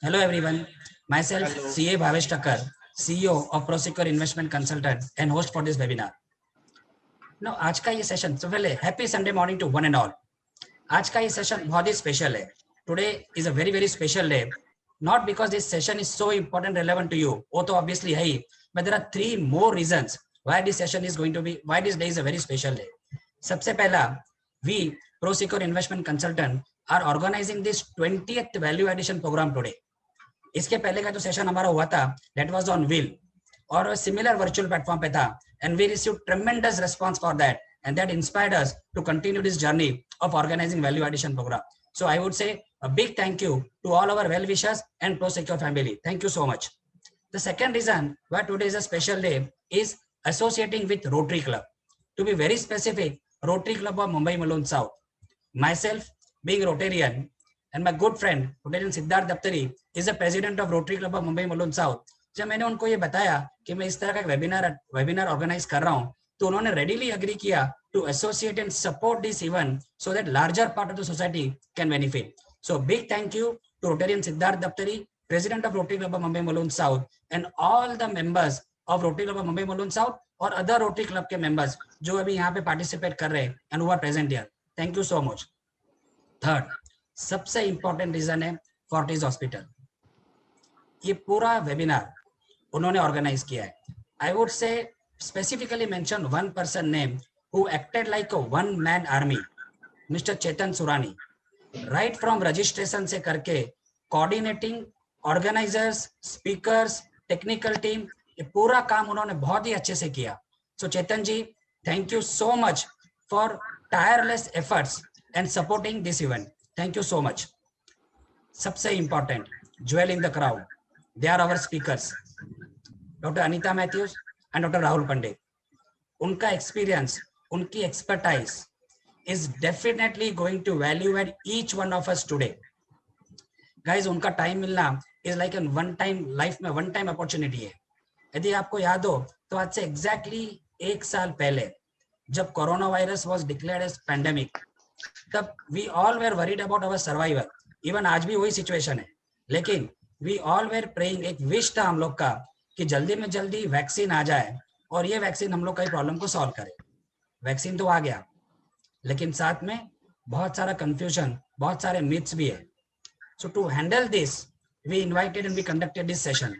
Hello everyone, myself Hello. CA Bhavesh Thakkar, CEO of ProSecure Investment Consultant and host for this webinar. Now आज का ये session तो पहले happy Sunday morning to one and all. आज का ये session बहुत ही स्पेशल है. Today is a very very special day. Not because this session is so important relevant to you, वो तो obviously है ही, but there are three more reasons why this session is going to be, why this day is a very special day. सबसे पहला, we ProSecure Investment Consultant are organizing this 20th value addition program today. इसके पहले का जो session हमारा हुआ था that was on wheel और सिमिलर वर्चुअल प्लेटफॉर्म पे था and we receive tremendous response for that and that inspired us to continue this journey of organizing value addition program. So I would say a big thank you to all our well wishers and ProSecure family. Thank you so much. The second reason why today is a special day is associating with Rotary Club. To be very specific, Rotary Club of Mumbai Malone South. Myself, being Rotarian, and my good friend Rotarian Siddharth Daptari is the president of Rotary Club of Mumbai Malone South. जब मैंने उनको ये बताया कि मैं इस तरह का वेबिनार ऑर्गेनाइज कर रहा हूँ तो उन्होंने रेडीली एग्री किया to associate and support this event so that larger part of the society can benefit. So big thank you to Rotarian Siddharth Daptari, President of Rotary Club of Mumbai Malone South, and all the members of Rotary Club of Mumbai Malone South और other Rotary Club के members जो अभी यहाँ पे participate कर रहे हैं and who are present here. Thank you so much. Third, सबसे important reason है Fortis Hospital. ये पूरा वेबिनार उन्होंने ऑर्गेनाइज किया है. I would say specifically mention one person name who acted like a one man army, Mr. Chetan Surani. Right from registration से करके coordinating organisers, speakers, technical team, ये पूरा काम उन्होंने बहुत ही अच्छे से किया. So Chetan ji, thank you so much for tireless efforts and supporting this event. Thank you so much. सबसे important, jewel in the crowd, they are our speakers, doctor Anita Mathews and doctor Rahul Pandit. उनका एक्सपीरियंस, उनकी expertise is definitely going to value add each one of us today. Guys, उनका time मिलना is like a one time life में one time opportunity है. यदि आपको याद हो तो आज से exactly एक साल पहले जब corona virus was declared as pandemic, तब we all were worried about our survival. Even आज भी वही situation है, लेकिन we all were praying, एक wish था हम लोग का कि जल्दी में जल्दी वैक्सीन आ जाए और ये वैक्सीन हम लोग का प्रॉब्लम को सॉल्व करे. वैक्सीन तो आ गया, लेकिन साथ में बहुत सारा कंफ्यूजन, बहुत सारे मिथ्स भी है. So to handle this we invited and we conducted this session.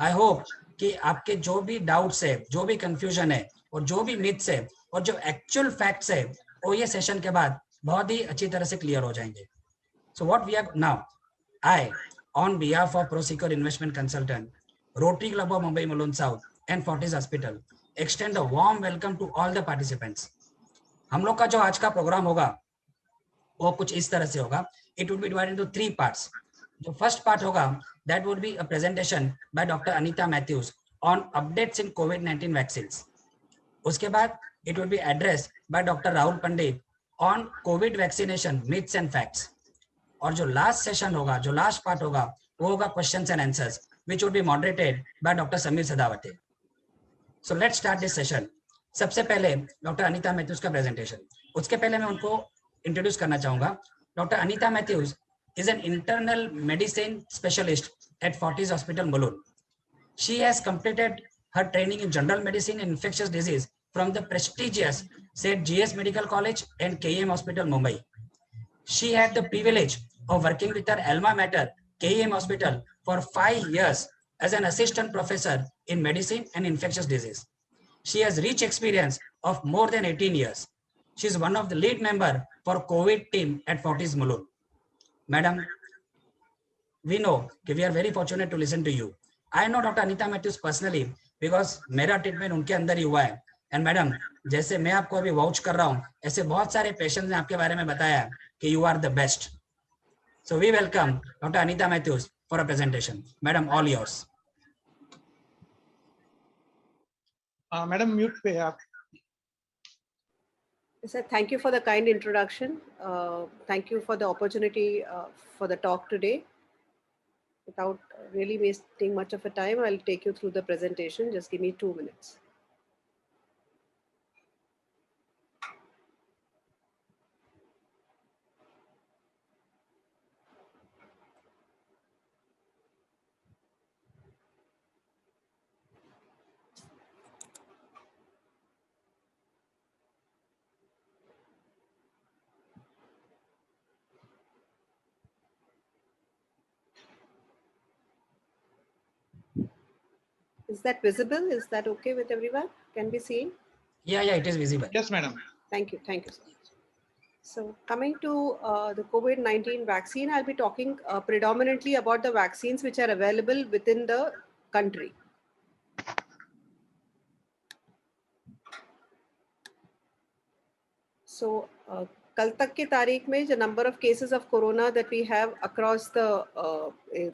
I hope कि आपके जो भी डाउट्स है, जो भी कंफ्यूजन है और जो भी मिथ्स है और जो एक्चुअल फैक्ट्स है वो ये सेशन के बाद बहुत ही अच्छी तरह से क्लियर हो जाएंगे. So what we are now, I on behalf of ProSecure investment consultant, rotary club of Mumbai Mulund south and Fortis hospital extend a warm welcome to all the participants. हम लोग का जो आज का प्रोग्राम होगा वो कुछ इस तरह से होगा. It would be divided into 3 parts. जो फर्स्ट पार्ट होगा that would be a presentation by doctor Anita Mathews on updates in कोविड-19 वैक्सीन्स. उसके बाद it would be addressed by doctor Rahul Pandit on COVID vaccination myths and facts. और जो last session होगा, जो last part होगा वो होगा questions and answers which would be moderated by doctor Sameer Sadavte. So let's start this session. सबसे पहले डॉक्टर अनीता मैथ्यूज का प्रेजेंटेशन. उसके पहले मैं उनको इंट्रोड्यूस करना चाहूंगा. Doctor Anita Mathews is an internal medicine specialist at Fortis Hospital, Mulund. She has completed her training in general medicine and infectious disease from the prestigious St. GS Medical College and KEM Hospital, Mumbai. She had the privilege of working with her alma mater, KEM Hospital, for 5 years as an assistant professor in medicine and infectious disease. She has rich experience of more than 18 years. She is one of the lead member for COVID team at Fortis Mulund. Madam, we know that we are very fortunate to listen to you. I know Dr. Anita Matthews personally because मेरा treatment उनके अंदर ही हुआ है. And madam, जैसे मैं आपको अभी vouch कर रहा हूँ, ऐसे बहुत सारे पेशेंट्स ने आपके बारे में बताया कि you are the best. So we welcome doctor Anita Mathews for a presentation. Madam, all yours. Madam mute पे आप. Sir, thank you for the kind introduction. Thank you for the opportunity for the talk today. Without really wasting much of a time, I'll take you through the presentation. Just give me 2 minutes. Is that visible? Is that okay with everyone? Can be seen? Yeah, it is visible. Yes, madam. Thank you so much. So coming to the COVID-19 vaccine, I'll be talking predominantly about the vaccines which are available within the country. So कल तक की तारीख में the number of cases of corona that we have across the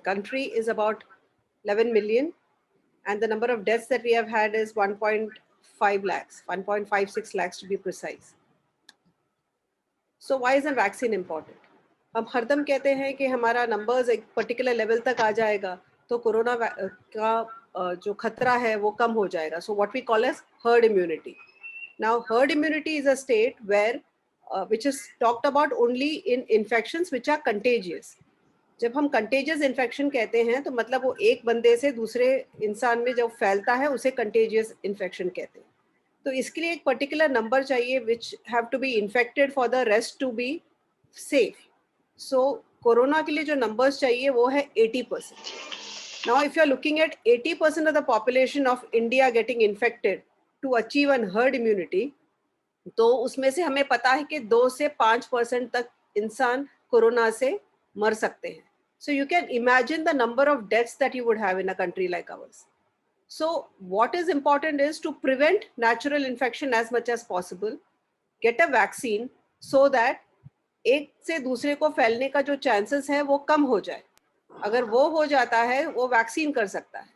country is about 11 million, and the number of deaths that we have had is 1.5 lakhs, 1.56 lakhs to be precise. So why is a vaccine important? हम हरदम कहते हैं कि हमारा numbers एक particular level तक आ जाएगा तो कोरोना का जो खतरा है वो कम हो जाएगा. So what we call as herd immunity. Now herd immunity is a state where which is talked about only in infections which are contagious. जब हम contagious infection कहते हैं तो मतलब वो एक बंदे से दूसरे इंसान में जब फैलता है उसे contagious infection कहते हैं. तो इसके लिए एक particular number चाहिए which have to be infected for the rest to be safe. So corona के लिए जो numbers चाहिए वो है 80%. Now if you are looking at 80% of the population of India getting infected to achieve an herd immunity, तो उसमें से हमें पता है कि 2 से 5% तक इंसान कोरोना से मर सकते हैं. So you can imagine the number of deaths that you would have in a country like ours. So what is important is to prevent natural infection as much as possible, get a vaccine so that एक से दूसरे को फैलने का जो chances है वो कम हो जाए. अगर वो हो जाता है वो वैक्सीन कर सकता है.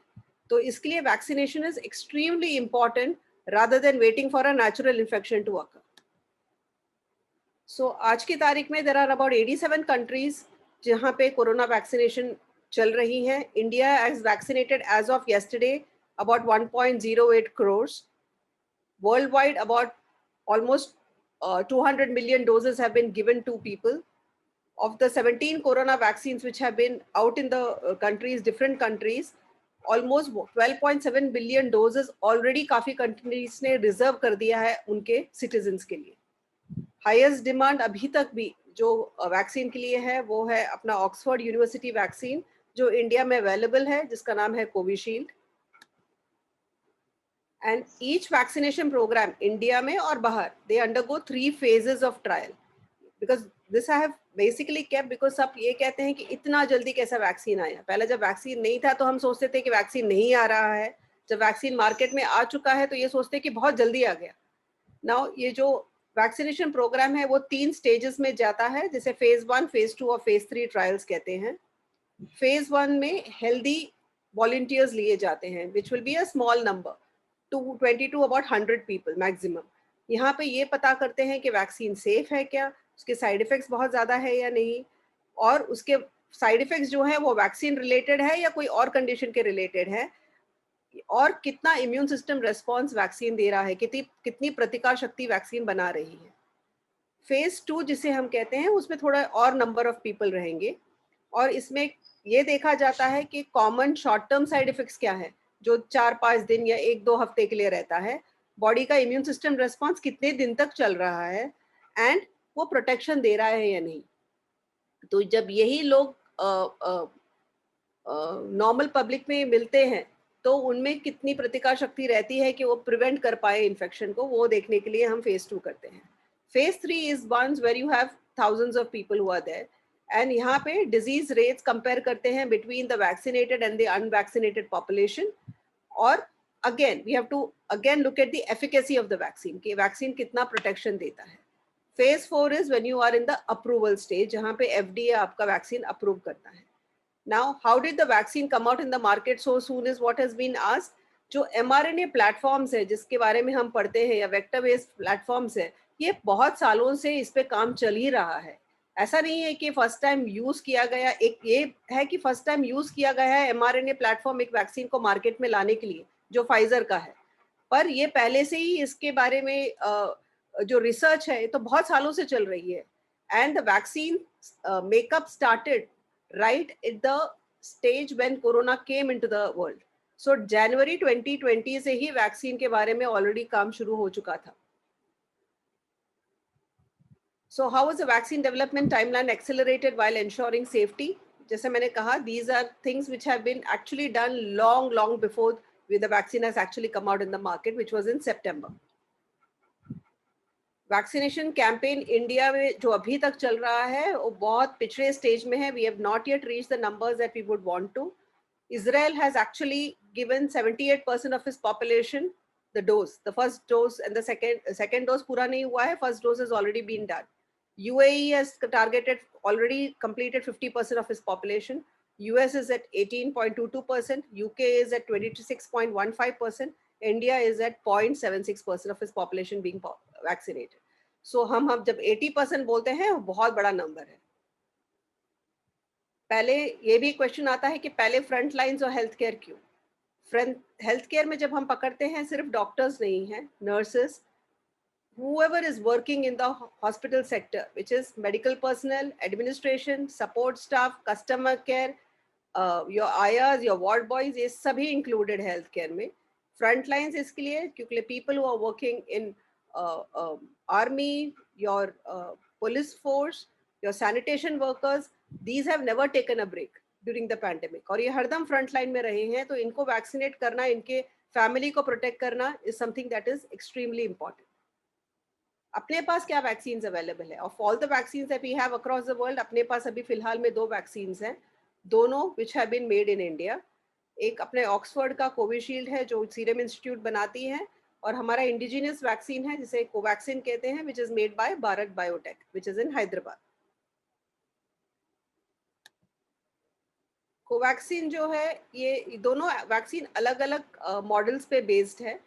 तो इसके लिए vaccination is extremely important rather than waiting for a natural infection to occur. So आज की तारीख में there are about 87 countries जहाँ पे कोरोना वैक्सीनेशन चल रही है. India has vaccinated as of yesterday about 1.08 crores. Worldwide about almost 200 million doses have been given to people. Of the 17 corona vaccines which have been out in the countries, different countries, almost 12.7 billion doses already काफी countries ने reserve कर दिया है उनके citizens के लिए. Highest demand अभी तक भी जो वैक्सीन के लिए है वो है अपना ऑक्सफोर्ड यूनिवर्सिटी वैक्सीन जो इंडिया में अवेलेबल है जिसका नाम है Covishield. And each vaccination program India में और बाहर they undergo 3 phases of trial. Because this I have basically kept because सब ये कहते हैं कि इतना जल्दी कैसा वैक्सीन आया. पहले जब वैक्सीन नहीं था तो हम सोचते थे कि वैक्सीन नहीं आ रहा है. जब वैक्सीन मार्केट में आ चुका है तो ये सोचते हैं कि बहुत जल्दी आ गया. नाउ ये जो वैक्सीनेशन प्रोग्राम है वो 3 स्टेजेस में जाता है जिसे फेज 1, फेज 2 और फेज 3 ट्रायल्स कहते हैं. फेज 1 में हेल्दी वॉलंटियर्स लिए जाते हैं which will be a small number 20 to about 100 people maximum. यहाँ पे ये पता करते हैं कि वैक्सीन सेफ है क्या, उसके साइड इफेक्ट्स बहुत ज़्यादा है या नहीं, और उसके साइड इफेक्ट्स जो है वो वैक्सीन रिलेटेड है या कोई और कंडीशन के रिलेटेड है, और कितना इम्यून सिस्टम रेस्पॉन्स वैक्सीन दे रहा है, कितनी प्रतिकार शक्ति वैक्सीन बना रही है. फेज 2 जिसे हम कहते हैं उसमें थोड़ा और नंबर ऑफ पीपल रहेंगे और इसमें ये देखा जाता है कि common short term side effects क्या है जो 4-5 दिन या 1-2 हफ्ते के लिए रहता है. बॉडी का इम्यून सिस्टम रेस्पॉन्स कितने दिन तक चल रहा है एंड वो प्रोटेक्शन दे रहा है या नहीं. तो जब यही लोग नॉर्मल पब्लिक में मिलते हैं तो उनमें कितनी प्रतिकार शक्ति रहती है कि वो प्रिवेंट कर पाए इन्फेक्शन को, वो देखने के लिए हम फेज 2 करते हैं. Phase 3 is once where you have thousands of people who are there, and यहाँ पे डिजीज रेट्स कंपेयर करते हैं between the vaccinated and the unvaccinated population. और again we have to again look at the efficacy of the vaccine कि vaccine कितना protection देता है. Phase 4 is when you are in the approval stage जहाँ पे FDA आपका vaccine approve करता है. Now, how did the vaccine come out in the market so soon is what has been asked. जो mRNA platforms है जिसके बारे में हम पढ़ते हैं या वेक्टर बेस्ड प्लेटफॉर्म्स है, ये बहुत सालों से इस पे काम चल ही रहा है. ऐसा नहीं है कि फर्स्ट टाइम यूज किया गया, एक ये है कि फर्स्ट टाइम यूज किया गया है mRNA प्लेटफॉर्म एक वैक्सीन को मार्केट में लाने के लिए जो फाइजर का है, पर ये पहले से ही इसके बारे में जो रिसर्च है तो बहुत सालों से चल रही है. And the vaccine makeup started right at the stage when corona came into the world. So January 2020 से ही वैक्सीन के बारे में ऑलरेडी काम शुरू हो चुका था. So how was the vaccine development timeline accelerated while ensuring safety? जैसे मैंने कहा, these are things which have been actually done long before the vaccine has actually come out in the market, which was in September. Vaccination campaign India में जो अभी तक चल रहा है वो बहुत पिछड़े स्टेज में है. We have not yet reach the numbers that we would want to. Israel has actually given 78% of its population the dose, the first dose, and the second dose पूरा नहीं हुआ है. First dose has already been done. UAE has targeted, already completed 50% of its population. US is at 18.22%. UK is at 26.15%. India is at 0.76% of its population being vaccinated. So हम जब 80% बोलते हैं वो बहुत बड़ा नंबर है. पहले ये भी क्वेश्चन आता है कि पहले फ्रंट लाइंस और हेल्थ केयर क्यों? हेल्थ केयर में जब हम पकड़ते हैं सिर्फ डॉक्टर्स नहीं हैं, nurses, whoever is working in the hospital sector, which is medical personnel, administration, support staff, customer care, your IRs, your ward boys, ये सभी included health care में. Front lines इसके लिए क्योंकि people who are working in army, your police force, your sanitation workers, these have never taken a break during the pandemic. और ये हरदम front line में रहे हैं, तो इनको vaccinate करना, इनके family को protect करना is something that is extremely important. अपने पास क्या वैक्सीन्स अवेलेबल है? Of all the vaccines that we have across the world, अपने पास अभी फिलहाल में 2 वैक्सीन्स हैं, दोनों which have been made in India. एक अपने ऑक्सफोर्ड का कोविशील्ड है जो सीरम इंस्टीट्यूट बनाती है, और हमारा इंडिजिनियस वैक्सीन है जिसे कोवैक्सिन कहते हैं, which is made by Bharat biotech, which is in Hyderabad. Covaxin जो है, ये दोनों वैक्सीन अलग अलग मॉडल्स पे बेस्ड है.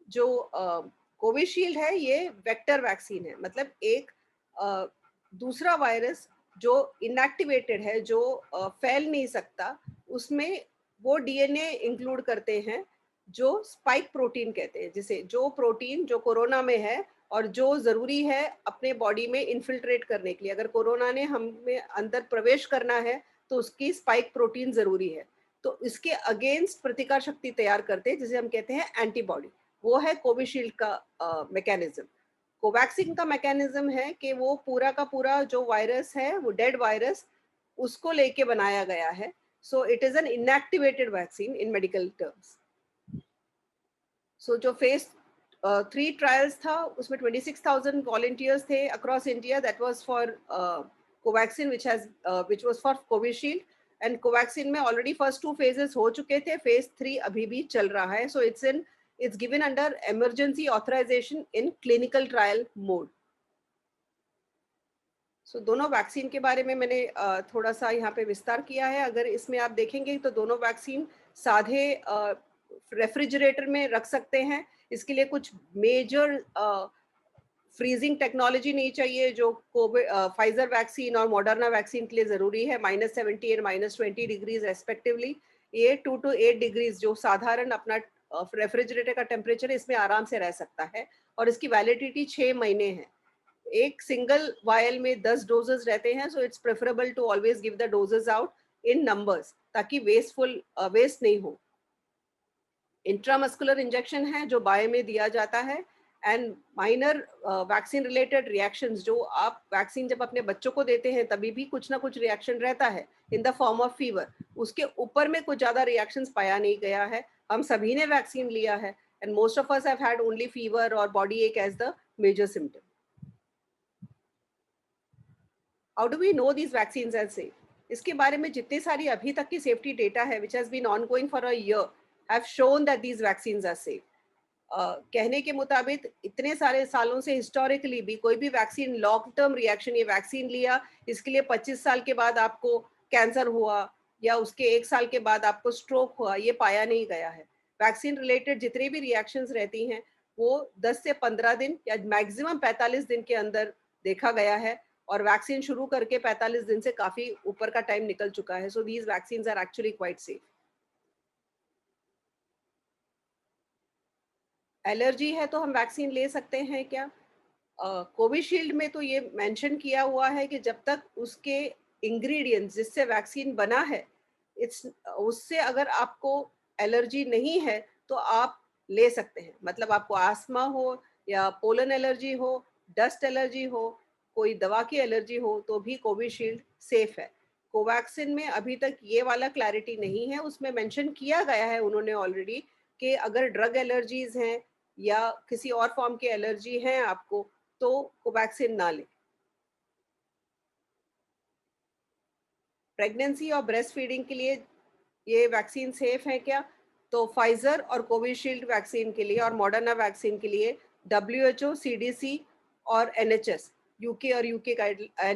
जो कोविशील्ड है ये वेक्टर वैक्सीन है, मतलब एक दूसरा वायरस जो इनएक्टिवेटेड है, जो फैल नहीं सकता, उसमें वो डीएनए इंक्लूड करते हैं जो स्पाइक प्रोटीन कहते हैं, जिसे जो प्रोटीन जो कोरोना में है और जो जरूरी है अपने बॉडी में इन्फिल्ट्रेट करने के लिए. अगर कोरोना ने हमें अंदर प्रवेश करना है तो उसकी स्पाइक प्रोटीन जरूरी है, तो इसके अगेंस्ट प्रतिकार शक्ति तैयार करते हैं जिसे हम कहते हैं एंटीबॉडी. वो है कोविशील्ड का मैकेनिज्म. कोवैक्सिन का मैकेनिज्म है कि वो पूरा का पूरा जो वायरस है, वो डेड वायरस, उसको लेके बनाया गया है. So it is an inactivated vaccine in medical terms. So जो फेज 3 ट्रायल्स था उसमें 26,000 वॉलंटियर्स थे across India. That was for Covaxin which was for Covishield. And Covaxin में ऑलरेडी फर्स्ट 2 फेजेस हो चुके थे, फेज 3 अभी भी चल रहा है. सो it's given under emergency authorization in clinical trial mode. So दोनों वैक्सीन के बारे में मैंने थोड़ा सा यहाँ पे विस्तार किया है. अगर इसमें आप देखेंगे तो दोनों वैक्सीन साधे रेफ्रिजरेटर में रख सकते हैं. इसके लिए कुछ मेजर फ्रीजिंग टेक्नोलॉजी नहीं चाहिए जो फाइजर वैक्सीन और मॉडर्ना वैक्सीन के लिए जरूरी है. -70 और -20 डिग्रीज रेस्पेक्टिवली. ये 2 to 8 डिग्रीज जो साधारण अपना रेफ्रिजरेटर का टेम्परेचर, इसमें आराम से रह सकता है. और इसकी वैलिडिटी 6 महीने है. एक सिंगल वायल में 10 डोजेस रहते हैं. So it's preferable to always give the doses out in numbers ताकि वेस्ट नहीं हो. इंट्रामस्कुलर इंजेक्शन है जो बाय में दिया जाता है. And minor vaccine related reactions, जो आप वैक्सीन जब अपने बच्चों को देते हैं तभी भी कुछ ना कुछ रिएक्शन रहता है इन द फॉर्म ऑफ फीवर. उसके ऊपर में कुछ ज्यादा रिएक्शंस पाया नहीं गया है. हम सभी ने वैक्सीन लिया है and most of us have had only fever और body ache as the major symptom. How do we know these vaccines are safe? इसके बारे में जितनी सारी अभी तक की सेफ्टी डेटा है which has been ongoing for a year have shown that these vaccines are safe. कहने के मुताबिक इतने सारे सालों से हिस्टोरिकली भी कोई भी वैक्सीन लॉन्ग टर्म रिएक्शन, ये वैक्सीन लिया इसके लिए 25 साल के बाद आपको कैंसर हुआ या उसके 1 साल के बाद आपको स्ट्रोक हुआ, ये पाया नहीं गया है. वैक्सीन रिलेटेड जितनी भी रिएक्शंस रहती हैं वो 10 से 15 दिन या मैक्सिमम 45 दिन के अंदर देखा गया है. और वैक्सीन शुरू करके 45 दिन से काफी ऊपर का टाइम निकल चुका है. So these vaccines are actually quite safe. Allergy है तो हम वैक्सीन ले सकते हैं क्या? कोविशील्ड में तो ये मेंशन किया हुआ है कि जब तक उसके इंग्रेडिएंट्स जिससे वैक्सीन बना है उससे अगर आपको एलर्जी नहीं है तो आप ले सकते हैं. मतलब आपको आस्थमा हो या पोलन एलर्जी हो, डस्ट एलर्जी हो, कोई दवा की एलर्जी हो, तो भी कोविशील्ड सेफ है. कोवैक्सिन में अभी तक ये वाला क्लैरिटी नहीं है. उसमें मेंशन किया गया है उन्होंने ऑलरेडी कि अगर ड्रग एलर्जीज हैं या किसी और फॉर्म की एलर्जी है आपको तो कोवैक्सीन ना लें। प्रेगनेंसी और ब्रेस्ट फीडिंग के लिए ये वैक्सीन सेफ है क्या? तो फाइजर और कोविशील्ड वैक्सीन के लिए और मॉडर्ना वैक्सीन के लिए WHO, CDC और NHS, यूके और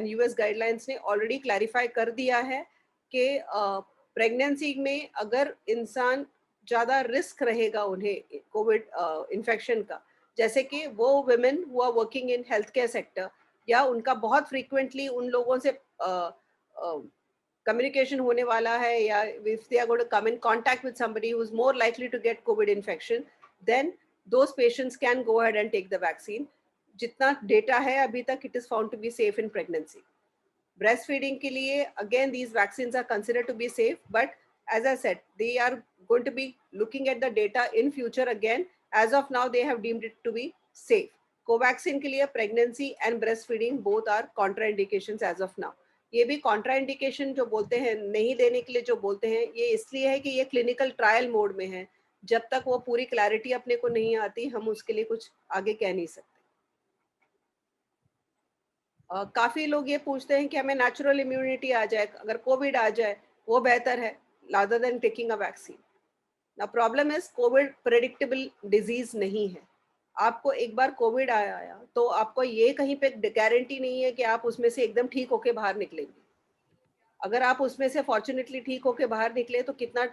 US गाइडलाइंस ने ऑलरेडी क्लैरिफाई कर दिया है कि प्रेगनेंसी में अगर इंसान ज़्यादा रिस्क रहेगा उन्हें कोविड इन्फेक्शन का, जैसे कि वो women who are working in health care sector या उनका बहुत फ्रीक्वेंटली उन लोगों से communication होने वाला है या if they are going to come in contact with somebody who is more likely to get COVID infection, then those patients can go ahead and take the vaccine. जितना डेटा है अभी तक it is found to be safe in pregnancy. Breastfeeding के लिए again these vaccines are considered to be safe, but as I said, they are going to be looking at the data in future again. As of now, they have deemed it to be safe. Covaxin के लिए pregnancy and breastfeeding both are contraindications as of now. ये भी contraindication जो बोलते हैं नहीं देने के लिए जो बोलते हैं ये इसलिए है कि ये क्लिनिकल ट्रायल मोड में है, जब तक वो पूरी क्लैरिटी अपने को नहीं आती हम उसके लिए कुछ आगे कह नहीं सकते। काफी लोग ये पूछते हैं कि हमें नेचुरल इम्यूनिटी आ जाए, अगर कोविड आ जाए वो बेहतर है rather than taking a vaccine. ना problem is Covid predictable disease नहीं है। आपको एक बार कोविड आया तो आपको ये कहीं पे गारंटी नहीं है कि आप उसमें से एकदम ठीक होके बाहर निकलेंगे। अगर आप उसमें से फॉर्चुनेटली ठीक होके बाहर निकले तो कितना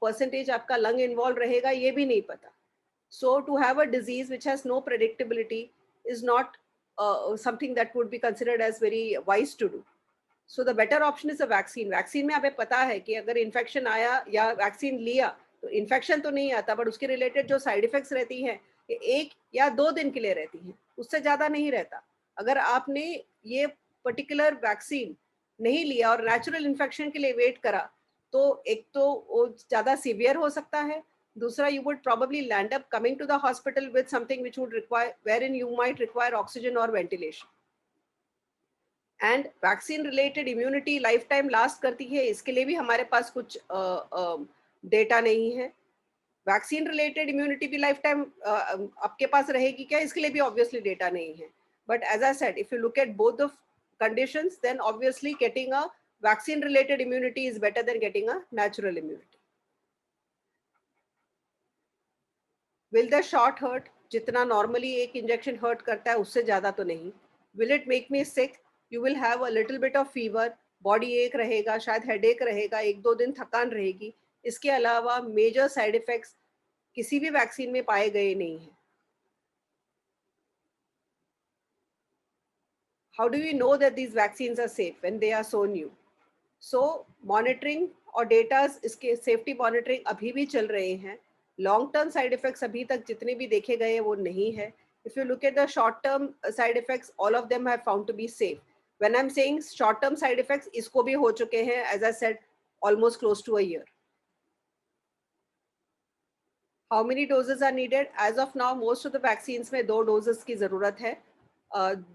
परसेंटेज आपका लंग इन्वॉल्व रहेगा ये भी नहीं पता। So to have a disease which has no predictability is not something that would be considered as very wise to do. So the better option is a vaccine. Vaccine में हमें पता है कि अगर इन्फेक्शन आया या वैक्सीन लिया तो इन्फेक्शन तो नहीं आता, बट उसके रिलेटेड जो साइड इफेक्ट्स रहती हैं ये 1 या 2 दिन के लिए रहती हैं, उससे ज़्यादा नहीं रहता। अगर आपने ये पर्टिकुलर वैक्सीन नहीं लिया और नेचुरल इन्फेक्शन के लिए वेट करा तो एक तो वो ज़्यादा सीवियर हो सकता है, दूसरा you would probably land up coming to the hospital with something which would require, wherein you might require oxygen or ventilation. And vaccine related immunity life time last करती है, इसके लिए भी हमारे पास कुछ डेटा नहीं है। वैक्सीन रिलेटेड इम्यूनिटी भी लाइफ टाइम आपके पास रहेगी क्या, इसके लिए भी ऑब्वियसली डेटा नहीं है। But as I said, if you look at both the conditions then obviously getting a vaccine related immunity is better than getting a natural immunity. Will the shot hurt? जितना normally एक injection hurt करता है उससे ज्यादा तो नहीं। Will it make me sick? You will have a little bit of fever, body ache रहेगा, शायद हेडेक रहेगा, 1-2 दिन थकान रहेगी। इसके अलावा मेजर साइड इफेक्ट्स किसी भी वैक्सीन में पाए गए नहीं हैं। How do you know that these vaccines are safe when they are so new? So monitoring और डेटा, इसके सेफ्टी मॉनिटरिंग अभी भी चल रहे हैं। लॉन्ग टर्म साइड इफेक्ट्स अभी तक जितने भी देखे गए वो नहीं है। If you look at the short term side effects, all of them have found to be safe. When I am saying short term side effects, इसको भी हो चुके हैं, as I said, almost close to a year. How many doses are needed? As of now most of the vaccines में 2 doses की जरूरत है।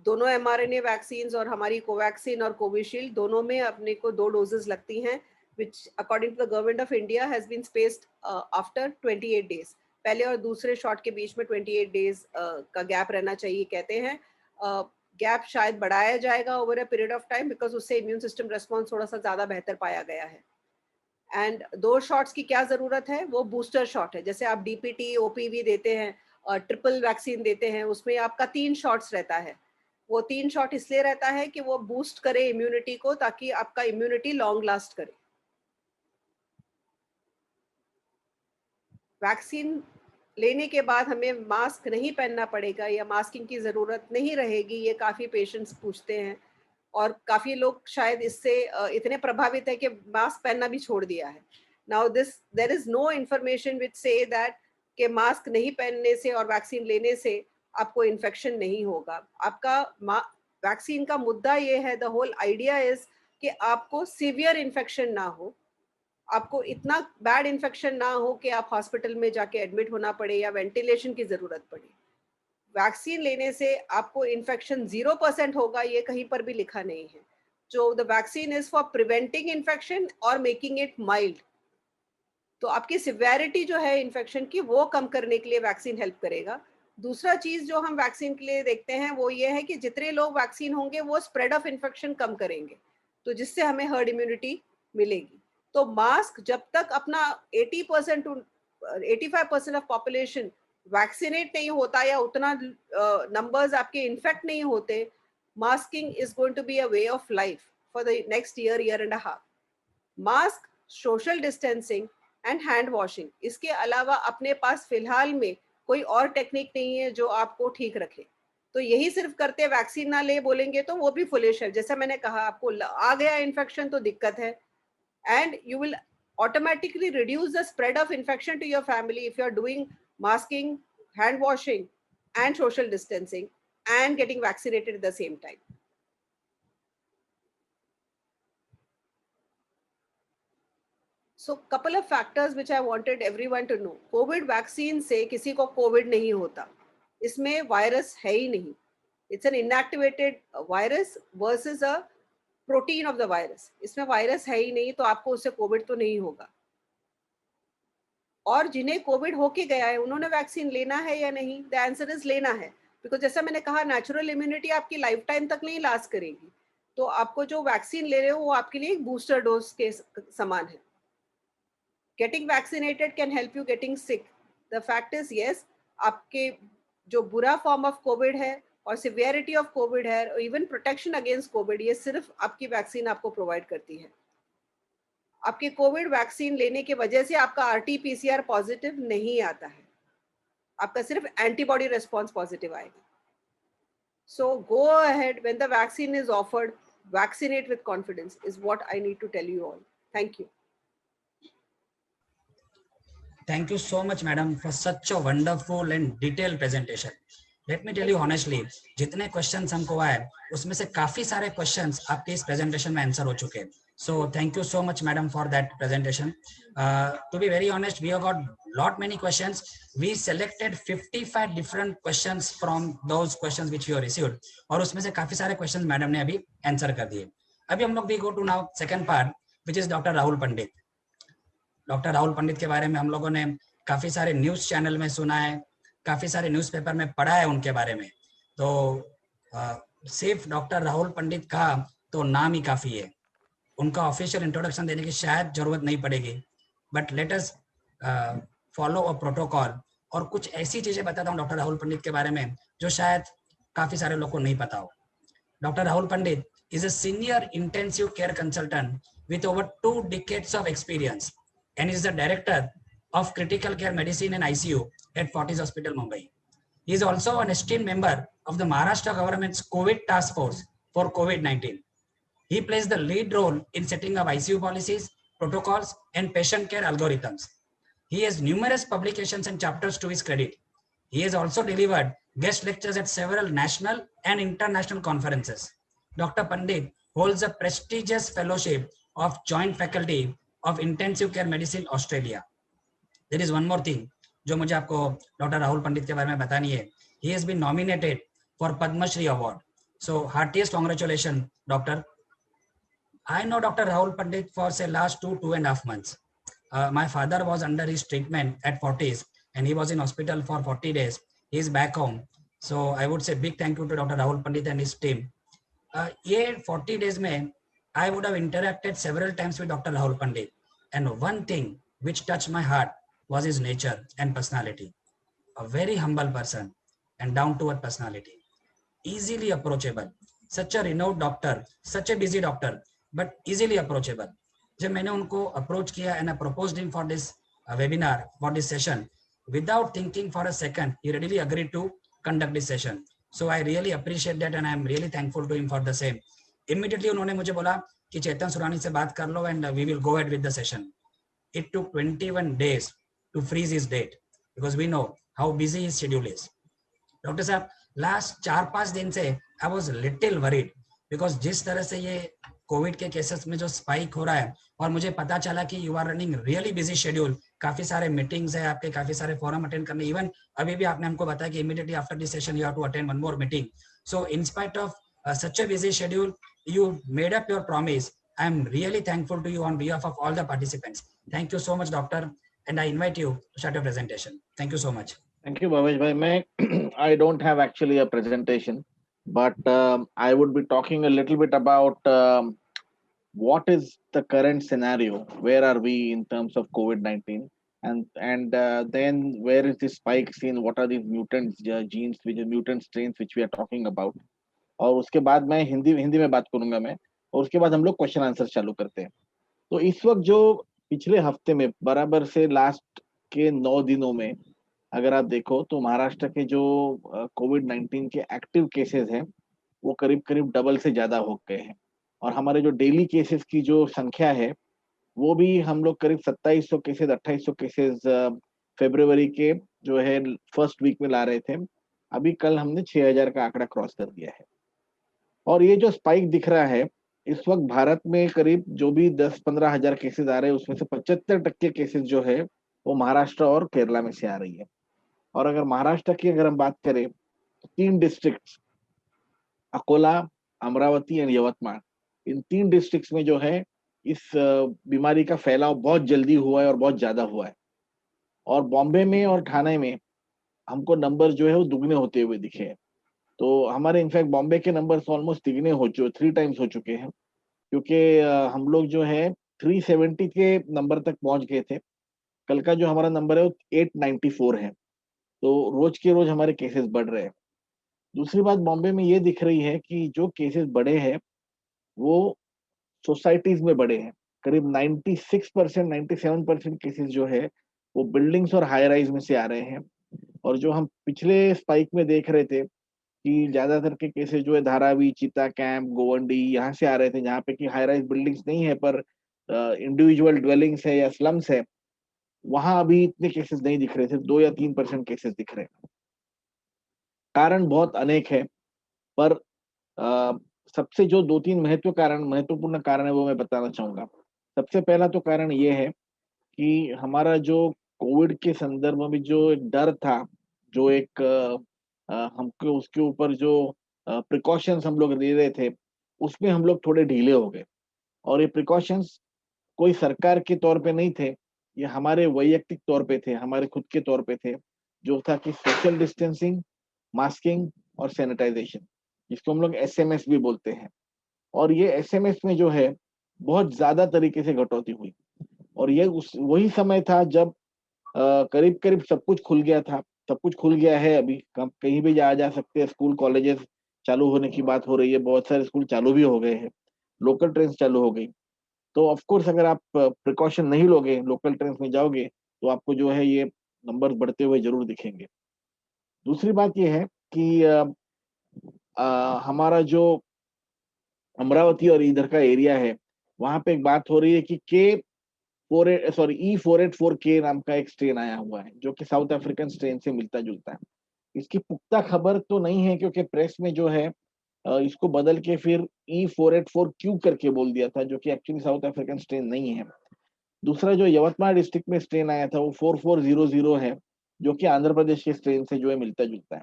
दोनों mRNA वैक्सीन्स और हमारी कोवैक्सीन और कोविशील्ड दोनों में अपने को 2 डोजेस लगती हैं, which according to the government of India has been spaced after 28 days. पहले और दूसरे शॉट के बीच में 28 डेज का गैप रहना चाहिए कहते हैं। गैप शायद बढ़ाया जाएगा over a period of time, because उससे इम्यून सिस्टम रेस्पॉन्स थोड़ा सा ज़्यादा बेहतर पाया गया है। एंड 2 शॉट्स की क्या ज़रूरत है? वो बूस्टर शॉट है। जैसे आप DPT, OPV देते हैं, ट्रिपल वैक्सीन देते हैं, उसमें आपका 3 शॉट्स रहता है। वो 3 शॉट इसलिए रहता है कि वो बूस्ट करे इम्यूनिटी को, ताकि आपका इम्यूनिटी लॉन्ग लास्ट करे। वैक्सीन लेने के बाद हमें मास्क नहीं पहनना पड़ेगा या मास्किंग की ज़रूरत नहीं रहेगी, ये काफ़ी पेशेंट्स पूछते हैं और काफ़ी लोग शायद इससे इतने प्रभावित है कि मास्क पहनना भी छोड़ दिया है। Now there is no information which says that कि मास्क नहीं पहनने से और वैक्सीन लेने से आपको इन्फेक्शन नहीं होगा। आपका वैक्सीन का मुद्दा ये है, द होल आइडिया इज़ कि आपको सीवियर इन्फेक्शन ना हो, आपको इतना बैड इन्फेक्शन ना हो कि आप हॉस्पिटल में जाके एडमिट होना पड़े या वेंटिलेशन की ज़रूरत पड़े। वैक्सीन लेने से आपको इन्फेक्शन 0% होगा, ये कहीं पर भी लिखा नहीं है। जो the vaccine is for preventing infection और मेकिंग इट माइल्ड। तो आपकी सिवियरिटी जो है इन्फेक्शन की वो कम करने के लिए वैक्सीन हेल्प करेगा। दूसरा चीज जो हम वैक्सीन के लिए देखते हैं वो ये है कि जितने लोग वैक्सीन होंगे वो स्प्रेड ऑफ इन्फेक्शन कम करेंगे, तो जिससे हमें हर्ड इम्यूनिटी मिलेगी। तो मास्क जब तक अपना 80% टू 85% ऑफ पॉपुलेशन वैक्सीनेट नहीं होता या उतना नंबर्स आपके इन्फेक्ट नहीं होते, masking is going to be a way of life for the next year and a half. Mask, social distancing and hand washing, इसके अलावा अपने पास फिलहाल में कोई और टेक्निक नहीं है जो आपको ठीक रखे। तो यही सिर्फ करते वैक्सीन ना ले बोलेंगे तो वो भी फुलिश है। जैसा मैंने कहा, आपको आ गया इन्फेक्शन तो दिक्कत है, and you will automatically reduce the spread of infection to your family if you are doing masking, hand washing and social distancing and getting vaccinated at the same time. So couple of factors which I wanted everyone to know. COVID vaccine से किसी को COVID नहीं होता, इसमें virus है ही नहीं. It's an inactivated virus versus a protein of the virus. इसमें virus है ही नहीं, तो आपको उससे कोविड तो नहीं होगा. और जिन्हें कोविड होके गया है उन्होंने वैक्सीन लेना है या नहीं? द आंसर इज लेना है, बिकॉज जैसा मैंने कहा नेचुरल इम्यूनिटी आपकी लाइफ टाइम तक नहीं लास्ट करेगी. तो आपको जो वैक्सीन ले रहे हो वो आपके लिए एक बूस्टर डोज के समान है. Getting vaccinated can help you getting sick. The fact is yes, आपके जो बुरा फॉर्म ऑफ कोविड है और सिवियरिटी ऑफ कोविड है और इवन प्रोटेक्शन अगेंस्ट कोविड, ये सिर्फ आपकी वैक्सीन आपको प्रोवाइड करती है. आपके कोविड वैक्सीन लेने की वजह से आपका RT-PCR पॉजिटिव नहीं आता है, आपका सिर्फ एंटीबॉडी रेस्पॉन्स पॉजिटिव आएगा. So go ahead, when the vaccine is offered, vaccinate with confidence is what I need to tell you all. Thank you. Thank you so much, madam, for such a wonderful and detailed presentation. Let me tell you honestly, जितने questions हमको आए उसमें से काफी सारे questions आपके इस presentation में answer हो चुके हैं. So thank you so much, madam, for that presentation. To be very honest, we have got lot many questions. We selected 55 different questions from those questions which you have received. और उसमें से काफी सारे questions madam ने अभी answer कर दिए. अभी हम लोग we go to now second part, which is Dr. Rahul Pandit. Doctor Rahul Pandit के बारे में हम लोगों ने काफी सारे न्यूज चैनल में सुना है, काफी सारे न्यूज़पेपर में पढ़ा है उनके बारे में. तो सिर्फ डॉक्टर राहुल पंडित का तो नाम ही काफी है, उनका ऑफिशियल इंट्रोडक्शन देने की शायद जरूरत नहीं पड़ेगी. But let us follow a protocol और कुछ ऐसी चीजें बताता हूँ डॉक्टर राहुल पंडित के बारे में जो शायद काफी सारे लोगों को नहीं पता हो. Doctor Rahul Pandit is a senior intensive care consultant with over 2 decades of experience and is the director of critical care medicine and ICU at Fortis Hospital, Mumbai. He is also an esteemed member of the Maharashtra government's COVID task force for COVID-19. He plays the lead role in setting up ICU policies, protocols, and patient care algorithms. He has numerous publications and chapters to his credit. He has also delivered guest lectures at several national and international conferences. Dr. Pandit holds a prestigious fellowship of Joint Faculty of Intensive Care Medicine, Australia. There is one more thing जो मुझे आपको doctor Rahul Pandit के बारे में बतानी है. He has been nominated for Padma Shri Award. So heartiest congratulations, doctor. I know Dr. Rahul Pandit for say last 2.5 months. My father was under his treatment at Fortis and he was in hospital for 40 days. He is back home. So I would say big thank you to Dr. Rahul Pandit and his team. ये 40 days में I would have interacted several times with Dr. Rahul Pandit, and one thing which touched my heart was his nature and personality. A very humble person and down-to-earth personality, easily approachable. Such a renowned doctor, such a busy doctor, but easily approachable. जब मैंने उनको approach किया and I proposed him for this webinar, for this session, without thinking for a second, he readily agreed to conduct this session. So I really appreciate that and I am really thankful to him for the same. Immediately उन्होंने मुझे बोला कि चेतन सुरानी से बात कर लो and we will go ahead with the session. It took 21 days to freeze his date because we know how busy his schedule is. Doctor साहब last 4-5 दिन से I was little worried because जिस तरह से ये कोविड के cases में जो स्पाइक हो रहा है और मुझे पता चला कि you are running really busy schedule, काफी सारे मीटिंग्स है आपके, काफी सारे फोरम अटेंड करने, इवन अभी भी आपने हमको बताया कि immediately after this session you have to attend one more meeting. So in spite of such a busy schedule, you made up your promise. I am really thankful to you on behalf of all the participants. Thank you so much, doctor. and I invite you to start your presentation. Thank you so much. Thank you, Bhavesh bhai. I don't have actually a presentation, but I would be talking a little bit about what is the current scenario. Where are we in terms of COVID-19, and then where is this spike seen? What are these mutants, genes, which are mutant strains which we are talking about? और उसके बाद मैं हिंदी हिंदी में बात करूंगा मैं, और उसके बाद हम लोग क्वेश्चन आंसर चालू करते हैं। तो इस वक्त जो पिछले हफ्ते में बराबर से लास्ट के 9 दिनों में अगर आप देखो तो महाराष्ट्र के जो कोविड-19 के एक्टिव केसेस हैं वो करीब करीब डबल से ज्यादा हो गए हैं, और हमारे जो डेली केसेस की जो संख्या है वो भी हम लोग करीब 2700 केसेस 2800 केसेस फरवरी के जो है फर्स्ट वीक में ला रहे थे। अभी कल हमने 6000 का आंकड़ा क्रॉस कर दिया है, और ये जो स्पाइक दिख रहा है इस वक्त भारत में करीब जो भी 10-15 हजार केसेस आ रहे हैं उसमें से 75% केसेस जो है वो महाराष्ट्र और केरला में से आ रही है। और अगर महाराष्ट्र की अगर हम बात करें तो 3 district Akola, Amravati and Yavatmal, in 3 districts में जो है इस बीमारी का फैलाव बहुत जल्दी हुआ है और बहुत ज्यादा हुआ है। और बॉम्बे में और ठाणे में हमको नंबर जो है वो दुगने होते हुए दिखे हैं। तो हमारे इनफैक्ट बॉम्बे के नंबर्स ऑलमोस्ट तिगने हो चुके 3 टाइम्स हो चुके हैं, क्योंकि हम लोग जो है 370 के नंबर तक पहुंच गए थे। कल का जो हमारा नंबर है वो 894 है, तो रोज के रोज हमारे केसेस बढ़ रहे हैं। दूसरी बात बॉम्बे में ये दिख रही है कि जो केसेस बढ़े हैं वो सोसाइटीज में बढ़े हैं। करीब 96% 97% केसेस जो है वो बिल्डिंग्स और हाई राइज में से आ रहे हैं। और जो हम पिछले स्पाइक में देख रहे थे कि ज्यादातर के केसेस जो है धारावी, चिता कैंप, गोवंडी यहाँ से आ रहे थे, जहाँ पे कि हाई राइज बिल्डिंग्स नहीं है पर इंडिविजुअल ड्वेलिंग्स है या स्लम्स है, वहां अभी इतने केसेस नहीं दिख रहे थे, 2 या 3% केसेस दिख रहे हैं। कारण बहुत अनेक है, पर सबसे जो 2-3 महत्वपूर्ण कारण है वो मैं बताना चाहूंगा। सबसे पहला तो कारण ये है कि हमारा जो कोविड के संदर्भ में जो एक डर था, जो एक हमको उसके ऊपर जो प्रिकॉशंस हम लोग ले रहे थे, उसमें हम लोग थोड़े ढीले हो गए। और ये प्रिकॉशंस कोई सरकार के तौर पे नहीं थे, ये हमारे वैयक्तिक तौर पे थे, हमारे खुद के तौर पे थे, जो था कि सोशल डिस्टेंसिंग, मास्किंग और सैनिटाइजेशन, जिसको हम लोग एसएमएस भी बोलते हैं। और ये एसएमएस में जो है बहुत ज्यादा तरीके से कटौती हुई, और ये वही समय था जब करीब करीब सब कुछ खुल गया था, सब कुछ खुल गया है। अभी कहीं भी जा सकते हैं, स्कूल कॉलेजेस चालू होने की बात हो रही है, बहुत सारे स्कूल चालू भी हो गए हैं, लोकल ट्रेन चालू हो गई। तो ऑफ कोर्स अगर आप प्रिकॉशन नहीं लोगे, लोकल ट्रेन में जाओगे, तो आपको जो है ये नंबर बढ़ते हुए जरूर दिखेंगे। दूसरी बात ये है कि हमारा जो अमरावती और इधर का एरिया है, वहां पे एक बात हो रही है कि E484K नाम का एक स्ट्रेन आया हुआ है, जो कि साउथ अफ्रीकन स्ट्रेन से मिलता जुलता है। इसकी पुख्ता खबर तो नहीं है, क्योंकि प्रेस में जो है इसको बदल के फिर E484Q करके बोल दिया था, जो कि एक्चुअली साउथ अफ्रीकन स्ट्रेन नहीं है। दूसरा जो यवतमाल डिस्ट्रिक्ट में स्ट्रेन आया था वो 4400 है, जो कि आंध्र प्रदेश के स्ट्रेन से जो है मिलता जुलता है।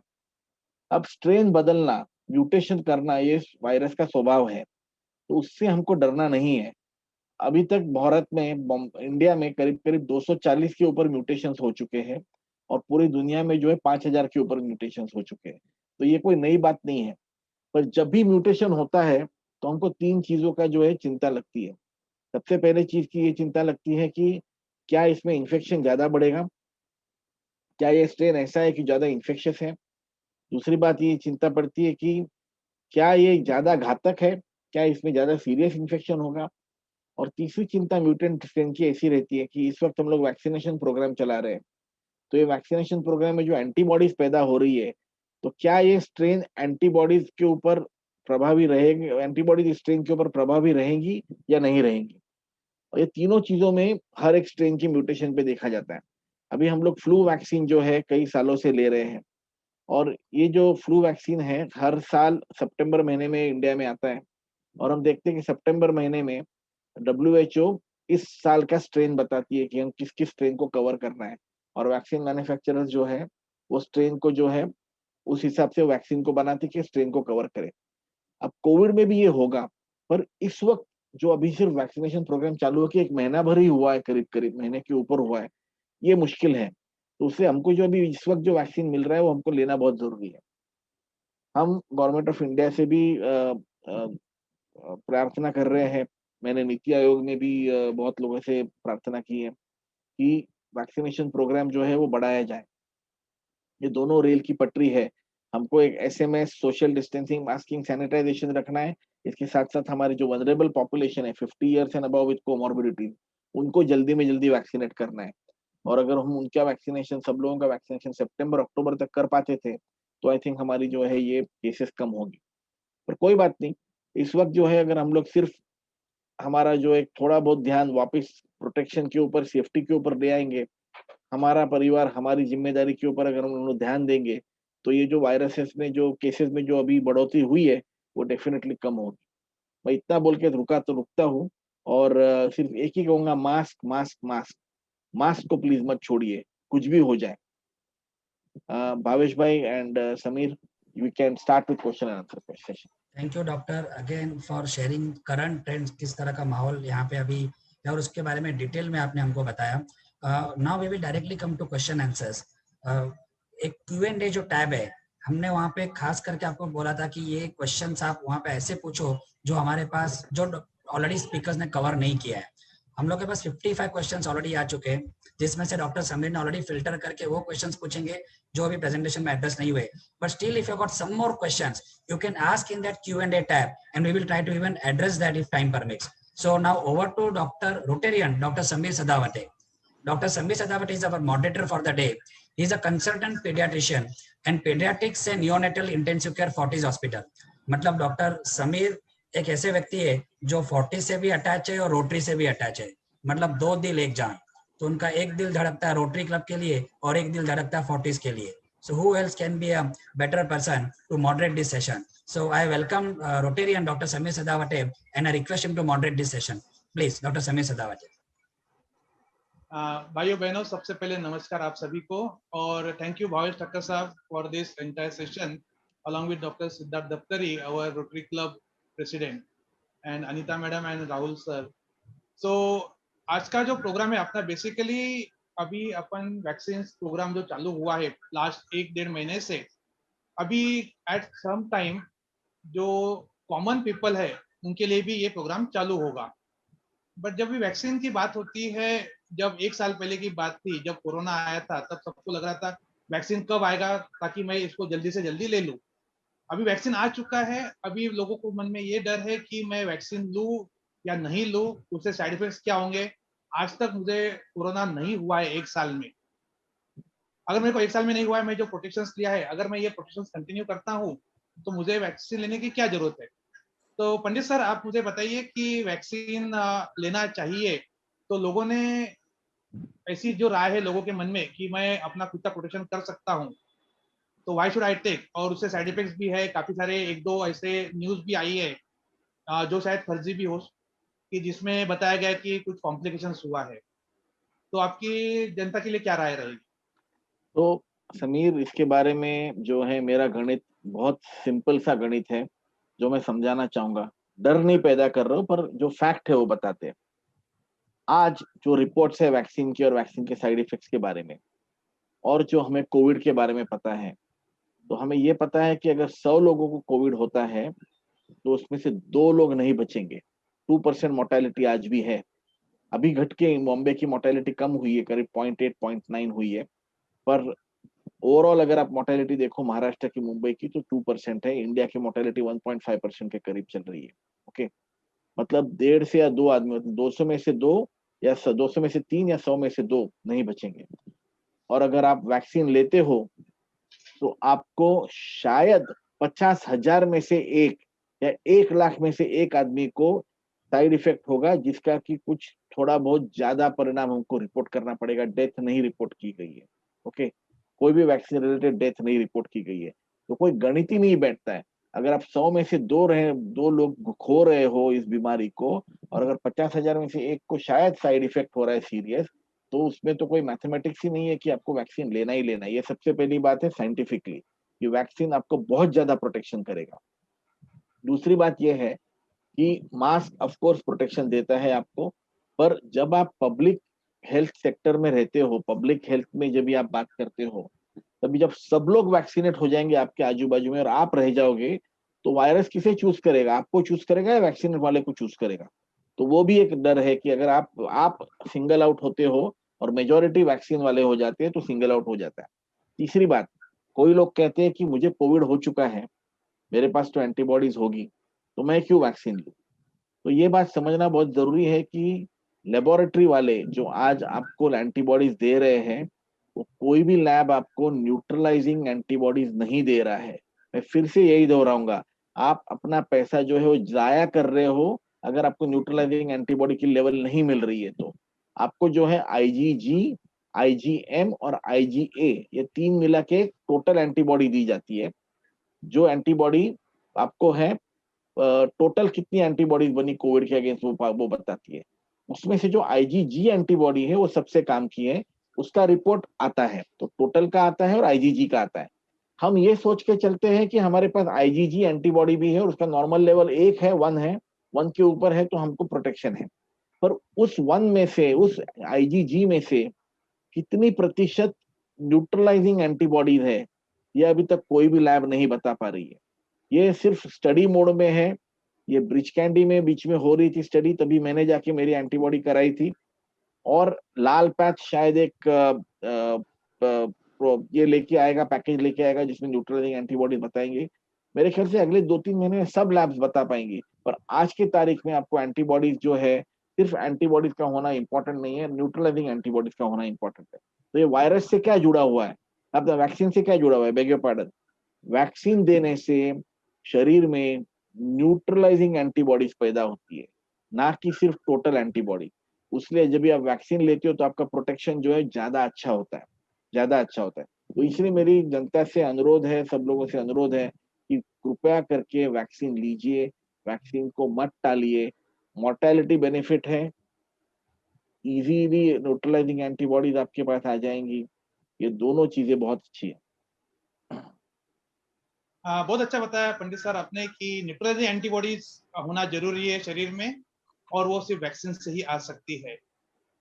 अब स्ट्रेन बदलना, म्यूटेशन करना, ये वायरस का स्वभाव है, तो उससे हमको डरना नहीं है। अभी तक भारत में, इंडिया में करीब करीब 240 के ऊपर म्यूटेशंस हो चुके हैं, और पूरी दुनिया में जो है 5000 के ऊपर म्यूटेशंस हो चुके हैं। तो ये कोई नई बात नहीं है। पर जब भी म्यूटेशन होता है तो हमको 3 चीजों का जो है चिंता लगती है। सबसे पहले चीज की ये चिंता लगती है कि क्या इसमें इन्फेक्शन ज्यादा बढ़ेगा, क्या ये स्ट्रेन ऐसा है कि ज्यादा इन्फेक्शियस है। दूसरी बात ये चिंता पड़ती है कि क्या ये ज्यादा घातक है, क्या इसमें ज्यादा सीरियस इन्फेक्शन होगा। और तीसरी चिंता म्यूटेंट स्ट्रेन की ऐसी रहती है कि इस वक्त हम लोग वैक्सीनेशन प्रोग्राम चला रहे हैं, तो ये वैक्सीनेशन प्रोग्राम में जो एंटीबॉडीज पैदा हो रही है, तो क्या ये स्ट्रेन एंटीबॉडीज के ऊपर प्रभावी रहेगी, एंटीबॉडीज स्ट्रेन के ऊपर प्रभावी रहेंगी या नहीं रहेंगी। और ये तीनों चीजों में हर एक स्ट्रेन की म्यूटेशन पे देखा जाता है। अभी हम लोग फ्लू वैक्सीन जो है कई सालों से ले रहे हैं, और ये जो फ्लू वैक्सीन है हर साल सितंबर महीने में इंडिया में आता है, और हम देखते हैं कि सितंबर महीने में WHO इस साल का स्ट्रेन बताती है कि हम किस किस स्ट्रेन को कवर करना है, और वैक्सीन मैन्युफैक्चरर्स जो है वो स्ट्रेन को जो है उस हिसाब से वैक्सीन को बनाते कि स्ट्रेन को कवर करे। अब कोविड में भी ये होगा, पर इस वक्त जो अभी सिर्फ वैक्सीनेशन प्रोग्राम चालू है कि 1 महीना भर ही हुआ है, करीब करीब महीने के ऊपर हुआ है, ये मुश्किल है। तो उससे हमको जो अभी इस वक्त जो वैक्सीन मिल रहा है वो हमको लेना बहुत जरूरी है। हम गवर्नमेंट ऑफ इंडिया से भी प्रार्थना कर रहे हैं। मैंने नीति आयोग में भी बहुत लोगों से प्रार्थना की है कि वैक्सीनेशन प्रोग्राम जो है वो बढ़ाया जाए। ये दोनों रेल की पटरी है। हमको एक SMS, social distancing, masking, sanitisation रखना है। इसके साथ-साथ हमारी जो वल्नरेबल पॉपुलेशन है 50 years and above with comorbidities, उनको जल्दी में जल्दी वैक्सीनेट करना है। और अगर हम उनका वैक्सीनेशन, सब लोगों का वैक्सीनेशन सितंबर अक्टूबर तक कर पाते थे, तो आई थिंक हमारी जो है ये केसेस कम होंगी। पर कोई बात नहीं, इस वक्त जो है अगर हम लोग सिर्फ हमारा जो एक थोड़ा बहुत ध्यान वापस प्रोटेक्शन के ऊपर, सेफ्टी के ऊपर ले आएंगे, हमारा परिवार, हमारी जिम्मेदारी के ऊपर अगर हम लोग ध्यान देंगे, तो ये जो वायरसेस में जो केसेस में जो अभी बढ़ोतरी हुई है, वो डेफिनेटली कम होगी। मैं इतना बोल के रुका तो रुकता हूँ और सिर्फ एक ही कहूंगा, मास्क मास्क मास्क, मास्क को प्लीज मत छोड़िए, कुछ भी हो जाए। भावेश भाई and Sameer, we can start with question and answer session. Thank you doctor again for sharing current trends, किस तरह का माहौल यहाँ पे अभी है और उसके बारे में डिटेल में आपने हमको बताया। Now we will directly come to question answers. एक Q&A जो टैब है, हमने वहाँ पे खास करके आपको बोला था कि ये क्वेश्चंस आप वहाँ पे ऐसे पूछो जो हमारे पास, जो ऑलरेडी स्पीकर्स ने कवर नहीं किया है। हम लोग के पास 55 क्वेश्चंस ऑलरेडी आ चुके हैं, जिसमें से डॉक्टर समीर ने ऑलरेडी फिल्टर करके वो क्वेश्चंस पूछेंगे जो अभी प्रेजेंटेशन में एड्रेस नहीं हुए। But still if you got some more questions, you can ask in that Q&A tab and we will try to even address that if time permits. So now over to Dr. Rotarian, Dr. Samir Sadawate. Dr. Samir Sadawate is our moderator for the day. He is a consultant pediatrician and pediatrics and neonatal intensive care Fortis Hospital. मतलब doctor Sameer एक ऐसे व्यक्ति है जो Fortis से भी attach है और रोटरी से भी अटैच है, मतलब दो दिल एक जान। तो उनका एक दिल धड़कता है रोटरी क्लब के लिए और एक दिल धड़कता है फोर्टिस के लिए। So who else can be a better person to moderate this session? So I welcome Rotarian Dr. Samir Sadawate and I request him to moderate this session. Please, Dr. Samir Sadawate. भाइयों बहनों, सबसे पहले नमस्कार आप सभी को और thank you Bhavesh Thakkar साहब for this entire session along with Dr. Siddharth Daptari, our Rotary Club president, and Anita madam and Rahul sir. So आज का जो प्रोग्राम है अपना बेसिकली अभी अपन वैक्सीन प्रोग्राम जो चालू हुआ है लास्ट 1-1.5 महीने से, अभी एट सम टाइम जो कॉमन पीपल है उनके लिए भी ये प्रोग्राम चालू होगा। बट जब भी वैक्सीन की बात होती है, जब 1 साल पहले की बात थी, जब कोरोना आया था, तब सबको लग रहा था वैक्सीन कब आएगा ताकि मैं इसको जल्दी से जल्दी ले लूं। अभी वैक्सीन आ चुका है, अभी लोगों को मन में ये डर है कि मैं वैक्सीन लूं या नहीं लूं, उससे साइड इफेक्ट्स क्या होंगे। आज तक मुझे कोरोना नहीं हुआ है 1 साल में। अगर मेरे को 1 साल में नहीं हुआ है, मैं जो प्रोटेक्शंस लिया है, अगर मैं ये प्रोटेक्शंस कंटिन्यू करता हूँ तो मुझे वैक्सीन लेने की क्या जरूरत है। तो पंडित सर आप मुझे बताइए कि वैक्सीन लेना चाहिए तो लोगों ने ऐसी जो राय है लोगों के मन में कि मैं अपना खुद का प्रोटेक्शन कर सकता हूँ, तो व्हाई शुड आई टेक। और उससे साइड इफेक्ट्स भी है, काफी सारे 1-2 ऐसे न्यूज भी आई है जो शायद फर्जी भी हो, कि जिसमें बताया गया कि कुछ कॉम्प्लिकेशंस हुआ है। तो आपकी जनता के लिए क्या राय रहेगी? तो समीर, इसके बारे में जो है मेरा गणित बहुत सिंपल सा गणित है जो मैं समझाना चाहूंगा। डर नहीं पैदा कर रहा हूँ, पर जो फैक्ट है वो बताते हैं। आज जो रिपोर्ट्स है वैक्सीन की और वैक्सीन के साइड इफेक्ट्स के बारे में, और जो हमें कोविड के बारे में पता है, तो हमें ये पता है कि अगर 100 लोगों को कोविड होता है तो उसमें से 2 लोग नहीं बचेंगे। 2% मोर्टेलिटी आज भी है। अभी घट के बॉम्बे की मोर्टेलिटी कम हुई है, करीब 0.8 0.9 हुई है, पर ओवरऑल अगर आप मोर्टेलिटी देखो महाराष्ट्र की, मुंबई की, तो 2% है। इंडिया की मोर्टेलिटी 1.5% के करीब चल रही है। ओके, मतलब 1.5 से या 2 आदमी, मतलब 200 में से 2 या 200 में से 3 या 100 में से 2 नहीं बचेंगे। और अगर आप वैक्सीन लेते हो तो आपको शायद 50,000 में से 1 या 1 लाख में से 1 आदमी को साइड इफेक्ट होगा, जिसका कि कुछ थोड़ा बहुत ज्यादा परिणाम हमको रिपोर्ट करना पड़ेगा। डेथ नहीं रिपोर्ट की गई है। ओके, कोई भी वैक्सीन रिलेटेड डेथ नहीं रिपोर्ट की गई है। तो कोई गणित ही नहीं बैठता है। अगर आप 100 में से 2 लोग खो रहे हो इस बीमारी को, और अगर 50,000 में से 1 को शायद साइड इफेक्ट हो रहा है सीरियस, तो उसमें तो कोई मैथमेटिक्स ही नहीं है कि आपको वैक्सीन लेना ही लेना है। ये सबसे पहली बात है साइंटिफिकली, कि वैक्सीन आपको बहुत ज्यादा प्रोटेक्शन करेगा। दूसरी बात यह है कि मास्क ऑफ कोर्स प्रोटेक्शन देता है आपको, पर जब आप पब्लिक हेल्थ सेक्टर में रहते हो, पब्लिक हेल्थ में जब भी आप बात करते हो, तभी जब सब लोग वैक्सीनेट हो जाएंगे आपके आजू बाजू में और आप रह जाओगे, तो वायरस किसे चूज करेगा? आपको चूज करेगा या वैक्सीनेट वाले को चूज करेगा? तो वो भी एक डर है कि अगर आप सिंगल आउट होते हो और मेजोरिटी वैक्सीन वाले हो जाते हैं तो सिंगल आउट हो जाता है। तीसरी बात, कोई लोग कहते हैं कि मुझे कोविड हो चुका है, मेरे पास तो एंटीबॉडीज होगी, तो मैं क्यों वैक्सीन लूं? तो ये बात समझना बहुत जरूरी है कि लेबोरेटरी वाले जो आज आपको एंटीबॉडीज दे रहे हैं, वो कोई भी लैब आपको न्यूट्रलाइजिंग एंटीबॉडीज नहीं दे रहा है। मैं फिर से यही दोहराऊंगा, आप अपना पैसा जो है वो जाया कर रहे हो अगर आपको न्यूट्रलाइजिंग एंटीबॉडी की लेवल नहीं मिल रही है तो। आपको जो है IgG, IgM और IgA, ये 3 मिला के टोटल एंटीबॉडी दी जाती है। जो एंटीबॉडी आपको है, टोटल कितनी एंटीबॉडीज बनी कोविड के अगेंस्ट वो बताती है। उसमें से जो IgG एंटीबॉडी है वो सबसे काम की है, उसका रिपोर्ट आता है, तो टोटल का आता है और IgG का आता है। हम ये सोच के चलते हैं कि हमारे पास IgG एंटीबॉडी भी है और उसका नॉर्मल लेवल 1 है, 1 है, 1 के ऊपर है तो हमको प्रोटेक्शन है। पर उस 1 में से, उस IgG में से कितनी प्रतिशत न्यूट्रलाइजिंग एंटीबॉडीज है, ये अभी तक कोई भी लैब नहीं बता पा रही है। ये सिर्फ स्टडी मोड में है। ये ब्रिज कैंडी में बीच में हो रही थी स्टडी, तभी मैंने जाके मेरी एंटीबॉडी कराई थी। और लाल पैथ शायद एक ये लेके आएगा, पैकेज लेके आएगा जिसमें न्यूट्रलाइजिंग एंटीबॉडी बताएंगे। मेरे ख्याल से अगले 2-3 महीने में सब लैब्स बता पाएंगी। पर आज की तारीख में आपको एंटीबॉडीज जो है, सिर्फ एंटीबॉडीज का होना इंपॉर्टेंट नहीं है, न्यूट्रलाइजिंग एंटीबॉडीज का होना इंपॉर्टेंट है। तो ये वायरस से क्या जुड़ा हुआ है, अब वैक्सीन से क्या जुड़ा हुआ है? बेग योर पार्डन, वैक्सीन देने से शरीर में न्यूट्रलाइजिंग एंटीबॉडीज पैदा होती है, ना कि सिर्फ टोटल एंटीबॉडी। इसलिए जब भी आप वैक्सीन लेते हो तो आपका प्रोटेक्शन जो है ज्यादा अच्छा होता है, ज्यादा अच्छा होता है। तो इसलिए मेरी जनता से अनुरोध है, सब लोगों से अनुरोध है कि कृपया करके वैक्सीन लीजिए, वैक्सीन को मत टालिए। मोर्टेलिटी बेनिफिट है, इजीली न्यूट्रलाइजिंग एंटीबॉडीज आपके पास आ जाएंगी, ये दोनों चीजें बहुत अच्छी है। बहुत अच्छा बताया पंडित सर आपने कि न्यूट्रलाइजिंग एंटीबॉडीज होना जरूरी है शरीर में, और वो सिर्फ वैक्सीन से ही आ सकती है।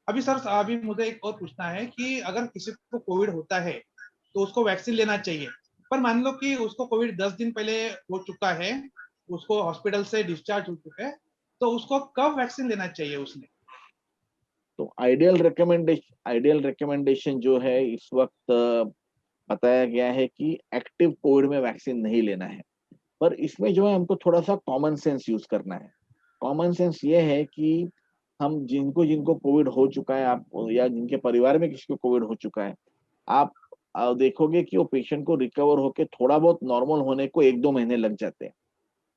अभी सर, अभी मुझे एक और पूछना है कि अगर किसी को कोविड होता है तो उसको वैक्सीन लेना चाहिए, पर मान लो कि उसको कोविड 10 दिन पहले हो चुका है, उसको हॉस्पिटल से डिस्चार्ज हो चुका है, तो उसको कब वैक्सीन लेना चाहिए उसने? तो आइडियल रिकमेंडेशन जो है इस वक्त बताया गया है कि एक्टिव कोविड में वैक्सीन नहीं लेना है। पर इसमें जो है हमको थोड़ा सा कॉमन सेंस यूज करना है। कॉमन सेंस ये है कि हम जिनको जिनको कोविड हो चुका है, आप या जिनके परिवार में किसी को कोविड हो चुका है, आप देखोगे कि वो पेशेंट को रिकवर होके थोड़ा बहुत नॉर्मल होने को 1-2 महीने लग जाते हैं।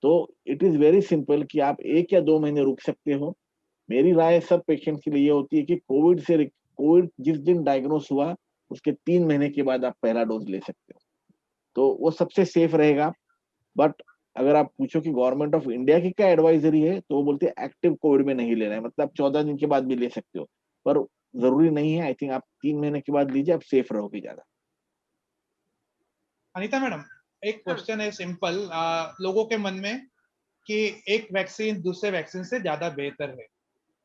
तो इट इज वेरी सिंपल कि आप 1 या 2 महीने रुक सकते हो। मेरी राय सब पेशेंट के लिए ये होती है कि कोविड जिस दिन डायग्नोस हुआ उसके 3 महीने के बाद आप पहला डोज ले सकते हो, तो वो सबसे सेफ रहेगा। बट अगर आप पूछो कि गवर्नमेंट ऑफ इंडिया की क्या एडवाइजरी है, तो वो बोलते हैं एक्टिव कोविड में नहीं लेना है, मतलब 14 दिन के बाद भी ले सकते हो, पर जरूरी नहीं है। आई थिंक आप 3 महीने के बाद लीजिए, आप सेफ रहोगे ज्यादा। अनीता मैडम, एक क्वेश्चन है सिंपल लोगों के मन में कि एक वैक्सीन दूसरे वैक्सीन से ज्यादा बेहतर है।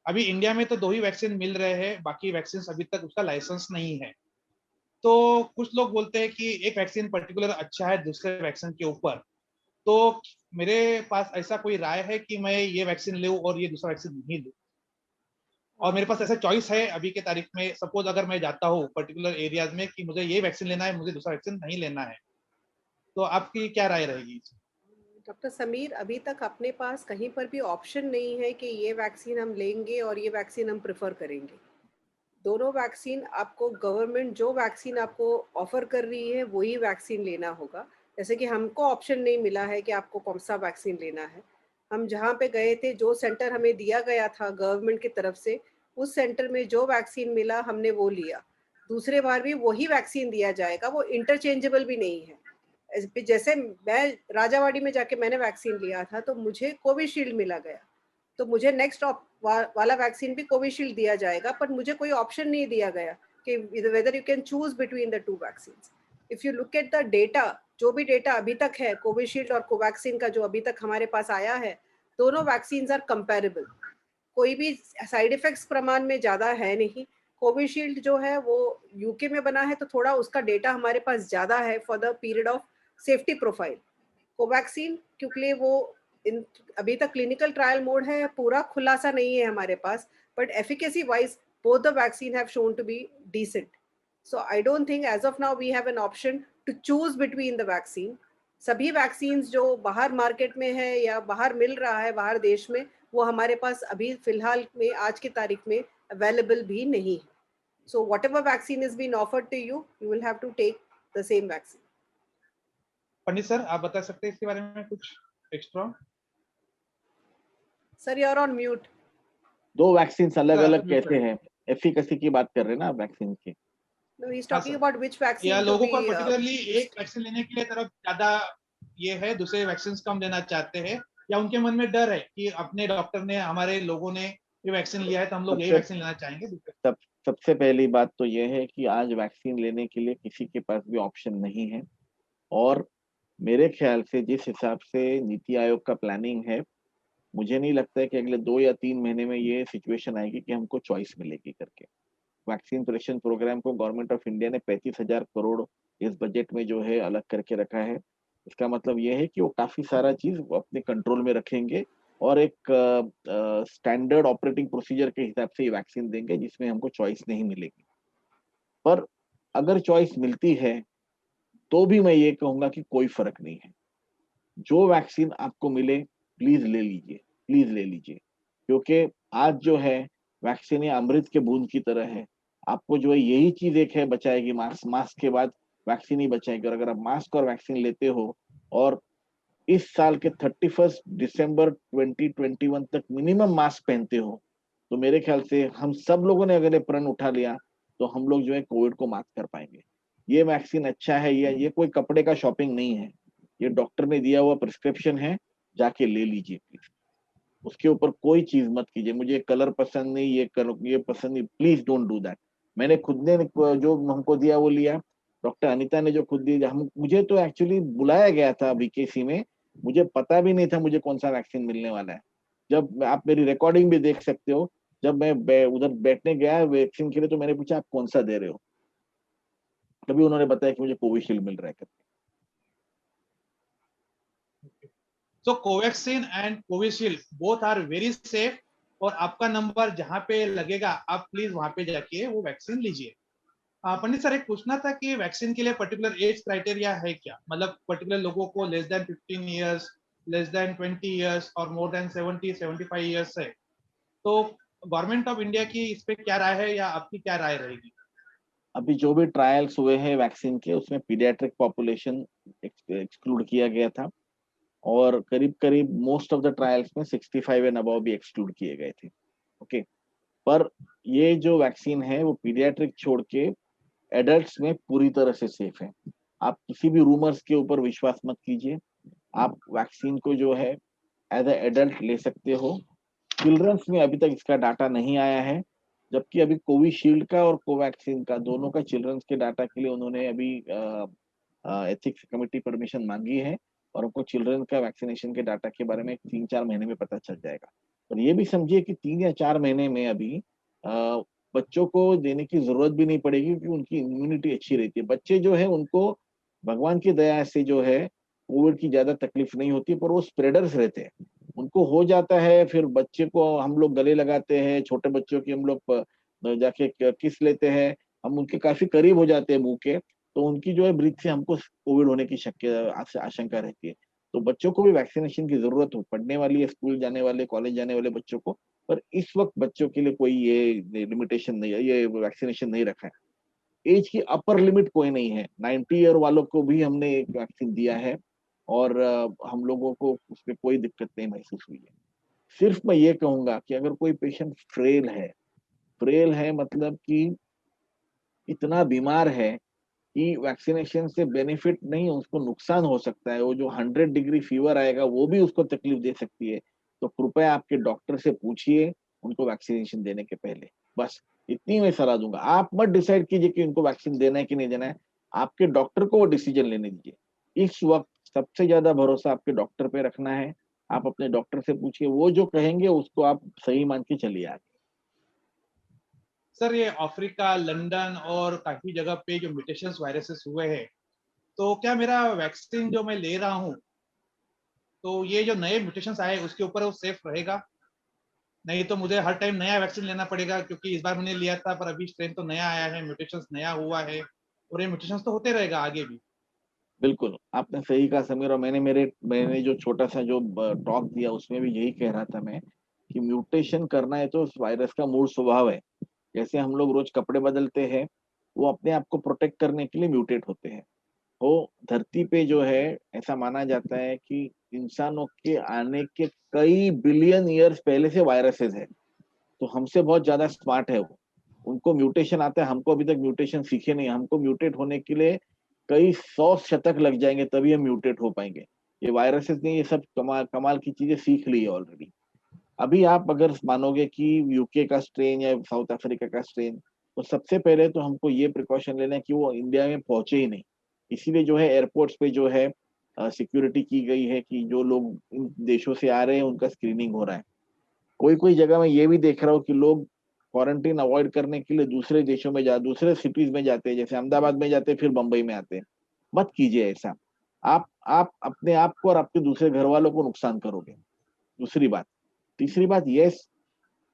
अभी इंडिया में तो 2 ही वैक्सीन मिल रहे हैं, बाकी वैक्सीन अभी तक उसका लाइसेंस नहीं है। तो कुछ लोग बोलते हैं कि एक वैक्सीन पर्टिकुलर अच्छा है दूसरे वैक्सीन के ऊपर। तो मेरे पास ऐसा कोई राय है कि मैं ये वैक्सीन लूं और ये दूसरा वैक्सीन नहीं लूं, और मेरे पास ऐसा चॉइस है अभी के तारीख में। सपोज अगर मैं जाता हूँ पर्टिकुलर एरियाज में कि मुझे ये वैक्सीन लेना है, मुझे दूसरा वैक्सीन नहीं लेना है, तो आपकी क्या राय रहेगी? डॉक्टर समीर, अभी तक अपने पास कहीं पर भी ऑप्शन नहीं है कि ये वैक्सीन हम लेंगे और ये वैक्सीन हम प्रेफर करेंगे। दोनों वैक्सीन आपको, गवर्नमेंट जो वैक्सीन आपको ऑफर कर रही है वही वैक्सीन लेना होगा। जैसे कि हमको ऑप्शन नहीं मिला है कि आपको कौन सा वैक्सीन लेना है। हम जहाँ पे गए थे, जो सेंटर हमें दिया गया था गवर्नमेंट की तरफ से, उस सेंटर में जो वैक्सीन मिला हमने वो लिया। दूसरे बार भी वही वैक्सीन दिया जाएगा, वो इंटरचेंजेबल भी नहीं है। जैसे मैं राजावाड़ी में जाके मैंने वैक्सीन लिया था तो मुझे कोविशील्ड मिला गया, तो मुझे नेक्स्ट वाला वैक्सीन भी कोविशील्ड दिया जाएगा, पर मुझे कोई ऑप्शन नहीं दिया गया कि whether you can choose between the 2 vaccine. If you look at the data, जो भी डेटा अभी तक है कोविशील्ड और कोवैक्सीन का जो अभी तक हमारे पास आया है, दोनों वैक्सीन आर कंपेरेबल। कोई भी साइड इफेक्ट्स प्रमाण में ज़्यादा है नहीं, कोविशील्ड जो है वो यूके में बना है, तो थोड़ा उसका डेटा हमारे पास ज़्यादा है for the period of safety profile. Covaxin क्योंकि वो अभी तक क्लिनिकल ट्रायल मोड है, पूरा खुलासा नहीं है हमारे पास, but efficacy wise both the vaccine have shown to be decent. So I don't think as of now we have an option to choose between the vaccine. सभी वैक्सीन्स जो बाहर मार्केट में है या बाहर मिल रहा है बाहर देश में, वो हमारे पास अभी फिलहाल में आज की तारीख में अवेलेबल भी नहीं है. So whatever vaccine is being offered to you, you will have to take the same vaccine. Pandit sir, आप बता सकते हैं इसके बारे में कुछ extra? Sir, you're on mute. दो वैक्सीन अलग अलग mute कैसे हैं? एफिकेसी की बात कर रहे हैं ना वैक्सीन की? No, he's talking sir. about which vaccine या to लोगों be, को पर्टिकुलरली एक वैक्सीन लेने के लिए तरफ ज्यादा ये है, दूसरे वैक्सीन कम लेना चाहते हैं, या उनके मन में डर है कि अपने डॉक्टर ने, हमारे लोगों ने ये वैक्सीन लिया है तो हम लोग यही वैक्सीन लेना चाहेंगे? सबसे पहली बात तो ये है कि आज वैक्सीन लेने के लिए किसी के पास भी ऑप्शन नहीं है, और मेरे ख्याल से जिस हिसाब से नीति आयोग का प्लानिंग है, मुझे नहीं लगता है कि अगले 2 या 3 महीने में ये सिचुएशन आएगी कि हमको चॉइस मिलेगी करके। वैक्सीन प्रेषण प्रोग्राम को गवर्नमेंट ऑफ इंडिया ने 35,000 करोड़ इस बजट में जो है अलग करके रखा है। इसका मतलब ये है कि वो काफी सारा चीज अपने कंट्रोल में रखेंगे और एक स्टैंडर्ड ऑपरेटिंग प्रोसीजर के हिसाब से ये वैक्सीन देंगे, जिसमें हमको चॉइस नहीं मिलेगी। पर अगर चॉइस मिलती है तो भी मैं ये कहूंगा कि कोई फर्क नहीं है। जो वैक्सीन आपको मिले प्लीज ले लीजिए, प्लीज ले लीजिए, क्योंकि आज जो है वैक्सीन ये अमृत के बूंद की तरह है। आपको जो है यही चीज एक है बचाएगी, मास्क के बाद वैक्सीन ही बचाएगी। और अगर आप मास्क और वैक्सीन लेते हो और इस साल के 31 दिसंबर 2021 तक मिनिमम मास्क पहनते हो, तो मेरे ख्याल से हम सब लोगों ने अगर ये प्रण उठा लिया तो हम लोग जो है कोविड को मात कर पाएंगे। ये वैक्सीन अच्छा है, ये कोई कपड़े का शॉपिंग नहीं है, ये डॉक्टर ने दिया हुआ प्रिस्क्रिप्शन है, जाके ले लीजिए प्लीज। उसके ऊपर कोई चीज मत कीजिए, मुझे कलर पसंद नहीं, ये पसंद नहीं, प्लीज डोंट डू दैट। मैंने खुद ने जो हमको दिया वो लिया, डॉक्टर अनीता ने जो खुद दी, मुझे तो एक्चुअली बुलाया गया था बीकेसी में, मुझे पता भी नहीं था मुझे कौन सा वैक्सीन मिलने वाला है। जब आप मेरी रिकॉर्डिंग भी देख सकते हो, जब मैं उधर बैठने गया वैक्सीन के लिए तो मैंने पूछा आप कौन सा दे रहे हो, तभी उन्होंने बताया कि मुझे कोविशील्ड मिल रहा है करके। So Covaxin and Covishield both are very safe, और आपका नंबर जहां पे लगेगा आप प्लीज वहां पे जाके वो वैक्सीन लीजिए। पंडित सर, एक पूछना था कि वैक्सीन के लिए पर्टिकुलर एज क्राइटेरिया है क्या? मतलब पर्टिकुलर लोगों को less than 15 years, less than 20 years और मोर देन 70-75 इयर्स है, तो गवर्नमेंट ऑफ इंडिया की इस पे क्या राय है या आपकी क्या राय रहेगी? अभी जो भी ट्रायल्स हुए हैं वैक्सीन के, उसमें पीडियाट्रिक पॉपुलेशन एक्सक्लूड किया गया था, और करीब करीब मोस्ट ऑफ द ट्रायल्स में 65 एंड अबव भी एक्सक्लूड किए गए थे। ओके, पर ये जो वैक्सीन है वो पीडियाट्रिक छोड़ के एडल्ट्स में पूरी तरह से सेफ है। आप किसी भी रूमर्स के ऊपर विश्वास मत कीजिए, आप वैक्सीन को जो है एज ए एडल्ट ले सकते हो। चिल्ड्रंस में अभी तक इसका डाटा नहीं आया है, जबकि अभी कोविशील्ड का और कोवैक्सीन का दोनों का चिल्ड्रंस के डाटा के लिए उन्होंने अभी एथिक्स कमेटी परमिशन मांगी है, और उनको चिल्ड्रन का वैक्सीनेशन के डाटा के बारे में 3-4 महीने में पता चल जाएगा। और ये भी समझिए कि 3 या 4 महीने में अभी बच्चों को देने की जरूरत भी नहीं पड़ेगी, क्योंकि उनकी इम्यूनिटी अच्छी रहती है। बच्चे जो है उनको भगवान की दया से जो है कोविड की ज्यादा तकलीफ नहीं होती, पर वो स्प्रेडर्स रहते हैं, उनको हो जाता है, फिर बच्चे को हम लोग गले लगाते हैं, छोटे बच्चों की हम लोग जाके किस लेते हैं, हम उनके काफी करीब हो जाते हैं मुंह के, तो उनकी जो है ब्रीथ से हमको कोविड होने की आशंका रहती है। तो बच्चों को भी वैक्सीनेशन की जरूरत हो, पढ़ने वाली है, स्कूल जाने वाले, कॉलेज जाने वाले बच्चों को, पर इस वक्त बच्चों के लिए कोई ये लिमिटेशन नहीं है, ये वैक्सीनेशन नहीं रखा है। एज की अपर लिमिट कोई नहीं है, 90 ईयर वालों को भी हमने एक वैक्सीन दिया है, और हम लोगों को उसमें कोई दिक्कत नहीं महसूस हुई है। सिर्फ मैं ये कहूंगा कि अगर कोई पेशेंट फ्रेल है मतलब कि इतना बीमार है कि वैक्सीनेशन से बेनिफिट नहीं, उसको नुकसान हो सकता है, वो जो 100 डिग्री फीवर आएगा वो भी उसको तकलीफ दे सकती है, तो कृपया आपके डॉक्टर से पूछिए उनको वैक्सीनेशन देने के पहले। बस इतनी मैं सलाह दूंगा। आप मत डिसाइड कीजिए कि उनको वैक्सीन देना है कि नहीं देना है, आपके डॉक्टर को वो डिसीजन लेने दीजिए। इस वक्त सबसे ज्यादा भरोसा आपके डॉक्टर पे रखना है, आप अपने डॉक्टर से पूछिए, वो जो कहेंगे उसको आप सही मान के चलिए आगे। सर ये अफ्रीका, लंदन और काफी जगह पे जो म्यूटेशंस वायरसेस हुए हैं, तो क्या मेरा वैक्सीन जो मैं ले रहा हूँ, तो ये जो नए म्यूटेशंस आए उसके ऊपर वो सेफ रहेगा? नहीं तो मुझे हर टाइम नया वैक्सीन लेना पड़ेगा, क्योंकि इस बार मैंने लिया था पर अभी स्ट्रेन तो नया आया है, म्यूटेशंस नया हुआ है, और ये म्यूटेशंस तो होते रहेगा आगे भी। बिल्कुल आपने सही कहा समीर, और मैंने जो छोटा सा जो टॉक दिया उसमें भी यही कह रहा था मैं कि म्यूटेशन करना है तो उस वायरस का मूल स्वभाव है। जैसे हम लोग रोज कपड़े बदलते हैं, वो अपने आप को प्रोटेक्ट करने के लिए म्यूटेट होते हैं। वो धरती पे जो है, ऐसा माना जाता है कि इंसानों के आने के कई बिलियन ईयर्स पहले से वायरसेस है, तो हमसे बहुत ज्यादा स्मार्ट है वो। उनको म्यूटेशन आता है, हमको अभी तक म्यूटेशन सीखे नहीं। हमको म्यूटेट होने के लिए कई 100 शतक लग जाएंगे, तभी हम म्यूटेट हो पाएंगे। ये वायरसेस ने ये सब कमाल कमाल की चीजें सीख ली है ऑलरेडी। अभी आप अगर मानोगे कि यूके का स्ट्रेन या साउथ अफ्रीका का स्ट्रेन, तो सबसे पहले तो हमको ये प्रिकॉशन लेना है कि वो इंडिया में पहुंचे ही नहीं। इसीलिए जो है एयरपोर्ट्स पे जो है सिक्योरिटी की गई है कि जो लोग इन देशों से आ रहे हैं उनका स्क्रीनिंग हो रहा है। कोई कोई जगह मैं ये भी देख रहा हूँ कि लोग क्वारंटीन अवॉइड करने के लिए दूसरे देशों में दूसरे सिटीज में जाते हैं, जैसे अहमदाबाद में जाते हैं फिर मुंबई में आते हैं। मत कीजिए ऐसा। आप अपने आप को और आपके दूसरे घर वालों को नुकसान करोगे। दूसरी बात, तीसरी बात, यस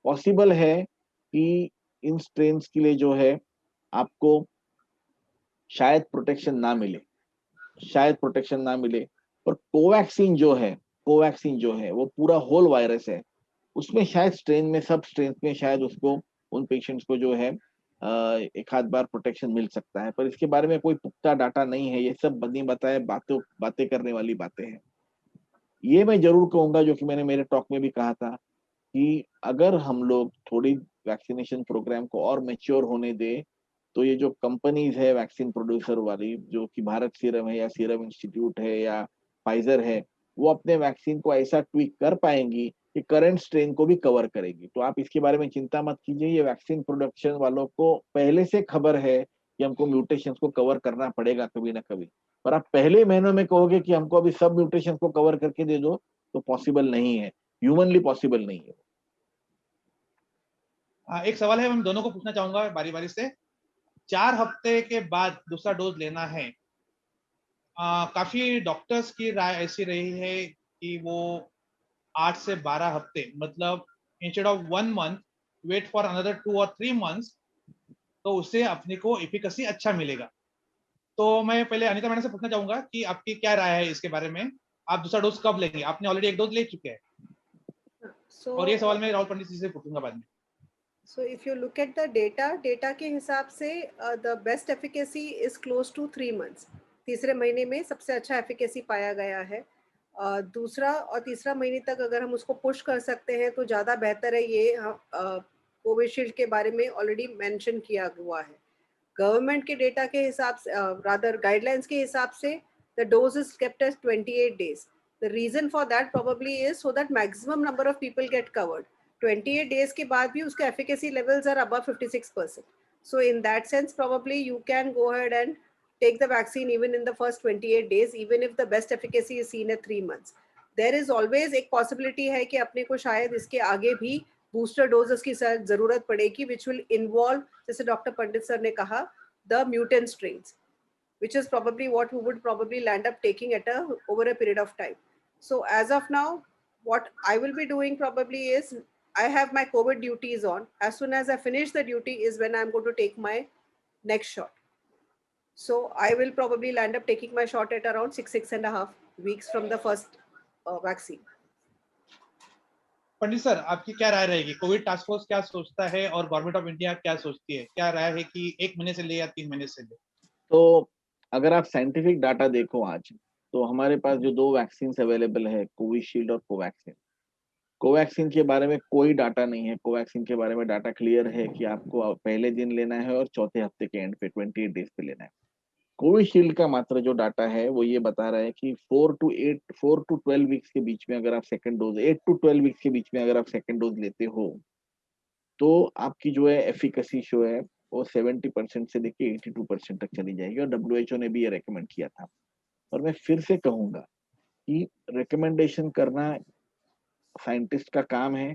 पॉसिबल है कि इन स्ट्रेन्स के लिए जो है आपको शायद प्रोटेक्शन ना मिले, शायद प्रोटेक्शन ना मिले। पर कोवैक्सीन जो है वो पूरा होल वायरस है। उसमें शायद स्ट्रेन में, सब स्ट्रेन में शायद उसको, उन पेशेंट्स को जो है एक आध बार प्रोटेक्शन मिल सकता है। पर इसके बारे में कोई पुख्ता डाटा नहीं है, ये सब बनी बताए बातें करने वाली बातें हैं। ये मैं जरूर कहूंगा, जो कि मैंने मेरे टॉक में भी कहा था, कि अगर हम लोग थोड़ी वैक्सीनेशन प्रोग्राम को और मैच्योर होने दे, तो ये जो कंपनीज है वैक्सीन प्रोड्यूसर वाली, जो कि भारत सीरम है या सीरम इंस्टीट्यूट है या फाइजर है, वो अपने वैक्सीन को ऐसा ट्वीक कर पाएंगी कि करंट स्ट्रेन को भी कवर करेगी। तो आप इसके बारे में चिंता मत कीजिए। ये वैक्सीन प्रोडक्शन वालों को पहले से खबर है कि हमको म्यूटेशन को कवर करना पड़ेगा कभी ना कभी। पर आप पहले महीनों में कहोगे कि हमको अभी सब म्यूटेशन को कवर करके दे दो, तो पॉसिबल नहीं है, ह्यूमनली पॉसिबल नहीं है। एक सवाल है, मैं दोनों को पूछना चाहूंगा बारी बारी से। 4 हफ्ते के बाद दूसरा डोज लेना है, काफी डॉक्टर्स की राय ऐसी रही है कि वो 8 से 12 हफ्ते, मतलब instead of 1 month wait for another 2 और 3 मंथ्स, तो उससे अपने को एफिकेसी अच्छा मिलेगा। तो मैं पहले अनीता मैडम से पूछना चाहूंगा कि आपकी क्या राय है इसके बारे में, आप दूसरा डोज कब लेंगे? आपने ऑलरेडी एक डोज ले चुके हैं, और ये सवाल मैं राहुल पंडित जी से पूछूंगा बाद में। So if you look at the data के हिसाब से the best efficacy is close to 3 months. तीसरे महीने में सबसे अच्छा efficacy पाया गया है। दूसरा और तीसरा महीने तक अगर हम उसको पुश कर सकते हैं तो ज़्यादा बेहतर है। ये कोविशील्ड के बारे में ऑलरेडी मेंशन किया हुआ है। गवर्नमेंट के डेटा के हिसाब से, रादर गाइडलाइंस के हिसाब से, the dose is kept as 28 days. The reason for that probably is so that maximum number of people get covered. 28 days के बाद भी उसके efficacy levels are above 56%. So in that sense, probably you can go ahead and take the vaccine even in the first 28 days, even if the best efficacy is seen at 3 months. There is always एक possibility है कि अपने को शायद इसके आगे भी booster doses की जरूरत पड़ेगी, which will involve, जैसे डॉक्टर पंडित सर ने कहा, the mutant strains, which is probably what we would probably land up taking at over a period of time. So as of now, what I will be doing probably is, I have my COVID duties on. As soon as I finish the duty is when I'm going to take my next shot. So I will probably land up taking my shot at around 6.5 weeks from the first vaccine. Pandit sir, आपकी क्या राय रहेगी? Covid task force क्या सोचता है और government of India क्या सोचती है? क्या राय है कि 1 महीने से ले या 3 महीने से ले? तो अगर आप साइंटिफिक डाटा देखो आज, तो हमारे पास जो 2 वैक्सीन अवेलेबल है, कोविशील्ड और कोवैक्सीन। कोवैक्सीन के बारे में कोई डाटा नहीं है। कोवैक्सीन के बारे में डाटा क्लियर है कि आपको पहले दिन लेना है और चौथे हफ्ते के एंड पे 28 डेज पे लेना है। कोविशील्ड का मात्र जो डाटा है वो ये बता रहा है कि 4 टू 12 वीक्स के बीच में अगर आप सेकंड डोज, 8 टू 12 वीक्स के बीच में अगर आप सेकंड डोज लेते हो, तो आपकी जो है एफिकेसी शो है वो 70% से लेके 82% तक चली जाएगी। और WHO ने भी ये रेकमेंड किया था। और मैं फिर से कहूंगा कि रिकमेंडेशन करना साइंटिस्ट का काम है,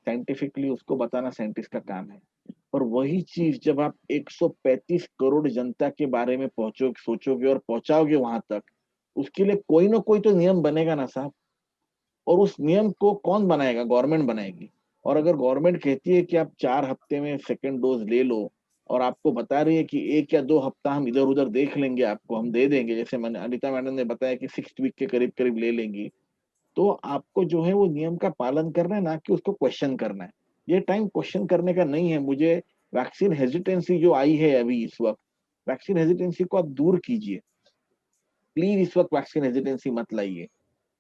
साइंटिफिकली उसको बताना साइंटिस्ट का काम है। और वही चीज जब आप 135 करोड़ जनता के बारे में सोचोगे और पहुंचाओगे वहां तक, उसके लिए कोई ना कोई तो नियम बनेगा ना साहब। और उस नियम को कौन बनाएगा? गवर्नमेंट बनाएगी। और अगर गवर्नमेंट कहती है कि आप 4 हफ्ते में सेकेंड डोज ले लो, और आपको बता रही है कि 1 या 2 हफ्ता हम इधर उधर देख लेंगे, आपको हम दे देंगे, जैसे मैंने अनिता मैडम ने बताया कि 6 वीक के करीब करीब ले लेंगी, तो आपको जो है वो नियम का पालन करना है, ना कि उसको क्वेश्चन करना है। ये टाइम क्वेश्चन करने का नहीं है। मुझे वैक्सीन हेजिटेंसी जो आई है अभी इस वक्त, वैक्सीन हेजिटेंसी को आप दूर कीजिए प्लीज। इस वक्त वैक्सीन हेजिटेंसी मत लाइए।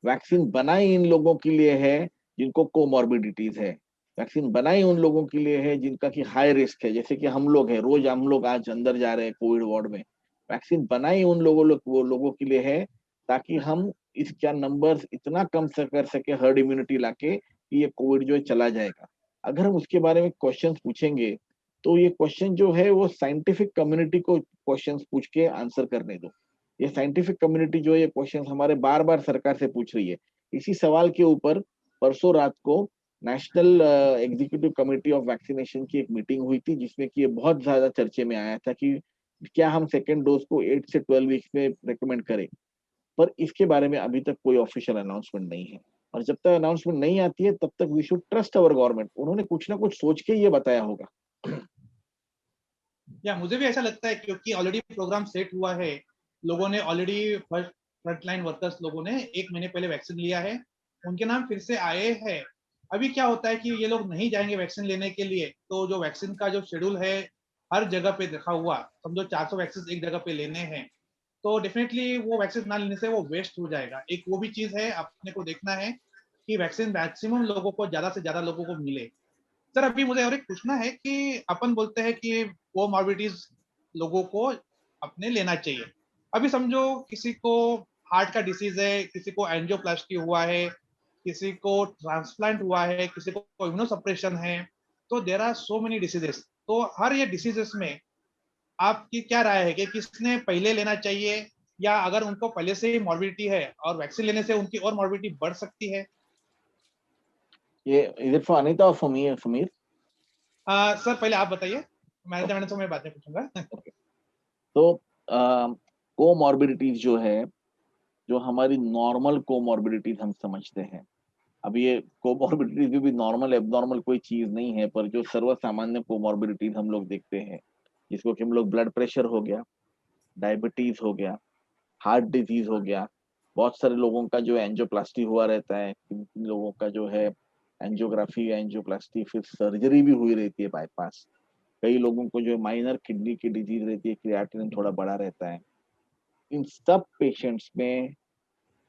वैक्सीन बनाई इन लोगों के लिए है जिनको कोमॉर्बिडिटीज है। वैक्सीन बनाई उन लोगों के लिए है जिनका की हाई रिस्क है, जैसे कि हम लोग हैं, रोज हम लोग आज अंदर जा रहे हैं कोविड वार्ड में। वैक्सीन बनाई उन वो लोगों के लिए है ताकि हम इसका नंबर्स इतना कम से कर सके, हर्ड इम्यूनिटी लाके, कि ये कोविड जो है चला जाएगा। अगर हम उसके बारे में क्वेश्चंस पूछेंगे तो ये क्वेश्चन जो है वो साइंटिफिक कम्युनिटी को क्वेश्चंस पूछ के आंसर करने दो। ये साइंटिफिक कम्युनिटी जो है ये क्वेश्चन हमारे बार बार सरकार से पूछ रही है। इसी सवाल के ऊपर परसों रात को national executive committee of vaccination की एक मीटिंग हुई थी, जिसमें कि ये बहुत ज्यादा चर्चे में आया था कि क्या हम सेकेंड डोज को 8 से 12 वीक्स में रिकमेंड करें। पर इसके बारे में अभी तक कोई ऑफिशियल अनाउंसमेंट नहीं है, और जब तक अनाउंसमेंट नहीं आती है तब तक we should trust our government. उन्होंने कुछ ना कुछ सोच के ये बताया होगा। या मुझे भी ऐसा लगता है, क्योंकि ऑलरेडी प्रोग्राम सेट हुआ है, लोगों ने ऑलरेडी फ्रंटलाइन वर्कर्स लोगों ने 1 महीने पहले वैक्सीन लिया है, उनके नाम फिर से आए हैं। अभी क्या होता है कि ये लोग नहीं जाएंगे वैक्सीन लेने के लिए, तो जो वैक्सीन का जो शेड्यूल है हर जगह पे देखा हुआ, समझो 400 वैक्सीन एक जगह पे लेने हैं, तो डेफिनेटली वो वैक्सीन ना लेने से वो वेस्ट हो जाएगा। एक वो भी चीज है, अपने को देखना है कि वैक्सीन मैक्सिमम लोगों को, ज्यादा से ज्यादा लोगों को मिले। सर अभी मुझे और एक पूछना है कि अपन बोलते हैं कि वो मॉर्बिडिटीज लोगों को अपने लेना चाहिए। अभी समझो किसी को हार्ट का डिसीज है, किसी को एंजियोप्लास्टी हुआ है, किसी को ट्रांसप्लांट हुआ है, किसी को इम्यूनोसप्रेशन है, तो there are so many diseases. तो हर ये डिसीजेस में आपकी क्या राय है कि किसने पहले लेना चाहिए, या अगर उनको पहले से ही मॉर्बिडिटी है और वैक्सीन लेने से उनकी और मॉर्बिडिटी बढ़ सकती है? ये इज इट फॉर अनिता और फॉर मी समीर? सर पहले आप बताइए, मैंने तो मैं बातें पूछूंगा। तो कोमॉर्बिडिटीज जो है, जो हमारी नॉर्मल कोमॉर्बिडिटीज हम समझते हैं, अब ये कोमॉर्बिडिटीज भी नॉर्मल एबनॉर्मल कोई चीज नहीं है, पर जो सर्वसामान्य कोमॉर्बिडिटीज हम लोग देखते हैं, जिसको कि हम लोग ब्लड प्रेशर हो गया, डायबिटीज हो गया, हार्ट डिजीज हो गया, बहुत सारे लोगों का जो एंजियोप्लास्टी हुआ रहता है, किन लोगों का जो है एंजियोग्राफी, एंजियोप्लास्टी, फिर सर्जरी भी हुई रहती है बाईपास। कई लोगों को जो माइनर किडनी की डिजीज रहती है, क्रिएटिनिन थोड़ा बड़ा रहता है। इन सब पेशेंट्स में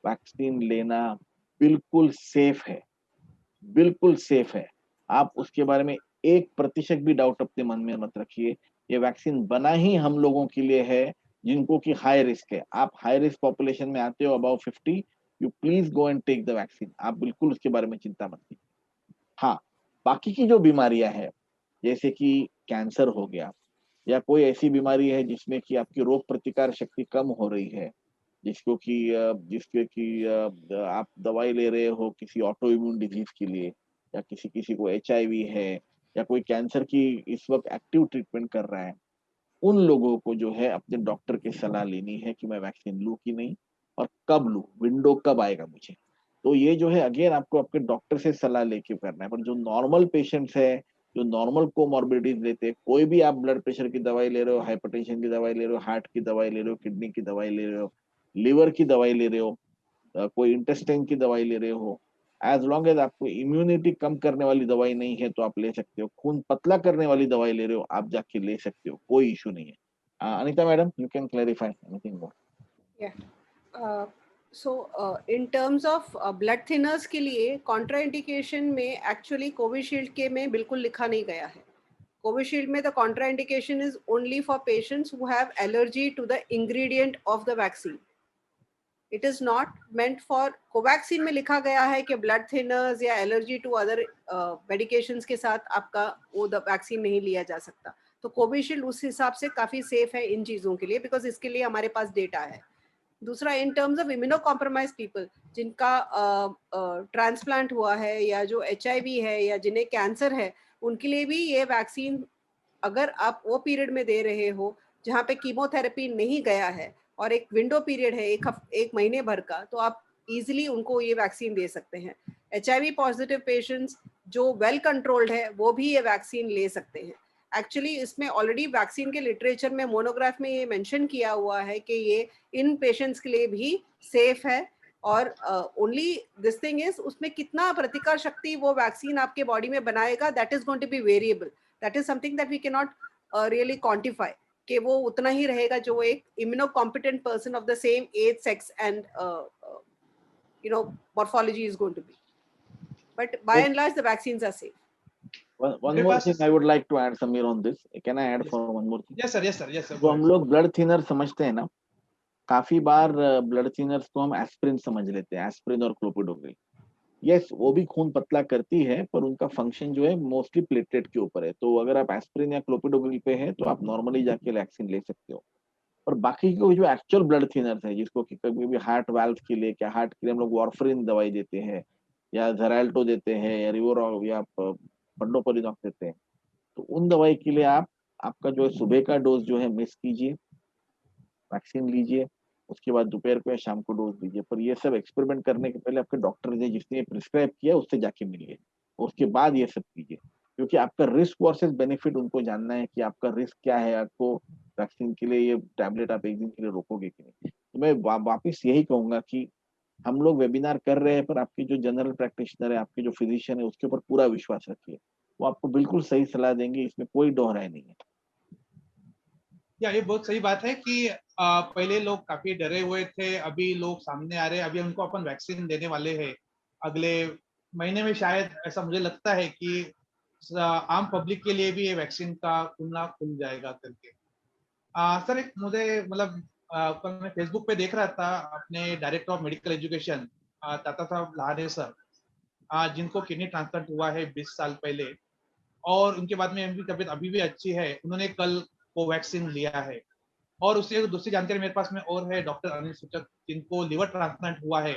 वैक्सीन लेना बिल्कुल सेफ है, बिल्कुल सेफ है। आप उसके बारे में 1% भी डाउट अपने मन में मत रखिए। ये वैक्सीन बना ही हम लोगों के लिए है जिनको कि हाई रिस्क है। आप हाई रिस्क पॉपुलेशन में आते हो, about 50, you please go and take the vaccine. आप बिल्कुल उसके बारे में चिंता मत कीजिए। हाँ, बाकी की जो बीमारियां हैं, जैसे कि कैंसर हो गया, या कोई ऐसी बीमारी है जिसमें कि आपकी रोग प्रतिकार शक्ति कम हो रही है, जिसके कि आप दवाई ले रहे हो किसी ऑटो इम्यून डिजीज के लिए, या किसी किसी को HIV है, या कोई कैंसर की इस वक्त एक्टिव ट्रीटमेंट कर रहा है, उन लोगों को जो है अपने डॉक्टर की सलाह लेनी है कि मैं वैक्सीन लूं कि नहीं, और कब लूं, विंडो कब आएगा मुझे। तो ये जो है अगेन आपको आपके डॉक्टर से सलाह लेके करना है। पर जो नॉर्मल पेशेंट्स है, जो नॉर्मल कोमॉर्बिडिटीज लेते हैं, कोई भी आप ब्लड प्रेशर की दवाई ले रहे हो, हाइपरटेंशन की दवाई ले रहे हो, हार्ट की दवाई ले रहे हो, किडनी की दवाई ले रहे हो, लिवर की दवाई ले रहे हो, कोई इंटेस्टाइन की दवाई ले रहे हो, एज लॉन्ग एज आपको इम्यूनिटी कम करने वाली दवाई नहीं है तो आप ले सकते हो। खून पतला करने वाली दवाई ले रहे हो, आप जाके ले सकते हो, कोई इशू नहीं है। Anita madam, you can clarify anything more? Yeah. Uh, in terms of blood thinners के लिए contraindication में actually कोविशील्ड के में बिल्कुल लिखा नहीं गया है। कोविशील्ड में the contraindication is only for patients who have allergy to the ingredient of the vaccine. It is not meant for Covaxin में लिखा गया है कि blood thinners या allergy to other medications के साथ आपका वो वैक्सीन नहीं लिया जा सकता। तो कोविशील्ड उस हिसाब से काफ़ी सेफ है इन चीज़ों के लिए, बिकॉज इसके लिए हमारे पास डेटा है। दूसरा, in terms of immuno compromise people जिनका ट्रांसप्लांट हुआ है, या जो HIV है, या जिन्हें कैंसर है, उनके लिए भी ये वैक्सीन अगर आप वो पीरियड में दे रहे हो जहाँ पे कीमोथेरेपी नहीं गया है और एक विंडो पीरियड है एक महीने भर का, तो आप इजीली उनको ये वैक्सीन दे सकते हैं। HIV पॉजिटिव पेशेंट्स जो वेल कंट्रोल्ड है वो भी ये वैक्सीन ले सकते हैं। एक्चुअली इसमें ऑलरेडी वैक्सीन के लिटरेचर में मोनोग्राफ में ये मेंशन किया हुआ है कि ये इन पेशेंट्स के लिए भी सेफ है, और ओनली दिस थिंग इज उसमें कितना प्रतिकार शक्ति वो वैक्सीन आपके बॉडी में बनाएगा, that is going to be variable, that is something that we can not really quantify कि वो उतना ही रहेगा जो एक immunocompetent person of the same age, sex and morphology is going to be, but by and large the vaccines are safe. One more thing I would like to add, Samir, on this. Can I add Yes. for one more thing? Yes sir, yes sir, yes sir. जो हम लोग blood thinner समझते हैं ना, काफी बार blood thinners को हम aspirin समझ लेते हैं, एस्प्रिन और क्लोपिडोग्रिल। यस, वो भी खून पतला करती है, पर उनका फंक्शन जो है मोस्टली प्लेटलेट के ऊपर है। तो अगर आप एस्प्रिन या क्लोपिडोग्रिल पे है तो आप नॉर्मली जाके वैक्सीन ले सकते हो। और बाकी को जो एक्चुअल ब्लड थिनर्स है, जिसको कि कभी भी हार्ट वाल्व के लिए, क्या हार्ट के लिए हम लोग वार्फरिन दवाई देते हैं, या ज़राल्टो देते हैं, या रिवोरॉल या पंडोपोलिनॉक देते हैं, तो उन दवाई के लिए आपका जो है सुबह का डोज जो है मिस कीजिए, वैक्सीन लीजिए, उसके बाद दोपहर को या शाम को डोज दीजिए। पर ये सब एक्सपेरिमेंट करने के पहले आपके डॉक्टर ने जिसने प्रिस्क्राइब किया उससे जाके मिलिए, उसके बाद ये सब कीजिए, क्योंकि आपका रिस्क वर्सेस बेनिफिट उनको जानना है कि आपका रिस्क क्या है, आपको वैक्सीन के लिए ये टैबलेट आप एक दिन के लिए रोकोगे कि नहीं। तो मैं वापिस यही कहूंगा कि हम लोग वेबिनार कर रहे हैं, पर आपके जो जनरल प्रैक्टिशनर है, आपके जो फिजिशियन है, उसके ऊपर पूरा विश्वास रखिए, वो आपको बिल्कुल सही सलाह देंगे, इसमें कोई दोहराई नहीं है। ये बहुत सही बात है कि पहले लोग काफी डरे हुए थे, अभी लोग सामने आ रहे हैं, अभी उनको अपन वैक्सीन देने वाले हैं अगले महीने में। शायद ऐसा मुझे लगता है कि आम पब्लिक के लिए भी ये वैक्सीन का खुलना खुल जाएगा करके। सर एक मुझे मतलब कल मैं फेसबुक पे देख रहा था, अपने डायरेक्टर ऑफ मेडिकल एजुकेशन ताता साहब लहारे सर, जिनको किडनी ट्रांसप्लांट हुआ है 20 साल पहले, और उनके बाद में उनकी तबीयत अभी भी अच्छी है, उन्होंने कल कोवैक्सीन लिया है। और उससे दूसरी जानकारी मेरे पास में और है, डॉक्टर अनिल सूचक, जिनको लिवर ट्रांसप्लांट हुआ है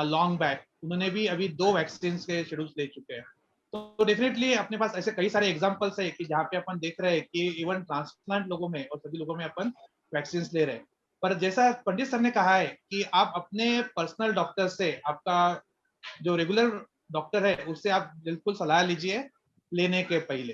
लॉन्ग बैक, उन्होंने भी अभी 2 वैक्सीन के शेड्यूल्स ले चुके हैं। तो डेफिनेटली अपने पास ऐसे कई सारे एग्जांपल्स है कि जहाँ पे अपन देख रहे हैं कि इवन ट्रांसप्लांट लोगों में और सभी लोगों में अपन वैक्सीन ले रहे हैं। पर जैसा पंडित सर ने कहा है कि आप अपने पर्सनल डॉक्टर से, आपका जो रेगुलर डॉक्टर है, उससे आप बिल्कुल सलाह लीजिए लेने के पहले।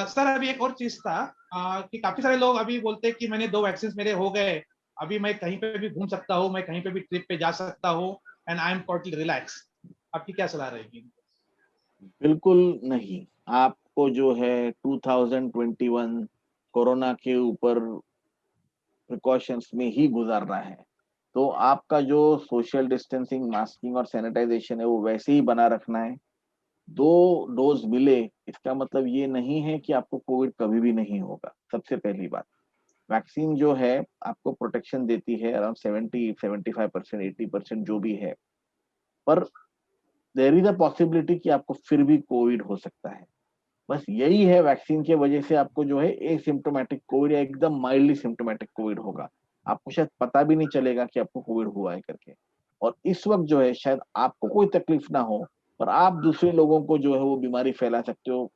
सर अभी एक और चीज था कि काफी सारे लोग अभी बोलते हैं कि मैंने 2 वैक्सीन मेरे हो गए, अभी मैं कहीं पे भी घूम सकता हूँ, मैं कहीं पे भी ट्रिप पे जा सकता हूँ, and I am totally relax. आपकी क्या सलाह रहेगी? बिल्कुल नहीं, आपको जो है 2021 कोरोना के ऊपर प्रिकॉशंस में ही गुजारना है। तो आपका जो सोशल डिस्टेंसिंग, मास्किंग और सैनिटाइजेशन है, वो वैसे ही बना रखना है। 2 डोज मिले इसका मतलब ये नहीं है कि आपको कोविड कभी भी नहीं होगा। सबसे पहली बात, वैक्सीन जो है आपको प्रोटेक्शन देती है अराउंड 75%, 80% जो भी है, पर देयर इज अ पॉसिबिलिटी कि आपको फिर भी कोविड हो सकता है। बस यही है, वैक्सीन की वजह से आपको जो है एसिम्प्टोमेटिक कोविड या एकदम माइल्डली सिम्प्टोमेटिक कोविड होगा, आपको शायद पता भी नहीं चलेगा कि आपको कोविड हुआ है करके। और इस वक्त जो है शायद आपको कोई तकलीफ ना हो, पर आप दूसरे लोगों को जो है वो बीमारी फैला सकते हो,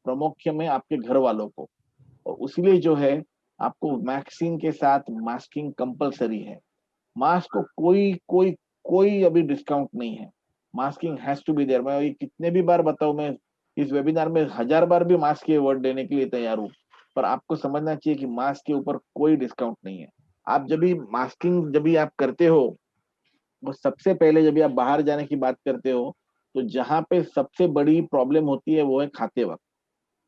प्रमुख में आपके घर वालों को। और इसलिए जो है आपको वैक्सीन के साथ मास्किंग कंपलसरी है। मास्क को कोई कोई कोई अभी डिस्काउंट नहीं है, masking has to be there. मैं ये कितने भी बार बताऊं, मैं इस वेबिनार में 1000 बार भी मास्क के वर्ड देने के लिए तैयार हूँ, पर आपको समझना चाहिए कि मास्क के ऊपर कोई डिस्काउंट नहीं है। आप जब भी मास्किंग जब भी आप करते हो, वो सबसे पहले जब भी आप बाहर जाने की बात करते हो, तो जहां पे सबसे बड़ी प्रॉब्लम होती है वो है खाते वक्त।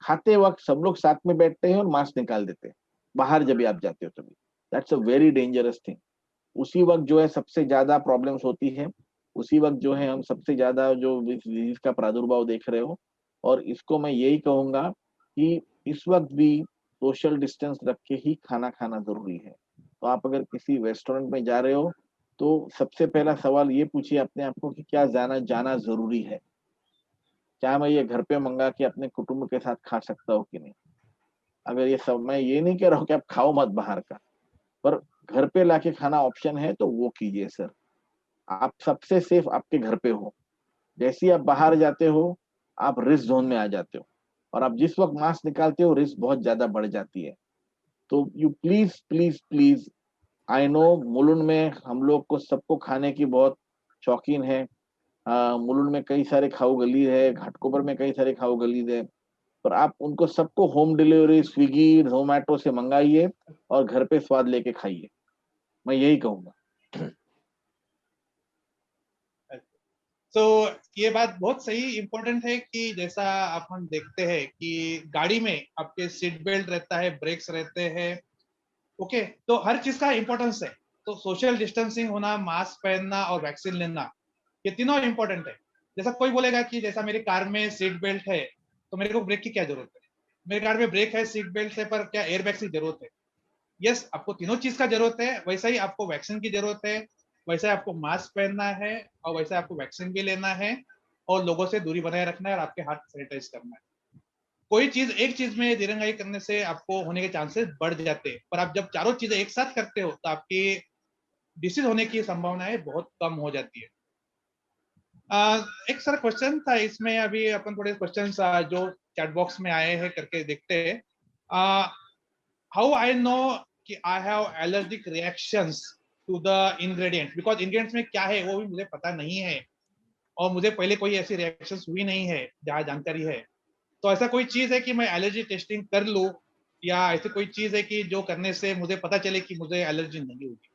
खाते वक्त सब लोग साथ में बैठते हैं और मास्क निकाल देते हैं बाहर जब भी आप जाते हो तभी। That's a very dangerous thing. उसी वक्त जो है सबसे ज्यादा प्रॉब्लम्स होती है, उसी वक्त जो है हम सबसे ज्यादा जो डिजीज का प्रादुर्भाव देख रहे हो। और इसको मैं यही कहूंगा कि इस वक्त भी सोशल डिस्टेंस रख के ही खाना खाना जरूरी है। तो आप अगर किसी रेस्टोरेंट में जा रहे हो तो सबसे पहला सवाल ये पूछिए अपने आप को कि क्या जाना जरूरी है, क्या मैं ये घर पे मंगा के अपने कुटुंब के साथ खा सकता हूँ कि नहीं। अगर ये सब, मैं ये नहीं कह रहा हूँ कि आप खाओ मत बाहर का, पर घर पे लाके खाना ऑप्शन है तो वो कीजिए सर। आप सबसे सेफ आपके घर पे हो, जैसे ही आप बाहर जाते हो आप रिस्क जोन में आ जाते हो। और आप जिस वक्त मास्क निकालते हो रिस्क बहुत ज्यादा बढ़ जाती है। तो you please please please, I know Mulund में हम लोग को सबको खाने की बहुत शौकीन है। मुलुंड में कई सारे खाऊ गली है, घाटकोपर में कई सारे खाऊ गली है, पर आप उनको सबको होम डिलीवरी स्विगी जोमेटो से मंगाइए और घर पे स्वाद लेके खाइए, मैं यही कहूंगा। तो ये बात बहुत सही इम्पोर्टेंट है कि जैसा अपन देखते हैं कि गाड़ी में आपके सीट बेल्ट रहता है, ब्रेक्स रहते हैं, ओके, तो हर चीज का इम्पोर्टेंस है। तो सोशल डिस्टेंसिंग होना, मास्क पहनना और वैक्सीन लेना, ये तीनों इम्पोर्टेंट है। जैसा कोई बोलेगा कि जैसा मेरी कार में सीट बेल्ट है तो मेरे को ब्रेक की क्या जरूरत है, मेरी कार में ब्रेक है, सीट बेल्ट है, पर क्या एयर बैग की जरूरत है? यस, आपको तीनों चीज का जरूरत है। वैसा ही आपको वैक्सीन की जरूरत है, वैसा आपको मास्क पहनना है, और वैसा आपको वैक्सीन भी लेना है, और लोगों से दूरी बनाए रखना है, और आपके हाथ सैनिटाइज करना है। कोई चीज एक चीज में दिरंगाई करने से आपको होने के चांसेस बढ़ जाते हैं, पर आप जब चारों चीजें एक साथ करते हो तो आपकी डिसीज होने की संभावनाएं बहुत कम हो जाती है। एक सर क्वेश्चन था इसमें, अभी अपन थोड़े क्वेश्चन जो चैट बॉक्स में आए हैं करके देखते हैं। हाउ आई नो कि I have allergic reactions to the ingredient, because ingredients में क्या है वो भी मुझे पता नहीं है, और मुझे पहले कोई ऐसी रिएक्शंस हुई नहीं है जहाँ जानकारी है। तो ऐसा कोई चीज है कि मैं एलर्जी टेस्टिंग कर लूं, या ऐसी कोई चीज है कि जो करने से मुझे पता चले कि मुझे एलर्जी नहीं होगी?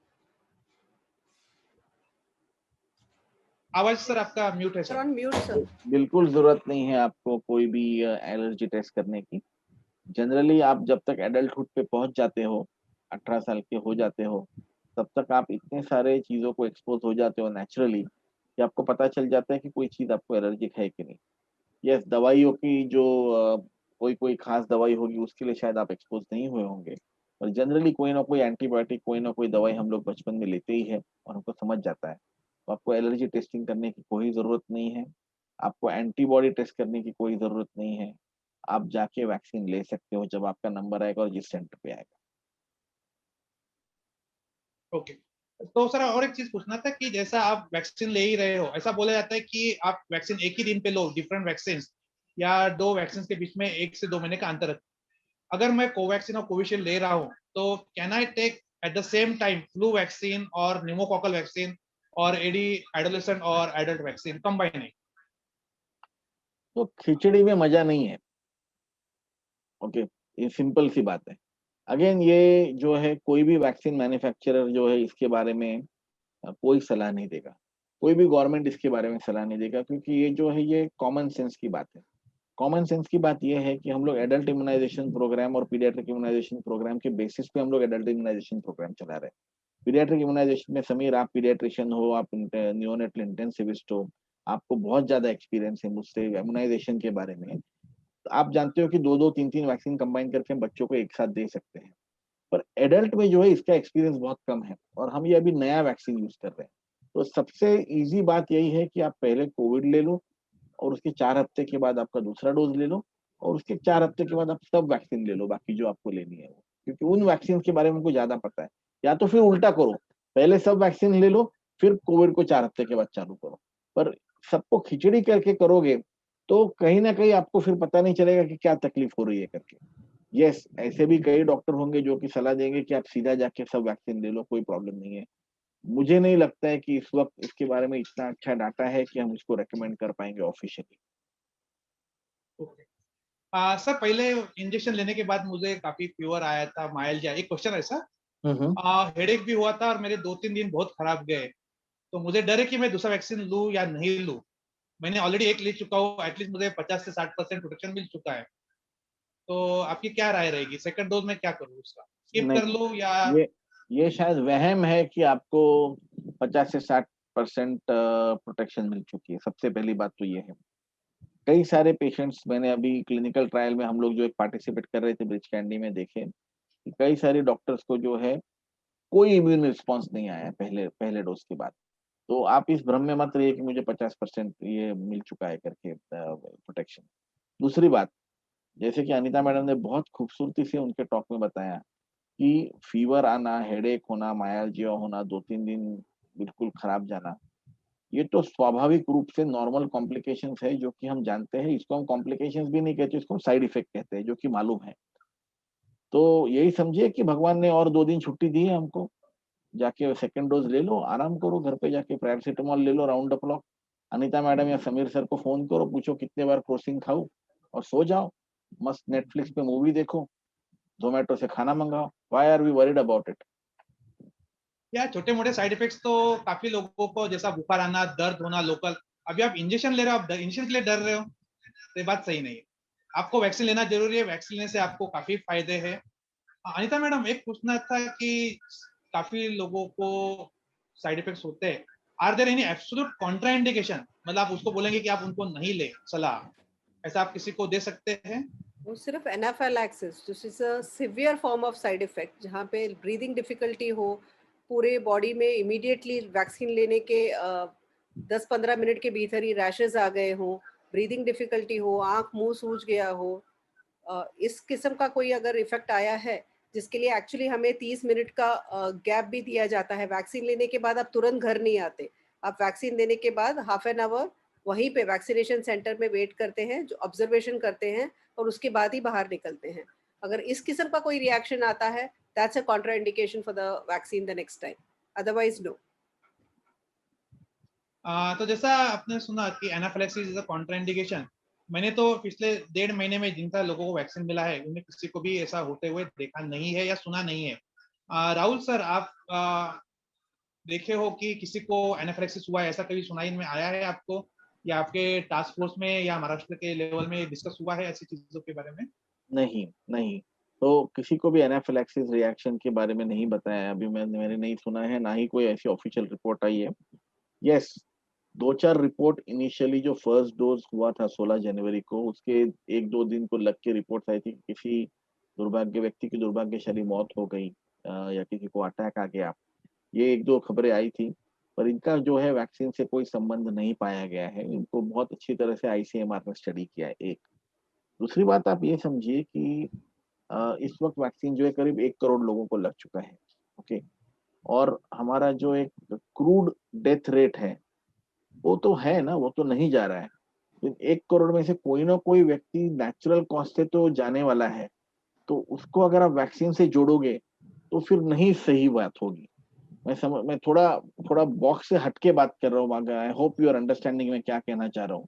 आवाज सर आपका म्यूट है Sir, sir. on mute, sir. बिल्कुल जरूरत नहीं है आपको कोई भी एलर्जी टेस्ट करने की। जनरली आप जब तक एडल्टहुड पे पहुंच जाते हो, 18 साल के हो जाते हो, तब तक आप इतने सारे चीजों को एक्सपोज हो जाते हो नेचुरली कि आपको पता चल जाता है कि कोई चीज आपको एलर्जिक है कि नहीं। यस, दवाइयों की जो कोई कोई खास दवाई होगी उसके लिए शायद आप एक्सपोज नहीं हुए होंगे, पर जनरली कोई ना कोई एंटीबायोटिक, कोई ना कोई दवाई हम लोग बचपन में लेते ही है और हमको समझ जाता है। तो आपको एलर्जी टेस्टिंग करने की कोई जरूरत नहीं है, आपको एंटीबॉडी टेस्ट करने की कोई जरूरत नहीं है। आप जाके वैक्सीन ले सकते हो जब आपका नंबर आएगा और जिस सेंटर पे आएगा। ओके, तो सर और एक चीज पूछना था कि जैसा आप वैक्सीन ले ही रहे हो, ऐसा बोला जाता है कि आप वैक्सीन एक ही दिन पे लो, डिफरेंट वैक्सीन, या दो वैक्सीन के बीच में 1 से 2 महीने का अंतर रखो। अगर मैं कोवैक्सीन और कोविशील्ड ले रहा हूँ तो can I take at the same time flu vaccine और निमोकॉकल वैक्सीन और एडी एडोलेसेंट और एडल्ट वैक्सीन कंबाइन है? तो खिचड़ी में मजा नहीं है। ओके, ये सिंपल सी बात है। अगेन ये जो है कोई भी वैक्सीन मैन्युफैक्चरर जो है इसके बारे में कोई सलाह नहीं देगा, कोई भी गवर्नमेंट इसके बारे में सलाह नहीं देगा, क्योंकि ये जो है ये कॉमन सेंस की बात है। कॉमन सेंस की बात ये है कि हम लोग एडल्ट इम्यूनाइजेशन प्रोग्राम और पीडियाट्रिक इम्यूनाइजेशन प्रोग्राम के बेसिस पे हम लोग एडल्ट इम्यूनाइजेशन प्रोग्राम चला रहे हैं। पीडियाट्रिक इम्यूनाइजेशन में समीर, आप पीडियाट्रिशियन हो, आप नियोनेटल इंटेंसिविस्ट हो, आपको बहुत ज्यादा एक्सपीरियंस है मुझसे इम्यूनाइजेशन के बारे में। तो आप जानते हो कि दो दो तीन तीन वैक्सीन कंबाइन करके हम बच्चों को एक साथ दे सकते हैं, पर एडल्ट में जो है इसका एक्सपीरियंस बहुत कम है और हम ये अभी नया वैक्सीन यूज कर रहे हैं। तो सबसे इजी बात यही है कि आप पहले कोविड ले लो और उसके 4 हफ्ते के बाद आपका दूसरा डोज ले लो, और उसके 4 हफ्ते के बाद आप सब वैक्सीन ले लो बाकी जो आपको लेनी है वो, क्योंकि उन वैक्सीन के बारे में उनको ज्यादा पता है। या तो फिर उल्टा करो, पहले सब वैक्सीन ले लो फिर कोविड को 4 हफ्ते के बाद चालू करो। पर सबको खिचड़ी करके करोगे तो कहीं ना कहीं आपको फिर पता नहीं चलेगा कि क्या तकलीफ हो रही है करके। यस, ऐसे भी कई डॉक्टर होंगे जो कि सलाह देंगे कि आप सीधा जाके सब वैक्सीन ले लो, कोई प्रॉब्लम नहीं है। मुझे नहीं लगता है कि इस वक्त इसके बारे में इतना अच्छा डाटा है कि हम इसको रेकमेंड कर पाएंगे ऑफिशियली। ओके, सर पहले इंजेक्शन लेने के बाद मुझे काफी फीवर आया था, माइल्ड। एक क्वेश्चन ऐसा, हेडेक भी हुआ था और मेरे 2-3 दिन बहुत खराब गए, तो मुझे डर है कि मैं दूसरा वैक्सीन लूं या नहीं लूं। मैंने ऑलरेडी एक ले चुका हूँ, एटलीस्ट मुझे 50 से 60% प्रोटेक्शन मिल चुका है। तो आपकी क्या राय रहेगी, सेकंड डोज में क्या करूँ, उसका स्किप कर नहीं, लूं या? ये ये शायद वहम है कि आपको 50 से 60% प्रोटेक्शन मिल चुकी है। सबसे पहली बात तो ये है। कई सारे पेशेंट्स मैंने अभी क्लिनिकल ट्रायल में हम लोग जो एक पार्टिसिपेट कर रहे थे ब्रिज कैंडी में देखे कि कई सारे डॉक्टर्स को जो है कोई इम्यून रिस्पॉन्स नहीं आया पहले पहले डोज के बाद। तो आप इस भ्रम में मत रहिए कि मुझे 50% ये मिल चुका है करके प्रोटेक्शन। दूसरी बात, जैसे कि अनीता मैडम ने बहुत खूबसूरती से उनके टॉक में बताया कि फीवर आना, हेडेक होना, मायालजिया होना, 2-3 दिन बिल्कुल खराब जाना, ये तो स्वाभाविक रूप से नॉर्मल कॉम्प्लिकेशंस है, जो कि हम जानते हैं। इसको हम कॉम्प्लिकेशंस भी नहीं कहते, इसको हम साइड इफेक्ट कहते हैं, जो कि मालूम है। तो यही समझिए कि भगवान ने और 2 दिन छुट्टी दी है हमको, जाके सेकंड डोज ले लो, आराम करो, घर पे जाके पैरासिटामॉल ले लो round the clock. Anita madam या समीर सर को फोन करो, पूछो कितने बार क्रोसिन खाऊं, और सो जाओ। मस्त नेटफ्लिक्स पे मूवी देखो, जोमेटो से खाना मंगाओ। Why are we worried about it? या छोटे मोटे साइड इफेक्ट्स तो काफी लोगों को, जैसा बुखार आना, दर्द होना लोकल, अभी आप इंजेक्शन ले रहे हो, आप इंजेक्शन के लिए डर रहे हो, तो ये बात सही नहीं है। आपको वैक्सीन लेना जरूरी है, वैक्सीन लेने से आपको काफी फायदे हैं। अनिता मैडम, एक पूछना था कि काफी लोगों को साइड इफेक्ट्स होते हैं, are there any absolute contraindication, मतलब आप उसको बोलेंगे कि आप उनको नहीं ले सलाह, ऐसा आप किसी को दे सकते हैं? वो सिर्फ anaphylaxis, this is a severe form of side effect, जहाँ पे ब्रीदिंग डिफिकल्टी हो, पूरे बॉडी में इमीडिएटली वैक्सीन लेने के 10-15 मिनट के भीतर ही रैशेस आ गए हों, ब्रीदिंग डिफिकल्टी हो, आँख मुंह सूज गया हो, इस किस्म का कोई अगर इफेक्ट आया है, जिसके लिए एक्चुअली हमें 30 मिनट का गैप भी दिया जाता है। वैक्सीन लेने के बाद आप तुरंत घर नहीं आते, आप वैक्सीन लेने के बाद हाफ एन आवर वहीं पे वैक्सीनेशन सेंटर में वेट करते हैं, जो ऑब्जर्वेशन करते हैं, और उसके बाद ही बाहर निकलते हैं। अगर इस किस्म का कोई रिएक्शन आता है, that's a contraindication for the vaccine the next time, otherwise no. तो जैसा आपने सुना कि एनाफिलैक्सिस इज अ कॉन्ट्राइंडिकेशन, मैंने तो पिछले 1.5 महीने में जिनका लोगों को वैक्सीन मिला है, उनमें किसी को भी ऐसा होते हुए देखा नहीं है या सुना नहीं है। राहुल सर, आप देखे हो कि किसी को एनाफिलैक्सिस हुआ है, ऐसा कभी सुनाई में आया है आपको, या आपके टास्क फोर्स में या महाराष्ट्र के लेवल में डिस्कस हुआ है ऐसी चीजों के बारे में? नहीं, नहीं। तो किसी को भी एनाफिलैक्सिस रिएक्शन के बारे में नहीं बताया अभी, मैंने नहीं सुना है, ना ही कोई ऐसी ऑफिशियल रिपोर्ट आई है। यस, 2-4 रिपोर्ट इनिशियली जो फर्स्ट डोज हुआ था 16 जनवरी को, उसके 1-2 दिन को लग के रिपोर्ट्स आई थी कि किसी व्यक्ति की दुर्भाग्यशाली मौत हो गई, या किसी को अटैक आ गया। ये 1-2 खबरें आई थी, पर इनका जो है वैक्सीन से कोई संबंध नहीं पाया गया है। इनको बहुत अच्छी तरह से आईसीएमआर ने स्टडी किया है, एक। दूसरी बात आप ये समझिए कि इस वक़्त वैक्सीन जो है करीब 1 करोड़ लोगों को लग चुका है, ओके? और हमारा जो एक क्रूड डेथ रेट है, वो तो है ना, वो तो नहीं जा रहा है। तो 1 करोड़ में से कोई ना कोई व्यक्ति नेचुरल कॉज़ से तो जाने वाला है, तो उसको अगर आप वैक्सीन से जोड़ोगे, तो फिर नहीं सही बात होगी। मैं थोड़ा थोड़ा बॉक्स से हट के बात कर रहा हूँ, मगर I hope you are understanding मैं क्या कहना चाह रहा हूँ,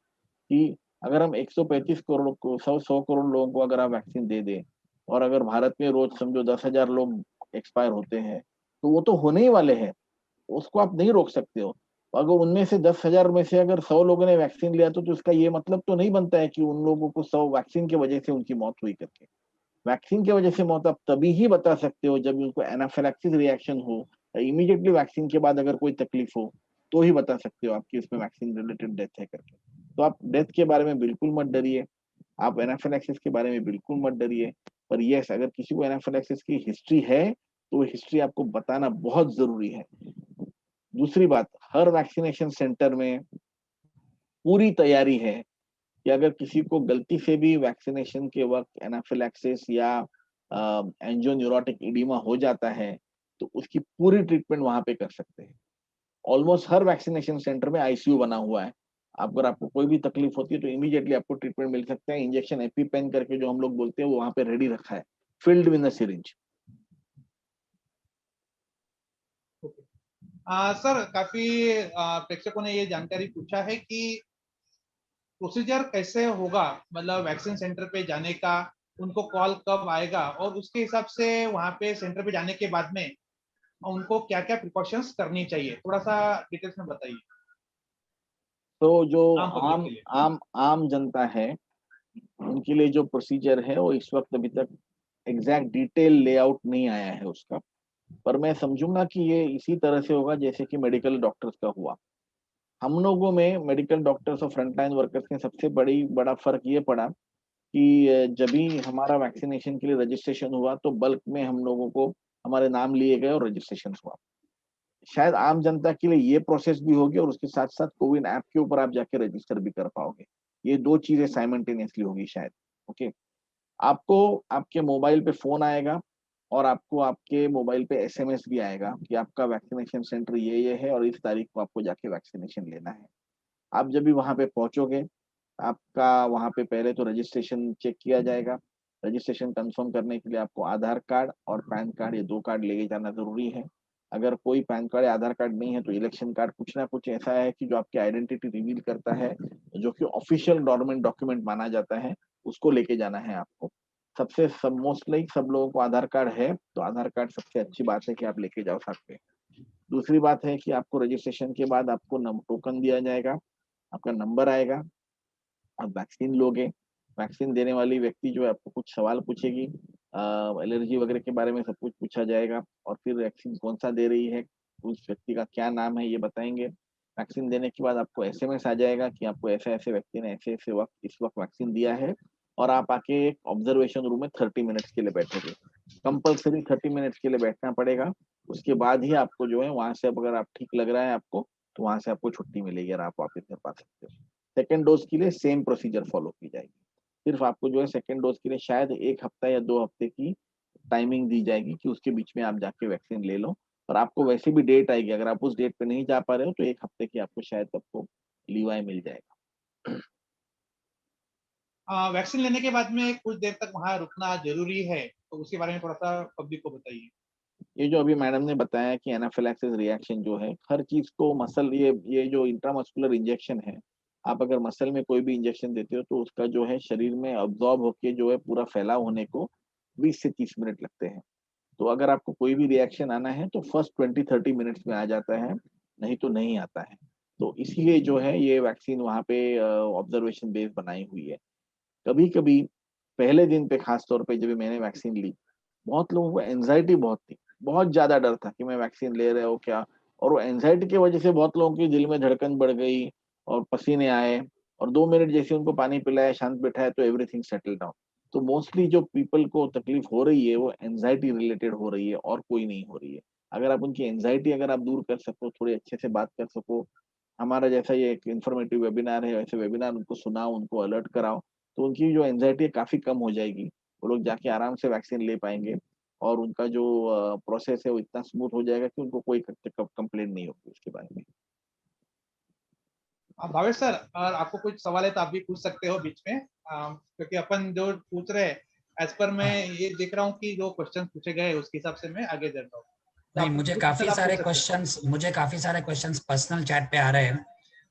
कि अगर हम 135 करोड़ को 100 करोड़ लोगों को अगर आप वैक्सीन दे दें, और अगर भारत में रोज समझो 10,000 लोग एक्सपायर होते हैं, तो वो तो होने ही वाले हैं, उसको आप नहीं रोक सकते हो। अगर उनमें से 10,000 में से अगर 100 लोगों ने वैक्सीन लिया, तो इसका ये मतलब तो नहीं बनता है कि उन लोगों को 100 वैक्सीन की वजह से उनकी मौत हुई करके। वैक्सीन की वजह से मौत आप तभी ही बता सकते हो जब उनको एनाफिलैक्सिस रिएक्शन हो, इमीडिएटली वैक्सीन के बाद अगर कोई तकलीफ हो, तो ही बता सकते हो आपकी इसमें वैक्सीन रिलेटेड डेथ है करके। तो आप डेथ के बारे में बिल्कुल मत डरिए, आप एनाफिलैक्सिस के बारे में बिल्कुल मत डरिए। पर यस, अगर किसी को एनाफिलैक्सिस की हिस्ट्री है, तो वो हिस्ट्री आपको बताना बहुत ज़रूरी है। दूसरी बात, हर वैक्सीनेशन सेंटर में पूरी तैयारी है कि अगर किसी को गलती से भी वैक्सीनेशन के वक़्त एनाफिलैक्सिस या एंजियोन्यूरोटिक एडिमा हो जाता है, तो उसकी पूरी ट्रीटमेंट वहाँ पे कर सकते हैं। ऑलमोस्ट हर वैक्सीनेशन सेंटर में आईसीयू बना हुआ है। अगर आपको कोई भी तकलीफ होती है, तो इमीडिएटली आपको ट्रीटमेंट मिल सकता है। इंजेक्शन एपिपेन करके जो हम लोग बोलते हैं, वो वहाँ पे रेडी रखा है, filled with a syringe. Sir, काफी प्रेक्षकों ने ये जानकारी पूछा है कि प्रोसीजर कैसे होगा, मतलब वैक्सीन सेंटर पे जाने का, उनको कॉल कब आएगा, और उसके हिसाब से वहां पे सेंटर पे जाने के बाद में उनको क्या क्या प्रिकॉशंस करनी चाहिए, थोड़ा सा डिटेल्स में बताइए तो जो आम पब्लिक आम के लिए। आम आम जनता है, उनके लिए जो प्रोसीजर है, वो इस वक़्त अभी तक एग्ज़ैक्ट डिटेल लेआउट नहीं आया है उसका। पर मैं समझूँगा कि ये इसी तरह से होगा जैसे कि मेडिकल डॉक्टर्स का हुआ। हम लोगों में मेडिकल डॉक्टर्स और फ्रंटलाइन वर्कर्स में सबसे बड़ा फ़र्क ये पड़ा कि जब भी हमारा वैक्सीनेशन के लिए रजिस्ट्रेशन हुआ, तो बल्क में हम लोगों को हमारे नाम लिए गए और रजिस्ट्रेशन हुआ। शायद आम जनता के लिए ये प्रोसेस भी होगी, और उसके साथ-साथ कोविन ऐप के ऊपर आप जाके रजिस्टर भी कर पाओगे। ये 2 चीज़ें साइमल्टेनियसली होगी शायद, ओके। आपको आपके मोबाइल पे फ़ोन आएगा, और आपको आपके मोबाइल पे एसएमएस भी आएगा कि आपका वैक्सीनेशन सेंटर ये है और इस तारीख को आपको जाके वैक्सीनेशन लेना है। आप जब भी वहां पे पहुंचोगे, आपका वहां पे पहले तो रजिस्ट्रेशन चेक किया जाएगा। रजिस्ट्रेशन कंफर्म करने के लिए आपको आधार कार्ड और पैन कार्ड, ये 2 कार्ड लेके जाना जरूरी है। अगर कोई पैन कार्ड या आधार कार्ड नहीं है तो इलेक्शन कार्ड, कुछ ना कुछ ऐसा है कि जो आपकी आइडेंटिटी रिवील करता है, जो कि ऑफिशियल गवर्नमेंट डॉक्यूमेंट माना जाता है, उसको लेके जाना है आपको। सबसे सब मोस्टली सब लोगों को आधार कार्ड है, तो आधार कार्ड सबसे अच्छी बात है कि आप लेके जाओ साथ में। दूसरी बात है कि आपको रजिस्ट्रेशन के बाद आपको टोकन दिया जाएगा, आपका नंबर आएगा, आप वैक्सीन लोगे। वैक्सीन देने वाली व्यक्ति जो है आपको कुछ सवाल पूछेगी, एलर्जी वगैरह के बारे में सब कुछ पूछा जाएगा, और फिर वैक्सीन कौन सा दे रही है, उस व्यक्ति का क्या नाम है, ये बताएंगे। वैक्सीन देने के बाद आपको एसएमएस आ जाएगा कि आपको ऐसे-ऐसे व्यक्ति ने ऐसे-ऐसे वक़्त इस वक़्त वैक्सीन दिया है, और आप आके एक ऑब्जर्वेशन रूम में 30 मिनट्स के लिए बैठोगे। कंपल्सरी 30 मिनट्स के लिए बैठना पड़ेगा। उसके बाद ही आपको जो है वहाँ से, अब अगर आप ठीक लग रहा है आपको, तो वहाँ से आपको छुट्टी मिलेगी और आप वापस घर पा सकते हो। सेकंड डोज के लिए सेम प्रोसीजर फॉलो की जाएगी। सिर्फ आपको जो है सेकंड डोज के लिए शायद 1 हफ्ता या 2 हफ्ते की टाइमिंग दी जाएगी कि उसके बीच में आप जाके वैक्सीन ले लो, और आपको वैसे भी डेट आएगी। अगर आप उस डेट पे नहीं जा पा रहे हो तो 1 हफ्ते की आपको शायद आपको लीव मिल जाएगा। वैक्सीन लेने के बाद में कुछ देर तक वहाँ रुकना जरूरी है, तो उसके बारे में थोड़ा सा पब्लिक को बताइए। ये जो अभी मैडम ने बताया कि एनाफिलैक्सिस रिएक्शन जो है, हर चीज को मसल, ये जो इंट्रामस्कुलर इंजेक्शन है, आप अगर मसल में कोई भी इंजेक्शन देते हो तो उसका जो है शरीर में अब्जॉर्ब होके जो है पूरा फैलाव होने को 20 से 30 मिनट लगते हैं। तो अगर आपको कोई भी रिएक्शन आना है तो फर्स्ट 20-30 मिनट्स में आ जाता है, नहीं तो नहीं आता है। तो इसलिए जो है ये वैक्सीन वहाँ पे ऑब्जर्वेशन बेस बनाई हुई है। कभी-कभी पहले दिन पे खास तौर पे जब मैंने वैक्सीन ली, बहुत लोगों को एंग्जायटी बहुत थी। बहुत ज़्यादा डर था कि मैं वैक्सीन ले रहा हूँ क्या? और वो एंग्जायटी की वजह से बहुत लोगों के दिल में धड़कन बढ़ गई और पसीने आए, और 2 मिनट जैसे उनको पानी पिलाया, शांत बिठाया, तो एवरीथिंग सेटल्ड डाउन। तो मोस्टली जो पीपल को तकलीफ हो रही है वो एंग्जायटी रिलेटेड हो रही है, और कोई नहीं हो रही है। अगर आप उनकी एंग्जायटी अगर आप दूर कर सको, थोड़े अच्छे से बात कर सको, हमारा जैसा ये एक इन्फॉर्मेटिव वेबिनार है, वैसे वेबिनार उनको सुनाओ, उनको अलर्ट कराओ, तो उनकी जो एंग्जायटी है काफ़ी कम हो जाएगी। वो लोग जाके आराम से वैक्सीन ले पाएँगे, और उनका जो प्रोसेस है वो इतना स्मूथ हो जाएगा कि उनको कोई कंप्लेंट नहीं होगी उसके बारे में। भावेश सर, और आपको कुछ सवाल है तो आप भी पूछ सकते हो बीच में, क्योंकि अपन जो पूछ रहे हैं, एज पर मैं ये देख रहा हूँ कि जो क्वेश्चन पूछे गए उसके हिसाब से मैं आगे चल रहा हूँ। तो नहीं, आप मुझे कुछ काफी आप सारे पूछ सकते क्वेश्चंस पर्सनल चैट पे आ रहे हैं। हो।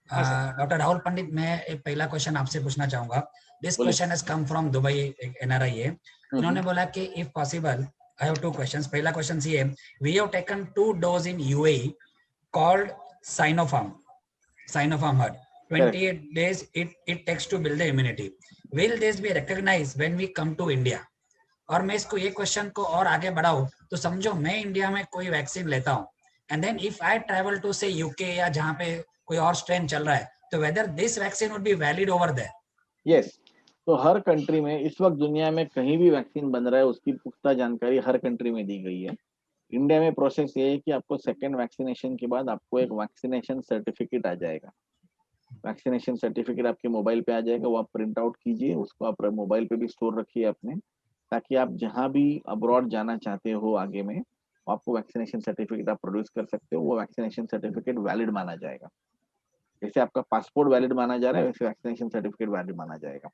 हाँ सर, डॉक्टर राहुल पंडित, मैं एक पहला क्वेश्चन आपसे पूछना चाहूंगा। दिस बोलिए। Question has come from Dubai, NRI है। हुँ, इन्होंने हुँ। बोला कि if possible, I have 2 questions. पहला क्वेश्चन ये है, we have taken 2 dose in UAE called Sinopharm had correct. 28 days it takes to build the immunity. Will this be recognized when we come to India? और मैं इसको ये question को और आगे बढ़ाऊं तो समझो मैं इंडिया में कोई वैक्सीन लेता हूं, and then if I travel to say UK या जहां पे कोई और स्ट्रेन चल रहा है, तो whether this vaccine would be valid over there? Yes, तो हर कंट्री में इस वक़्त दुनिया में कहीं भी वैक्सीन बन रहा है, उसकी पुख्ता जानकारी हर कंट्री में दी गई है। इंडिया में प्रोसेस ये है कि आपको सेकंड वैक्सीनेशन के बाद आपको एक वैक्सीनेशन सर्टिफिकेट आ जाएगा। वैक्सीनेशन सर्टिफिकेट आपके मोबाइल पे आ जाएगा, वो आप प्रिंट आउट कीजिए, उसको आप मोबाइल पे भी स्टोर रखिए अपने, ताकि आप जहाँ भी अब्रॉड जाना चाहते हो आगे में, आपको वैक्सीनेशन सर्टिफिकेट आप प्रोड्यूस कर सकते हो, वो वैक्सीनेशन सर्टिफिकेट वैलिड माना जाएगा। जैसे आपका पासपोर्ट वैलिड माना जा रहा है, वैसे वैक्सीनेशन सर्टिफिकेट वैलिड माना जाएगा।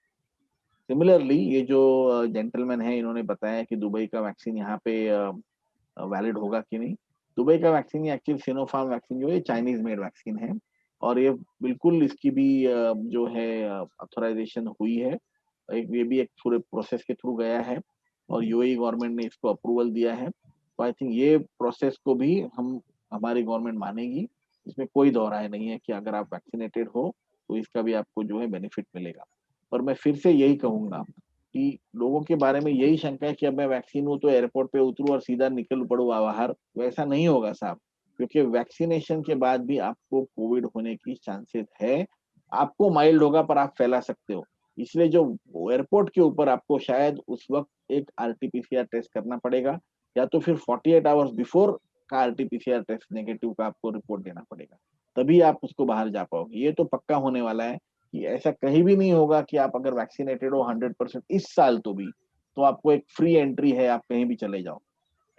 सिमिलरली ये जो जेंटलमैन है, इन्होंने बताया कि दुबई का वैक्सीन यहाँ पे वैलिड होगा कि नहीं। दुबई का वैक्सीन, ये एक्चुअली सिनोफार्म वैक्सीन जो है चाइनीज मेड वैक्सीन है, और ये बिल्कुल इसकी भी जो है ऑथराइजेशन हुई है। एक ये भी एक पूरे प्रोसेस के थ्रू गया है, और यूएई गवर्नमेंट ने इसको अप्रूवल दिया है। तो आई थिंक ये प्रोसेस को भी हमारी गवर्नमेंट मानेगी। इसमें कोई दो राय नहीं है कि अगर आप वैक्सीनेटेड हो तो इसका भी आपको जो है बेनिफिट मिलेगा। और मैं फिर से यही कहूंगा कि लोगों के बारे में यही शंका है कि अब मैं वैक्सीन हूँ तो एयरपोर्ट पे उतरूँ और सीधा निकल पड़ूँ बाहर, वैसा नहीं होगा साहब। क्योंकि वैक्सीनेशन के बाद भी आपको कोविड होने की चांसेस है। आपको माइल्ड होगा पर आप फैला सकते हो। इसलिए जो एयरपोर्ट के ऊपर आपको शायद उस वक्त एक आरटीपीसीआर टेस्ट करना पड़ेगा, या तो फिर 48 आवर्स बिफोर का आरटीपीसीआर टेस्ट नेगेटिव का आपको रिपोर्ट देना पड़ेगा, तभी आप उसको बाहर जा पाओगे। ये तो पक्का होने वाला है कि ऐसा कहीं भी नहीं होगा कि आप अगर वैक्सीनेटेड हो 100% इस साल तो भी, तो आपको एक फ्री एंट्री है, आप कहीं भी चले जाओ।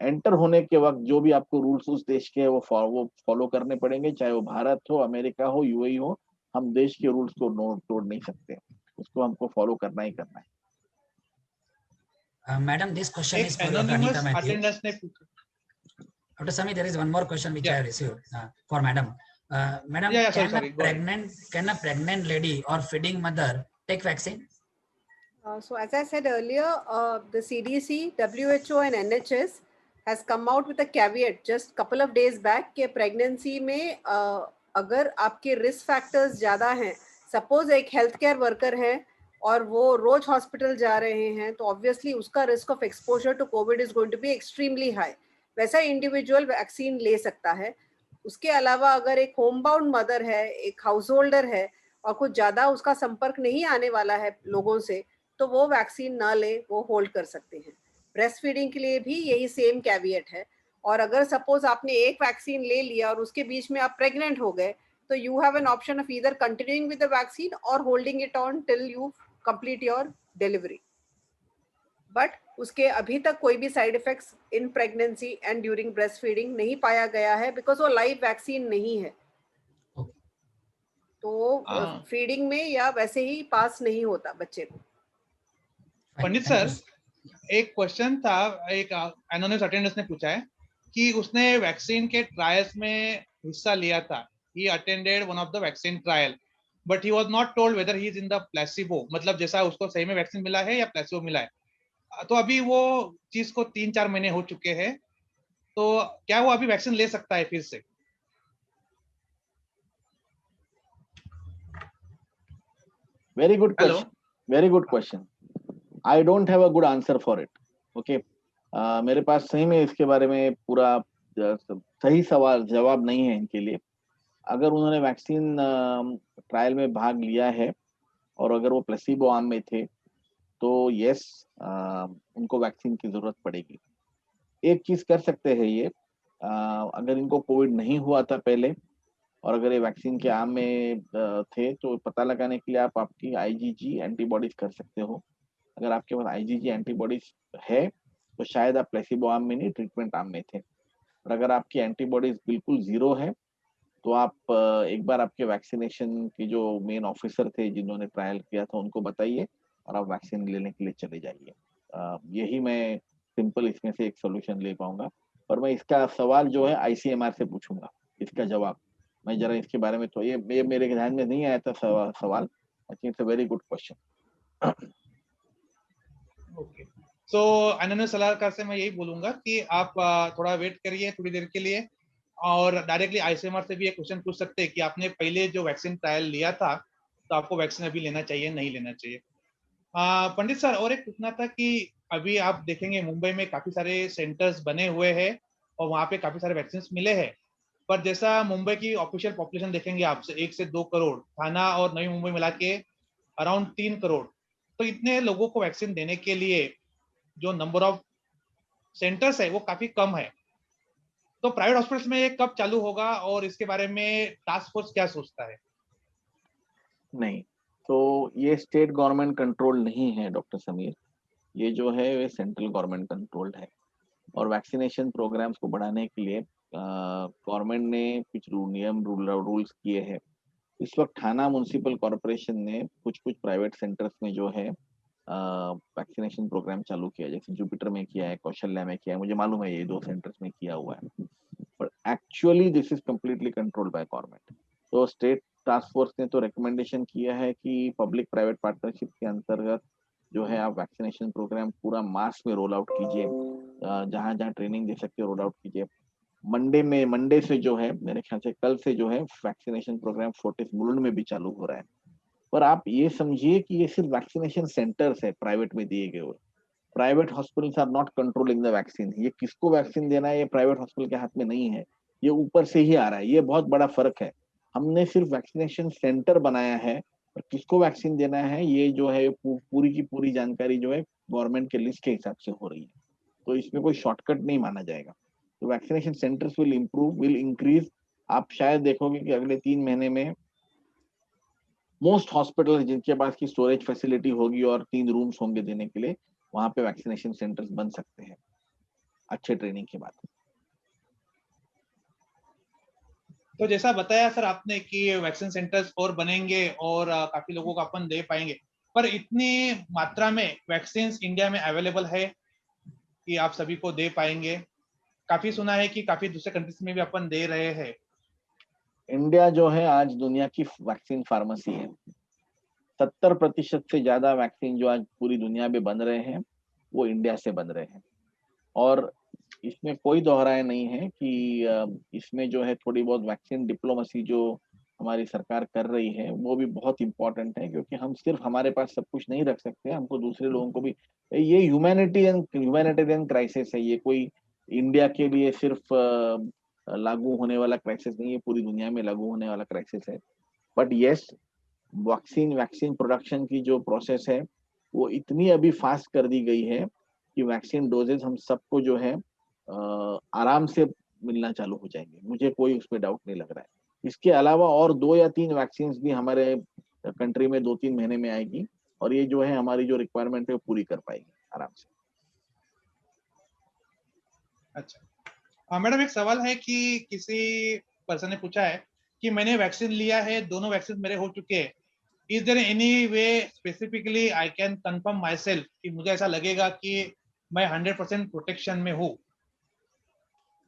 एंटर होने के वक्त जो भी आपको रूल्स उस देश के है वो फॉलो करने पड़ेंगे, चाहे वो भारत हो, अमेरिका हो, यूएई हो। हम देश के रूल्स को तोड़ नहीं सकते, उसको हमको फॉलो करना ही करना है। Madam, this question is एक for Dr. Anonymous Anita Matthew. Attendance ने पूछा। Dr. Sami, there is one more question which I Yeah. have received for Madam. Madam, Yeah, sorry, go ahead. can a pregnant lady or feeding mother take vaccine? So as I said earlier, the CDC, WHO and NHS has come out with a caveat just couple of days back कि pregnancy में अगर आपके risk factors ज़्यादा हैं, suppose एक healthcare worker है और वो रोज हॉस्पिटल जा रहे हैं, तो obviously उसका risk of exposure to COVID is going to be extremely high. वैसा इंडिविजुअल वैक्सीन ले सकता है। उसके अलावा अगर एक होम बाउंड मदर है, एक हाउस होल्डर है और कुछ ज़्यादा उसका संपर्क नहीं आने वाला है लोगों से, तो वो वैक्सीन ना ले, वो होल्ड कर सकते हैं। ब्रेस्ट फीडिंग के लिए भी यही सेम कैविएट है। और अगर सपोज आपने एक वैक्सीन ले लिया और उसके बीच में आप प्रेग्नेंट हो गए, तो you have an option of either continuing with the vaccine और holding it on till you complete your delivery. But उसके अभी तक कोई भी side effects in pregnancy and during breastfeeding नहीं पाया गया है, बिकॉज वो लाइव वैक्सीन नहीं है, तो फीडिंग में या वैसे ही पास नहीं होता बच्चे को। पंडित सर, एक क्वेश्चन था, एक एनोनिमस अटेंडेंस ने पूछा है कि उसने वैक्सीन के ट्रायल्स में हिस्सा लिया था। He attended one of the vaccine trial, but he was not told weather he is in the placebo, मतलब जैसा उसको सही में वैक्सीन मिला है या प्लेसिबो मिला है। तो अभी वो चीज को 3-4 महीने हो चुके हैं, तो क्या वो अभी वैक्सीन ले सकता है फिर से? Very good question. Very good question. I don't have a good answer for it. Okay. मेरे पास सही में इसके बारे में पूरा सही सवाल जवाब नहीं है इनके लिए। अगर उन्होंने वैक्सीन ट्रायल में भाग लिया है और अगर वो प्लेसिबो आर्म में थे, तो यस, उनको वैक्सीन की जरूरत पड़ेगी। एक चीज कर सकते हैं ये, अगर इनको कोविड नहीं हुआ था पहले और अगर ये वैक्सीन के आर्म में थे, तो पता लगाने के लिए आप आपकी आईजीजी एंटीबॉडीज कर सकते हो। अगर आपके पास आईजीजी एंटीबॉडीज है, तो शायद आप प्लेसिबो आर्म में नहीं, ट्रीटमेंट आर्म में थे। और अगर आपकी एंटीबॉडीज बिल्कुल जीरो है, तो आप एक बार आपके वैक्सीनेशन के जो मेन ऑफिसर थे जिन्होंने ट्रायल किया था, उनको बताइए और आप वैक्सीन लेने के लिए चले जाइए। यही मैं सिंपल इसमें से एक सोल्यूशन ले पाऊंगा। और मैं इसका सवाल जो है आईसीएमआर से पूछूंगा, इसका जवाब। मैं जरा इसके बारे में, तो ये मेरे ध्यान में नहीं आया था सवाल। I think it's a very good question. Okay, so anonymous सलाहकार से मैं यही बोलूंगा कि आप थोड़ा वेट करिए थोड़ी देर के लिए, और डायरेक्टली आईसीएमआर से भी एक क्वेश्चन पूछ सकते हैं कि आपने पहले जो वैक्सीन ट्रायल लिया था, तो आपको वैक्सीन अभी लेना चाहिए नहीं लेना चाहिए। पंडित सर, और एक पूछना था कि अभी आप देखेंगे मुंबई में काफी सारे सेंटर्स बने हुए हैं और वहाँ पे काफी सारे वैक्सीन मिले हैं, पर जैसा मुंबई की ऑफिशियल पॉपुलेशन देखेंगे आप, 1 से 2 करोड़, थाना और नई मुंबई मिला के अराउंड 3 करोड़, तो इतने लोगों को वैक्सीन देने के लिए जो नंबर ऑफ सेंटर्स है वो काफी कम है। तो प्राइवेट हॉस्पिटल्स में ये कब चालू होगा और इसके बारे में टास्क फोर्स क्या सोचता है? नहीं, तो ये स्टेट गवर्नमेंट कंट्रोल नहीं है डॉक्टर समीर, ये जो है ये सेंट्रल गवर्नमेंट कंट्रोल्ड है। और वैक्सीनेशन प्रोग्राम्स को बढ़ाने के लिए गवर्नमेंट ने कुछ नियम रूल्स किए हैं। इस वक्त थाना म्युनिसिपल कॉर्पोरेशन ने कुछ प्राइवेट सेंटर्स में जो है वैक्सीनेशन प्रोग्राम चालू किया, जैसे जुपिटर में किया है, कौशल्या में किया है, मुझे मालूम है ये 2 सेंटर्स में किया हुआ है। But actually this is completely controlled by government. तो स्टेट टास्क फोर्स ने तो रिकमेंडेशन किया है कि पब्लिक प्राइवेट पार्टनरशिप के अंतर्गत जो है आप वैक्सीनेशन प्रोग्राम पूरा मास में रोल आउट कीजिए, जहां जहां ट्रेनिंग दे सकते रोल आउट कीजिए। मंडे से जो है, मेरे ख्याल से कल से जो है वैक्सीनेशन प्रोग्राम फोर्टिस मुलुंड में भी चालू हो रहा है। पर आप ये समझिए कि ये सिर्फ वैक्सीनेशन सेंटर्स है प्राइवेट में दिए गए हुए। Private hospitals are not controlling the vaccine. ये किसको वैक्सीन देना है ये प्राइवेट हॉस्पिटल के हाथ में नहीं है, ये ऊपर से ही आ रहा है। ये बहुत बड़ा फर्क है। हमने सिर्फ वैक्सीनेशन सेंटर बनाया है, और किसको वैक्सीन देना है ये जो है पूरी की पूरी जानकारी जो है गवर्नमेंट के लिस्ट के हिसाब से हो रही है। तो इसमें कोई शॉर्टकट नहीं माना जाएगा। तो वैक्सीनेशन सेंटर्स विल इंक्रीज। आप शायद देखोगे कि अगले 3 महीने में मोस्ट हॉस्पिटल जिनके पास की स्टोरेज फैसिलिटी होगी और 3 रूम्स होंगे देने के लिए, वहां पे वैक्सीनेशन सेंटर्स बन सकते हैं। अच्छे ट्रेनिंग के बाद। तो जैसा बताया सर आपने कि वैक्सीन सेंटर्स और बनेंगे और काफी लोगों को अपन दे पाएंगे, पर इतनी मात्रा में वैक्सीन इंडिया में अवेलेबल है कि आप सभी को दे पाएंगे? काफी सुना है कि काफी दूसरे कंट्रीज में भी अपन दे रहे हैं। इंडिया जो है आज दुनिया की वैक्सीन फार्मेसी है। 70% से ज्यादा वैक्सीन जो आज पूरी दुनिया में बन रहे हैं वो इंडिया से बन रहे हैं। और इसमें कोई दोहराए नहीं है कि इसमें जो है थोड़ी बहुत वैक्सीन डिप्लोमेसी जो हमारी सरकार कर रही है वो भी बहुत इंपॉर्टेंट है, क्योंकि हम सिर्फ हमारे पास सब कुछ नहीं रख सकते, हमको दूसरे लोगों को भी, ये ह्यूमैनिटेरियन क्राइसिस है, ये कोई इंडिया के लिए सिर्फ लागू होने वाला क्राइसिस नहीं है, पूरी दुनिया में लागू होने वाला क्राइसिस है। बट यस, वैक्सीन प्रोडक्शन की जो प्रोसेस है वो इतनी अभी फास्ट कर दी गई है कि वैक्सीन डोजेज हम सबको जो है आराम से मिलना चालू हो जाएंगे, मुझे कोई उसमें डाउट नहीं लग रहा है। इसके अलावा और 2 या 3 वैक्सीन भी हमारे कंट्री में 2-3 महीने में आएगी, और ये जो है हमारी जो रिक्वायरमेंट है वो पूरी कर पाएगी आराम से। अच्छा मैडम, एक सवाल है कि किसी पर्सन ने पूछा है कि मैंने वैक्सीन लिया है, दोनों वैक्सीन मेरे हो चुके हैं, is there any way specifically I can confirm myself कि मुझे ऐसा लगेगा कि मैं 100% प्रोटेक्शन में हूँ?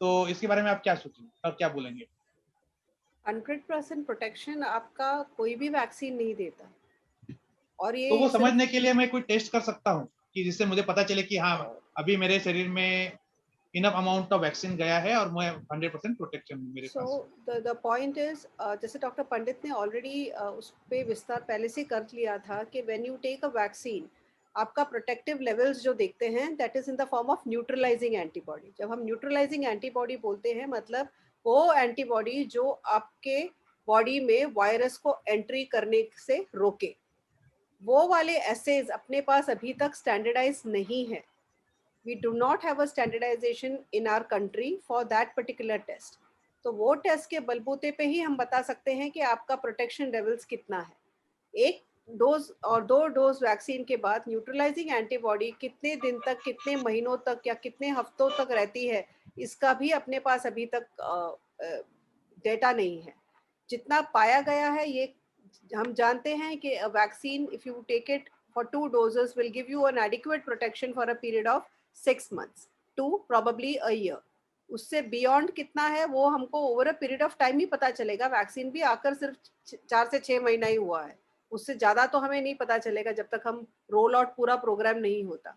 तो इसके बारे में आप क्या सोचेंगे और क्या बोलेंगे? 100% प्रोटेक्शन आपका कोई भी वैक्सीन नहीं देता, और ये तो वो सिर्फ समझने के लिए मैं कोई टेस्ट कर सकता हूँ कि जिससे मुझे पता चले कि हाँ अभी मेरे शरीर में इनफ अमाउंट ऑफ वैक्सीन गया है और मैं 100% प्रोटेक्शन हूँ मेरे पास। सो द पॉइंट इज, जैसे डॉक्टर पंडित ने ऑलरेडी उस पे विस्तार पहले से कर लिया था कि when you take a vaccine, आपका प्रोटेक्टिव लेवल्स जो देखते हैं that is in the form of neutralising antibody. जब हम न्यूट्रलाइजिंग एंटीबॉडी बोलते हैं, मतलब वो एंटीबॉडी जो आपके बॉडी में वायरस को एंट्री करने से रोके, वो वाले एसेज अपने पास अभी तक स्टैंडर्डाइज नहीं है। we do not have a standardization in our country for that particular test. तो वो टेस्ट के बलबूते पे ही हम बता सकते हैं कि आपका प्रोटेक्शन लेवल्स कितना है। एक डोज और 2 डोज वैक्सीन के बाद न्यूट्रलाइजिंग एंटीबॉडी कितने दिन तक, कितने महीनों तक या कितने हफ्तों तक रहती है, इसका भी अपने पास अभी तक डेटा नहीं है। जितना पाया गया है, ये हम जानते हैं कि vaccine if you take it for 2 doses will give you an adequate protection for a period of 6 months to probably a year. उससे बियॉन्ड कितना है वो हमको over a period of time ही पता चलेगा। वैक्सीन भी आकर सिर्फ 4 से 6 महीना ही हुआ है, उससे ज़्यादा तो हमें नहीं पता चलेगा जब तक हम रोल आउट पूरा प्रोग्राम नहीं होता।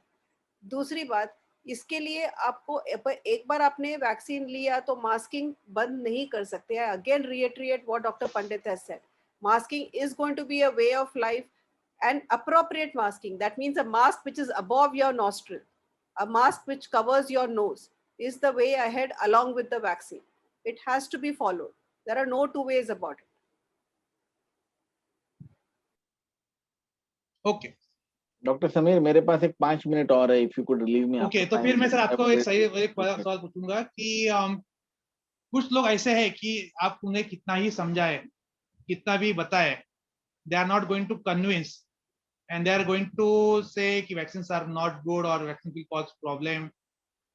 दूसरी बात, इसके लिए आपको एक बार आपने वैक्सीन लिया तो मास्किंग बंद नहीं कर सकते। Again reiterate what doctor Pandit has said, masking is going to be a way of life, and appropriate masking, that means a mask which is above your nostril, a mask which covers your nose, is the way ahead along with the vaccine. It has to be followed. There are no two ways about it. Okay doctor Sameer, मेरे पास एक 5 minute और है, if you could relieve me. Okay, तो फिर मैं sir आपको एक सवाल पूछूंगा कि कुछ लोग ऐसे हैं कि आप उन्हें कितना ही समझाए, कितना भी बताए, they are not going to convince and they are going to say कि vaccines are not good or vaccine will cause problem,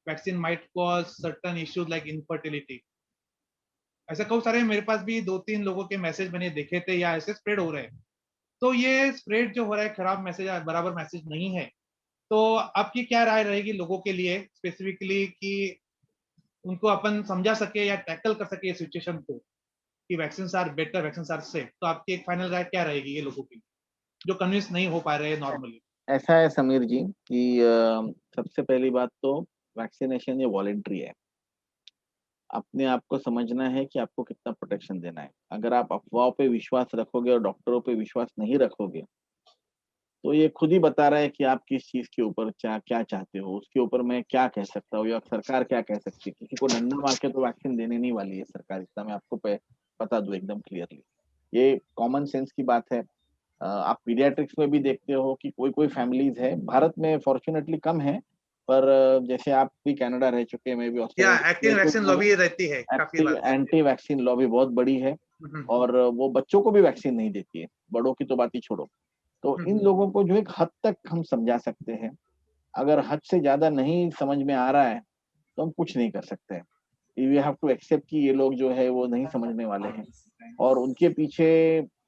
vaccine might cause certain issues like infertility. ऐसा बहुत सारे मेरे पास भी 2-3 लोगों के मैसेज मैंने देखे थे या ऐसे स्प्रेड हो रहे हैं। तो ये स्प्रेड जो हो रहा है खराब मैसेज, बराबर मैसेज नहीं है। तो आपकी क्या राय रहेगी लोगों के लिए स्पेसिफिकली कि उनको अपन समझा सके या टैकल कर सके सिचुएशन को कि vaccines are better, vaccines are safe? तो आपकी एक फाइनल राय क्या रहेगी ये लोगों की जो कन्विंस नहीं हो पा रहे हैं नॉर्मली? ऐसा है समीर जी कि सबसे पहली बात तो वैक्सीनेशन ये वॉलेंट्री है। अपने आप को समझना है कि आपको कितना प्रोटेक्शन देना है। अगर आप अफवाहों पे विश्वास रखोगे और डॉक्टरों पे विश्वास नहीं रखोगे तो ये खुद ही बता रहा है कि आप किस चीज के ऊपर क्या चाहते हो। उसके ऊपर मैं क्या कह सकता हूँ या सरकार क्या कह सकती है? किसी को डंडा मार के तो वैक्सीन देने नहीं वाली है सरकार, इतना मैं आपको बता दूं एकदम क्लियरली। ये कॉमन सेंस की बात है। आप पीडियाट्रिक्स में भी देखते हो कि कोई कोई फैमिलीज है, भारत में फॉर्चुनेटली कम है, पर जैसे आप भी कनाडा रह चुके हैं, मैं भी ऑस्ट्रेलिया, एक्टिव वैक्सीन लॉबी रहती है काफी बार, एंटी वैक्सीन लॉबी बहुत बड़ी है, और वो बच्चों को भी वैक्सीन नहीं देती है, बड़ों की तो बात ही छोड़ो। तो इन लोगों को जो एक हद तक हम समझा सकते हैं। अगर हद से ज्यादा नहीं समझ में आ रहा है तो हम कुछ नहीं कर सकते हैं. वी हैव टू एक्सेप्ट कि ये लोग जो है वो नहीं समझने वाले हैं, और उनके पीछे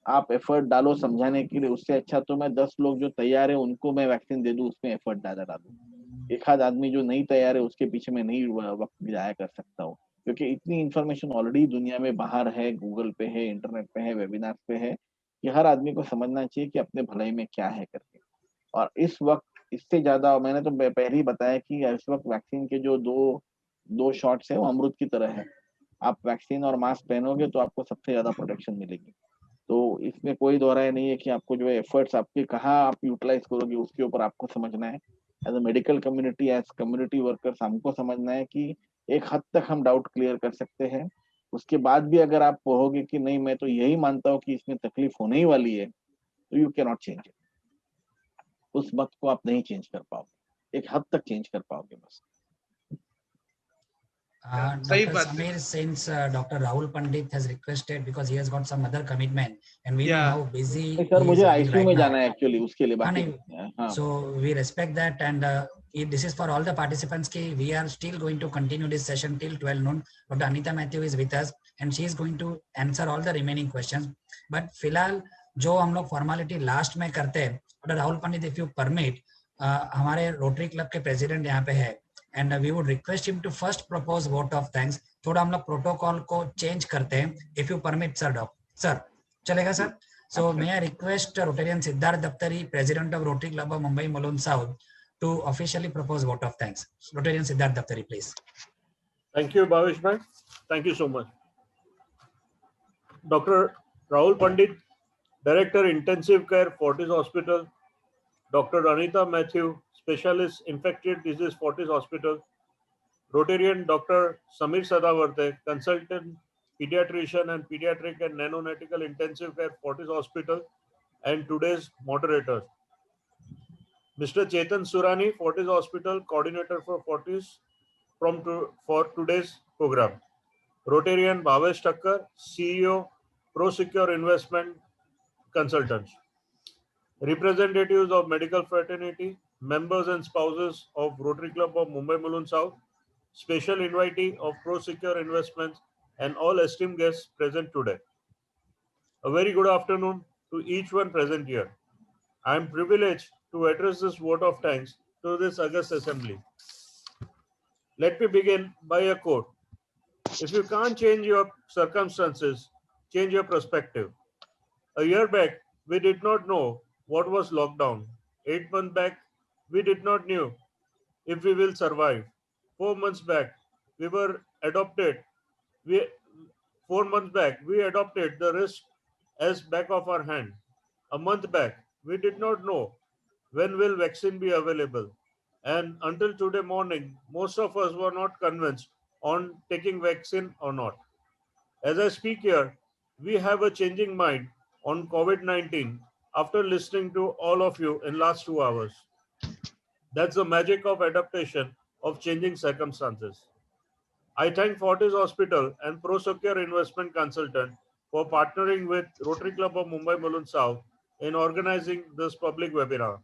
आप एफर्ट डालो समझाने के लिए, उससे अच्छा तो मैं 10 लोग जो तैयार है उनको मैं वैक्सीन दे दूं, उसमें एफर्ट ज्यादा डालूं. एक आध आदमी जो नहीं तैयार है उसके पीछे मैं नहीं वक्त जाया कर सकता हूँ, क्योंकि इतनी इंफॉर्मेशन ऑलरेडी दुनिया में बाहर है, गूगल पे है, इंटरनेट पे है, वेबिनार पे है, कि हर आदमी को समझना चाहिए कि अपने भलाई में क्या है करके. और इस वक्त इससे ज्यादा मैंने तो पहले ही बताया कि इस वक्त वैक्सीन के जो दो दो शॉट्स है वो अमृत की तरह है. आप वैक्सीन और मास्क पहनोगे तो आपको सबसे ज्यादा प्रोटेक्शन मिलेगी. तो इसमें कोई दो राय नहीं है कि आपको जो है एफर्ट्स आपके कहाँ आप यूटिलाइज करोगे उसके ऊपर आपको समझना है. As a medical community, as community workers, हमको समझना है कि एक हद तक हम डाउट क्लियर कर सकते हैं. उसके बाद भी अगर आप कहोगे कि नहीं मैं तो यही मानता हूँ कि इसमें तकलीफ होने ही वाली है, तो you can not change it. उस मत को आप नहीं चेंज कर पाओगे, एक हद तक चेंज कर पाओगे बस. सही Dr. बात है. Samir, since Dr. Rahul Pandit has requested because he has got some other commitment and we know Yeah. how busy sir he is मुझे running आईसीयू right में now. जाना है एक्चुअली, उसके लिए हाँ बाकी नहीं, हाँ. so we respect that and this is for all the participants ki we are still going to continue this session till 12 noon. Dr. Anita Matthew is with us and she is going to answer all the remaining questions. But फिलहाल जो हम लोग formality last में करते हैं, doctor Rahul Pandit if you permit, हमारे Rotary club के president यहाँ पे है and we would request him to first propose vote of thanks. थोड़ा हम लोग प्रोटोकॉल को चेंज करते हैं if you permit sir. Sir चलेगा sir? So may I request Rotarian Siddharth Daftari, President of Rotary Club of Mumbai Mulund South, to officially propose vote of thanks. Rotarian Siddharth Daftari, please. Thank you, Bhavesh bhai. Thank you so much. Dr. Rahul Pandit, Director Intensive Care, Fortis Hospital. Dr. Anita Matthew, Specialist Infectious Disease, Fortis Hospital. Rotarian Dr. Samir Sadavarte, Consultant Pediatrician and Pediatric and Neonatal Intensive Care, Fortis Hospital, and today's moderators. Mr. Chetan Surani, Fortis Hospital, Coordinator for Fortis for today's program. Rotarian Bhavesh Thakkar, CEO, ProSecure Investment Consultants. Representatives of medical fraternity, members and spouses of Rotary Club of Mumbai Mulund South, special invitee of ProSecure Investments, and all esteemed guests present today. A very good afternoon to each one present here. I am privileged to address this vote of thanks to this august assembly. Let me begin by a quote. If you can't change your circumstances, change your perspective. A year back, we did not know what was lockdown. 8 months back, we did not know if we will survive. 4 months back, we adopted the risk as back of our hand. A month back, we did not know when will vaccine be available. And until today morning, most of us were not convinced on taking vaccine or not. As I speak here, we have a changing mind on COVID-19 after listening to all of you in last 2 hours. That's the magic of adaptation of changing circumstances. I thank Fortis Hospital and ProSecure Investment Consultant for partnering with Rotary Club of Mumbai Mulund South in organizing this public webinar.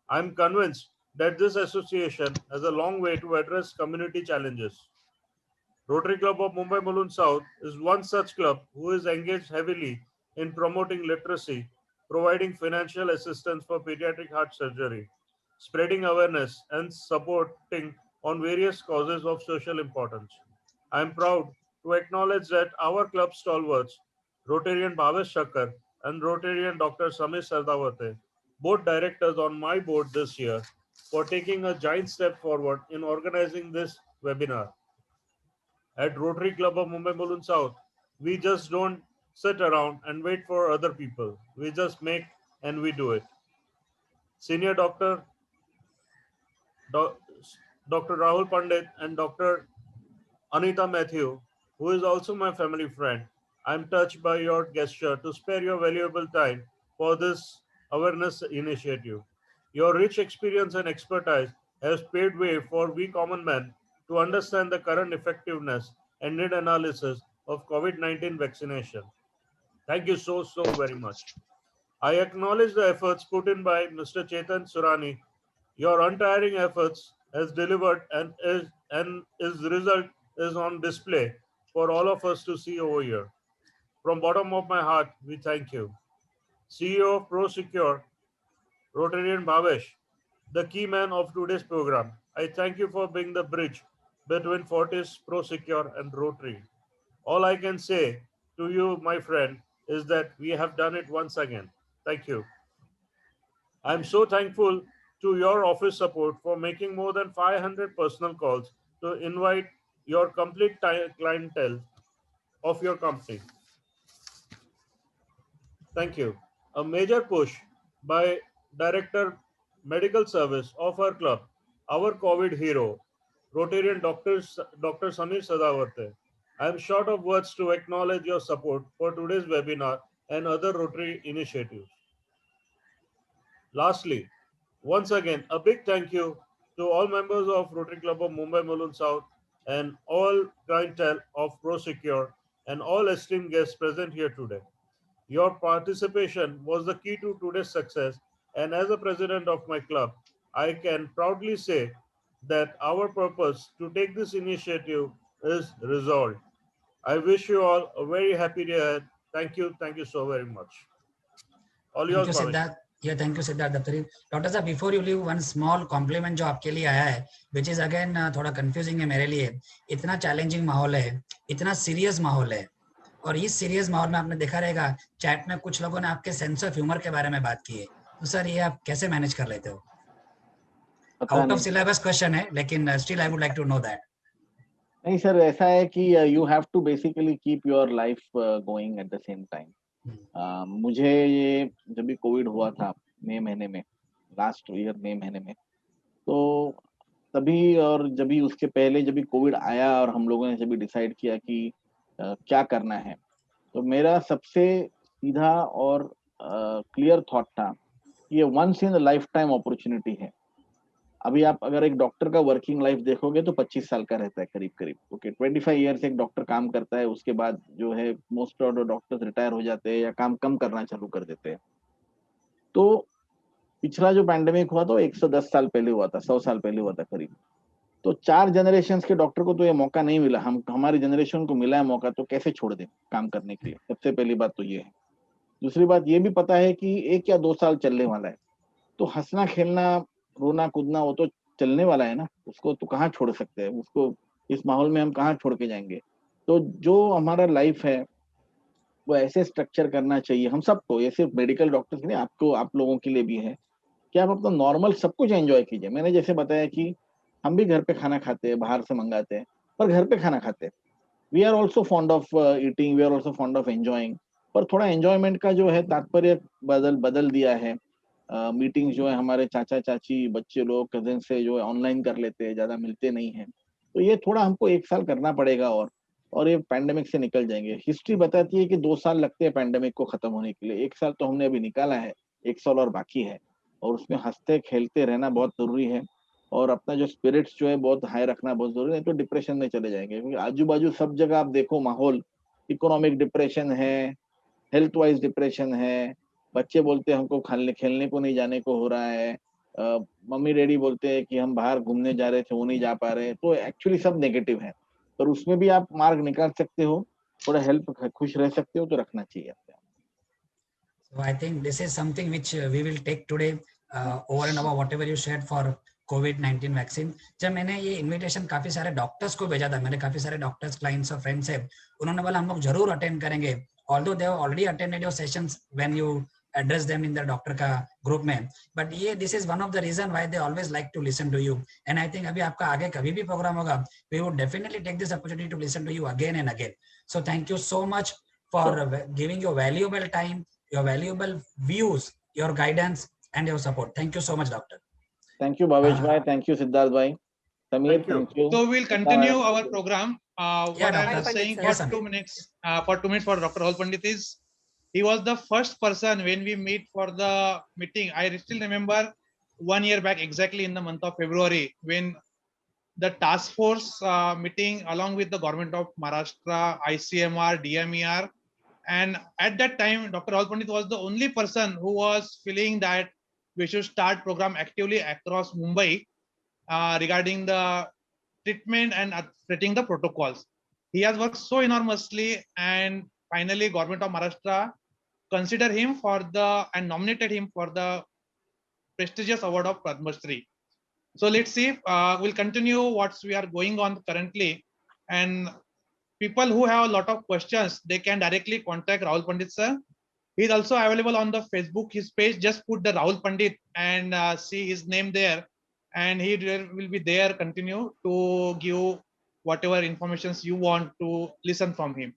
I am convinced that this association has a long way to address community challenges. Rotary Club of Mumbai Mulund South is one such club who is engaged heavily in promoting literacy, providing financial assistance for pediatric heart surgery, spreading awareness and supporting on various causes of social importance. I am proud to acknowledge that our club stalwarts, Rotarian Bhavesh Thakkar and Rotarian Dr. Samir Sardavate, both directors on my board this year, for taking a giant step forward in organizing this webinar. At Rotary Club of Mumbai Mulund South, we just don't sit around and wait for other people. We just make and we do it. Senior Dr. Dr. Rahul Pandit and Dr. Anita Matthew, who is also my family friend, I am touched by your gesture to spare your valuable time for this awareness initiative. Your rich experience and expertise has paved way for we common men to understand the current effectiveness and need analysis of COVID-19 vaccination. Thank you so very much. I acknowledge the efforts put in by Mr. Chetan Surani. Your untiring efforts has delivered and his result is on display for all of us to see over here. From bottom of my heart, we thank you. CEO of ProSecure, Rotarian Bhavesh, the key man of today's program. I thank you for being the bridge between Fortis, ProSecure and Rotary. All I can say to you, my friend, is that we have done it once again. Thank you. I'm so thankful to your office support for making more than 500 personal calls to invite your complete clientele of your company. Thank you. A major push by Director Medical Service of our club, our COVID hero, Rotarian Dr. Samir Sadavarte. I am short of words to acknowledge your support for today's webinar and other Rotary initiatives. Lastly, once again, a big thank you to all members of Rotary Club of Mumbai Mulund South and all clientele of ProSecure and all esteemed guests present here today. Your participation was the key to today's success, and as a president of my club, I can proudly say that our purpose to take this initiative is resolved. I wish you all a very happy day ahead. Thank you so very much. All Thank yours, you, Bhavesh. Siddharth. Yeah, thank you, Siddharth Daftari. Doctor साहब, before you leave one small compliment जो आपके लिए आया है, which is again थोड़ा confusing है मेरे लिए. इतना चैलेंजिंग माहौल है, इतना सीरियस माहौल है, और इस सीरियस माहौल में आपने देखा रहेगा चैट में कुछ लोगों ने आपके सेंस ऑफ ह्यूमर के बारे में बात की है. तो सर, ये आप कैसे मैनेज कर लेते हो? आउट ऑफ सिलेबस क्वेश्चन है, लेकिन still I would like to know that. नहीं सर, ऐसा है कि you have to basically keep your life going at the same time. मुझे ये जब भी कोविड हुआ था मई महीने में, लास्ट ईयर मई महीने में, तो तभी और जब भी उसके पहले जब भी कोविड आया और हम लोगों ने जब भी डिसाइड किया कि क्या करना है, तो मेरा सबसे सीधा और क्लियर थॉट था कि ये once in lifetime opportunity है. अभी आप अगर एक डॉक्टर का वर्किंग लाइफ देखोगे तो 25 साल का रहता है करीब करीब. ओके, 25 ईयर्स एक डॉक्टर काम करता है, उसके बाद जो है most of the doctors retire हो जाते हैं या काम कम करना चालू कर देते हैं. तो पिछला जो पैंडेमिक हुआ था 110 साल पहले हुआ था, 100 साल पहले हुआ था करीब. तो 4 जनरेशन के डॉक्टर को तो ये मौका नहीं मिला. हमारी जनरेशन को मिला है मौका, तो कैसे छोड़ दें काम करने के लिए? सबसे पहली बात तो ये है. दूसरी बात ये भी पता है कि 1 या 2 साल चलने वाला है, तो हंसना खेलना रोना कूदना वो तो चलने वाला है ना, उसको तो कहाँ छोड़ सकते हैं? उसको इस माहौल में हम कहाँ छोड़ के जाएंगे? तो जो हमारा लाइफ है वो ऐसे स्ट्रक्चर करना चाहिए हम सबको. ये सिर्फ मेडिकल डॉक्टर्स नहीं, आपको, आप लोगों के लिए भी है कि आप अपना नॉर्मल सब कुछ एंजॉय कीजिए. मैंने जैसे बताया कि हम भी घर पे खाना खाते हैं, बाहर से मंगाते हैं, पर घर पे खाना खाते हैं. We are also fond of eating, we are also fond of enjoying. पर थोड़ा एंजॉयमेंट का जो है तात्पर्य बदल दिया है. मीटिंग्स जो है हमारे चाचा चाची बच्चे लोग कजिन से जो है ऑनलाइन कर लेते हैं, ज्यादा मिलते नहीं हैं. तो ये थोड़ा हमको 1 साल करना पड़ेगा और ये पैंडेमिक से निकल जाएंगे. हिस्ट्री बताती है कि 2 साल लगते हैं पैंडेमिक को खत्म होने के लिए. 1 साल तो हमने अभी निकाला है, 1 साल और बाकी है, और उसमें हंसते खेलते रहना बहुत जरूरी है. और अपना जो स्पिरिट्स जो है बहुत हाई रखना बहुत जरूरी है, तो डिप्रेशन में चले जाएंगे. क्योंकि आजू बाजू सब जगह आप देखो माहौल, इकोनॉमिक डिप्रेशन है, हेल्थ वाइज डिप्रेशन है. बच्चे बोलते हैं हमको खेलने को नहीं जाने को हो रहा है. मम्मी डैडी बोलते हैं कि हम बाहर घूमने जा रहे थे, वो नहीं जा पा रहे. तो एक्चुअली सब नेगेटिव है, पर उसमें भी आप मार्ग निकाल सकते हो, थोड़ा हेल्प खुश रह सकते हो, तो रखना चाहिए आपको. So I think this is something which we will take today over and above whatever you shared for COVID-19 vaccine. जब मैंने ये इनविटेशन काफी सारे डॉक्टर्स को भेजा था, मेरे काफी सारे डॉक्टर्स क्लाइंट्स और फ्रेंड्स है, उन्होंने बोला हम लोग जरूर अटेंड करेंगे, although they have already attended your sessions when you address them in the doctor का ग्रुप में. बट ये this is one of the reason why they always like to listen to you. And I think अभी आपका आगे कभी भी programme होगा, we would definitely take this opportunity to listen to you again and again. So thank you so much for giving your valuable time, your valuable views, your guidance and your support. Thank you so much, doctor. Thank you, Bhavesh bhai. Thank you, Siddharth bhai. Samir, thank you. So we'll continue our program. What I'm Dr. saying Yes, for Samir. 2 minutes, for 2 minutes for Dr. Rahul Pandit is, he was the first person when we meet for the meeting. I still remember 1 year back, exactly in the month of February, when the task force meeting along with the government of Maharashtra, ICMR, DMER, and at that time, Dr. Rahul Pandit was the only person who was feeling that we should start program actively across Mumbai regarding the treatment and setting the protocols. He has worked so enormously, and finally, Government of Maharashtra considered him for the and nominated him for the prestigious award of Padma Shri. So let's see. We'll continue what we are going on currently, and people who have a lot of questions, they can directly contact Rahul Pandit sir. He's also available on the Facebook, his page. Just put the Rahul Pandit and see his name there, and he will be there. Continue to give whatever informations you want to listen from him.